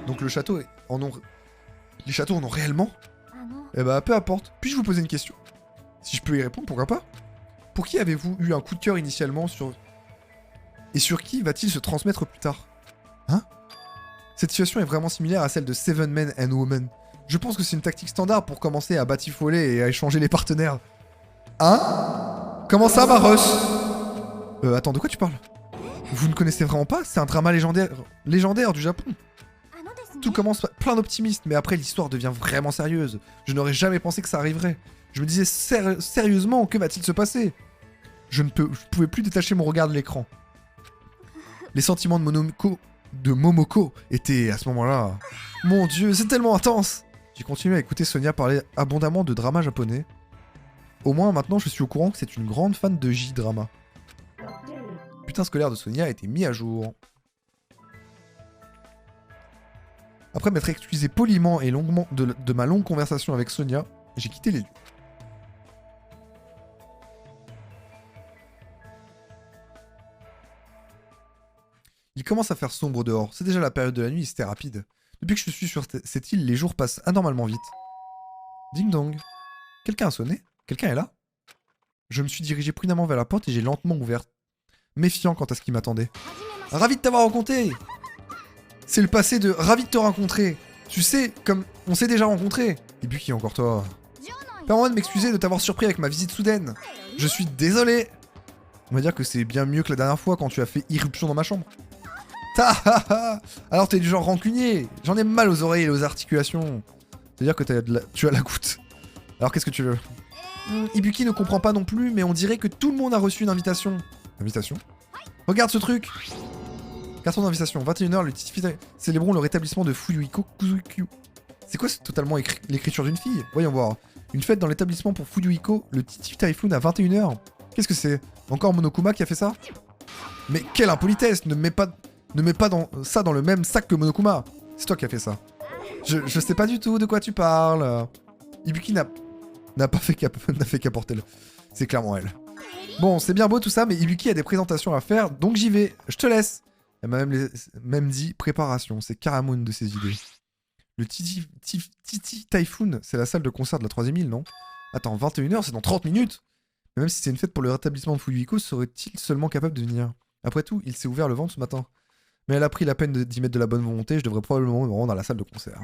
Donc les châteaux en ont réellement? Eh bah, peu importe. Puis-je vous poser une question? Si je peux y répondre, pourquoi pas? Pour qui avez-vous eu un coup de cœur initialement et sur qui va-t-il se transmettre plus tard? Hein? Cette situation est vraiment similaire à celle de Seven Men and Women. Je pense que c'est une tactique standard pour commencer à batifoler et à échanger les partenaires. Hein? Comment ça, Maros? Attends, de quoi tu parles? Vous ne connaissez vraiment pas? C'est un drama légendaire du Japon. Tout commence plein d'optimisme, mais après l'histoire devient vraiment sérieuse. Je n'aurais jamais pensé que ça arriverait. Je me disais sérieusement, que va-t-il se passer? Je pouvais plus détacher mon regard de l'écran. Les sentiments de Monomiko de Momoko était à ce moment-là. Mon dieu, c'est tellement intense. J'ai continué à écouter Sonia parler abondamment de drama japonais. Au moins maintenant je suis au courant que c'est une grande fan de J-drama. Le bulletin scolaire de Sonia a été mis à jour. Après m'être excusé poliment et longuement de ma longue conversation avec Sonia, j'ai quitté les lieux. Il commence à faire sombre dehors, c'est déjà la période de la nuit et c'était rapide. Depuis que je suis sur cette île, les jours passent anormalement vite. Ding dong. Quelqu'un a sonné? Quelqu'un est là? Je me suis dirigé prudemment vers la porte et j'ai lentement ouvert, méfiant quant à ce qui m'attendait. Ravi de t'avoir rencontré! C'est le passé de ravi de te rencontrer. Tu sais, comme on s'est déjà rencontré. Et puis qui est encore toi? Permets-moi de m'excuser de t'avoir surpris avec ma visite soudaine. Je suis désolé. On va dire que c'est bien mieux que la dernière fois quand tu as fait irruption dans ma chambre. Alors t'es du genre rancunier. J'en ai mal aux oreilles et aux articulations. C'est-à-dire que tu as la goutte. Alors qu'est-ce que tu veux? Ibuki ne comprend pas non plus, mais on dirait que tout le monde a reçu une invitation. Invitation? Regarde ce truc. Carton d'invitation, 21h, le Titi célébrons le rétablissement de Fuyuhiko Kuzukyu. C'est quoi totalement l'écriture d'une fille? Voyons voir. Une fête dans l'établissement pour Fuyuhiko, le Titi Typhoon à 21h. Qu'est-ce que c'est? Encore Monokuma qui a fait ça? Mais quelle impolitesse! Ne mets pas ça dans le même sac que Monokuma. C'est toi qui as fait ça. Je sais pas du tout de quoi tu parles. Ibuki n'a pas fait qu'apporter le... C'est clairement elle. Bon, c'est bien beau tout ça, mais Ibuki a des présentations à faire, donc j'y vais. Je te laisse. Elle m'a même dit préparation. C'est carrément une de ses idées. Le Titi Typhoon, c'est la salle de concert de la 3ème île, non? Attends, 21h, c'est dans 30 minutes. Mais même si c'est une fête pour le rétablissement de Fuyuhiko, serait-il seulement capable de venir? Après tout, il s'est ouvert le ventre ce matin. Mais elle a pris la peine d'y mettre de la bonne volonté, je devrais probablement me rendre à la salle de concert.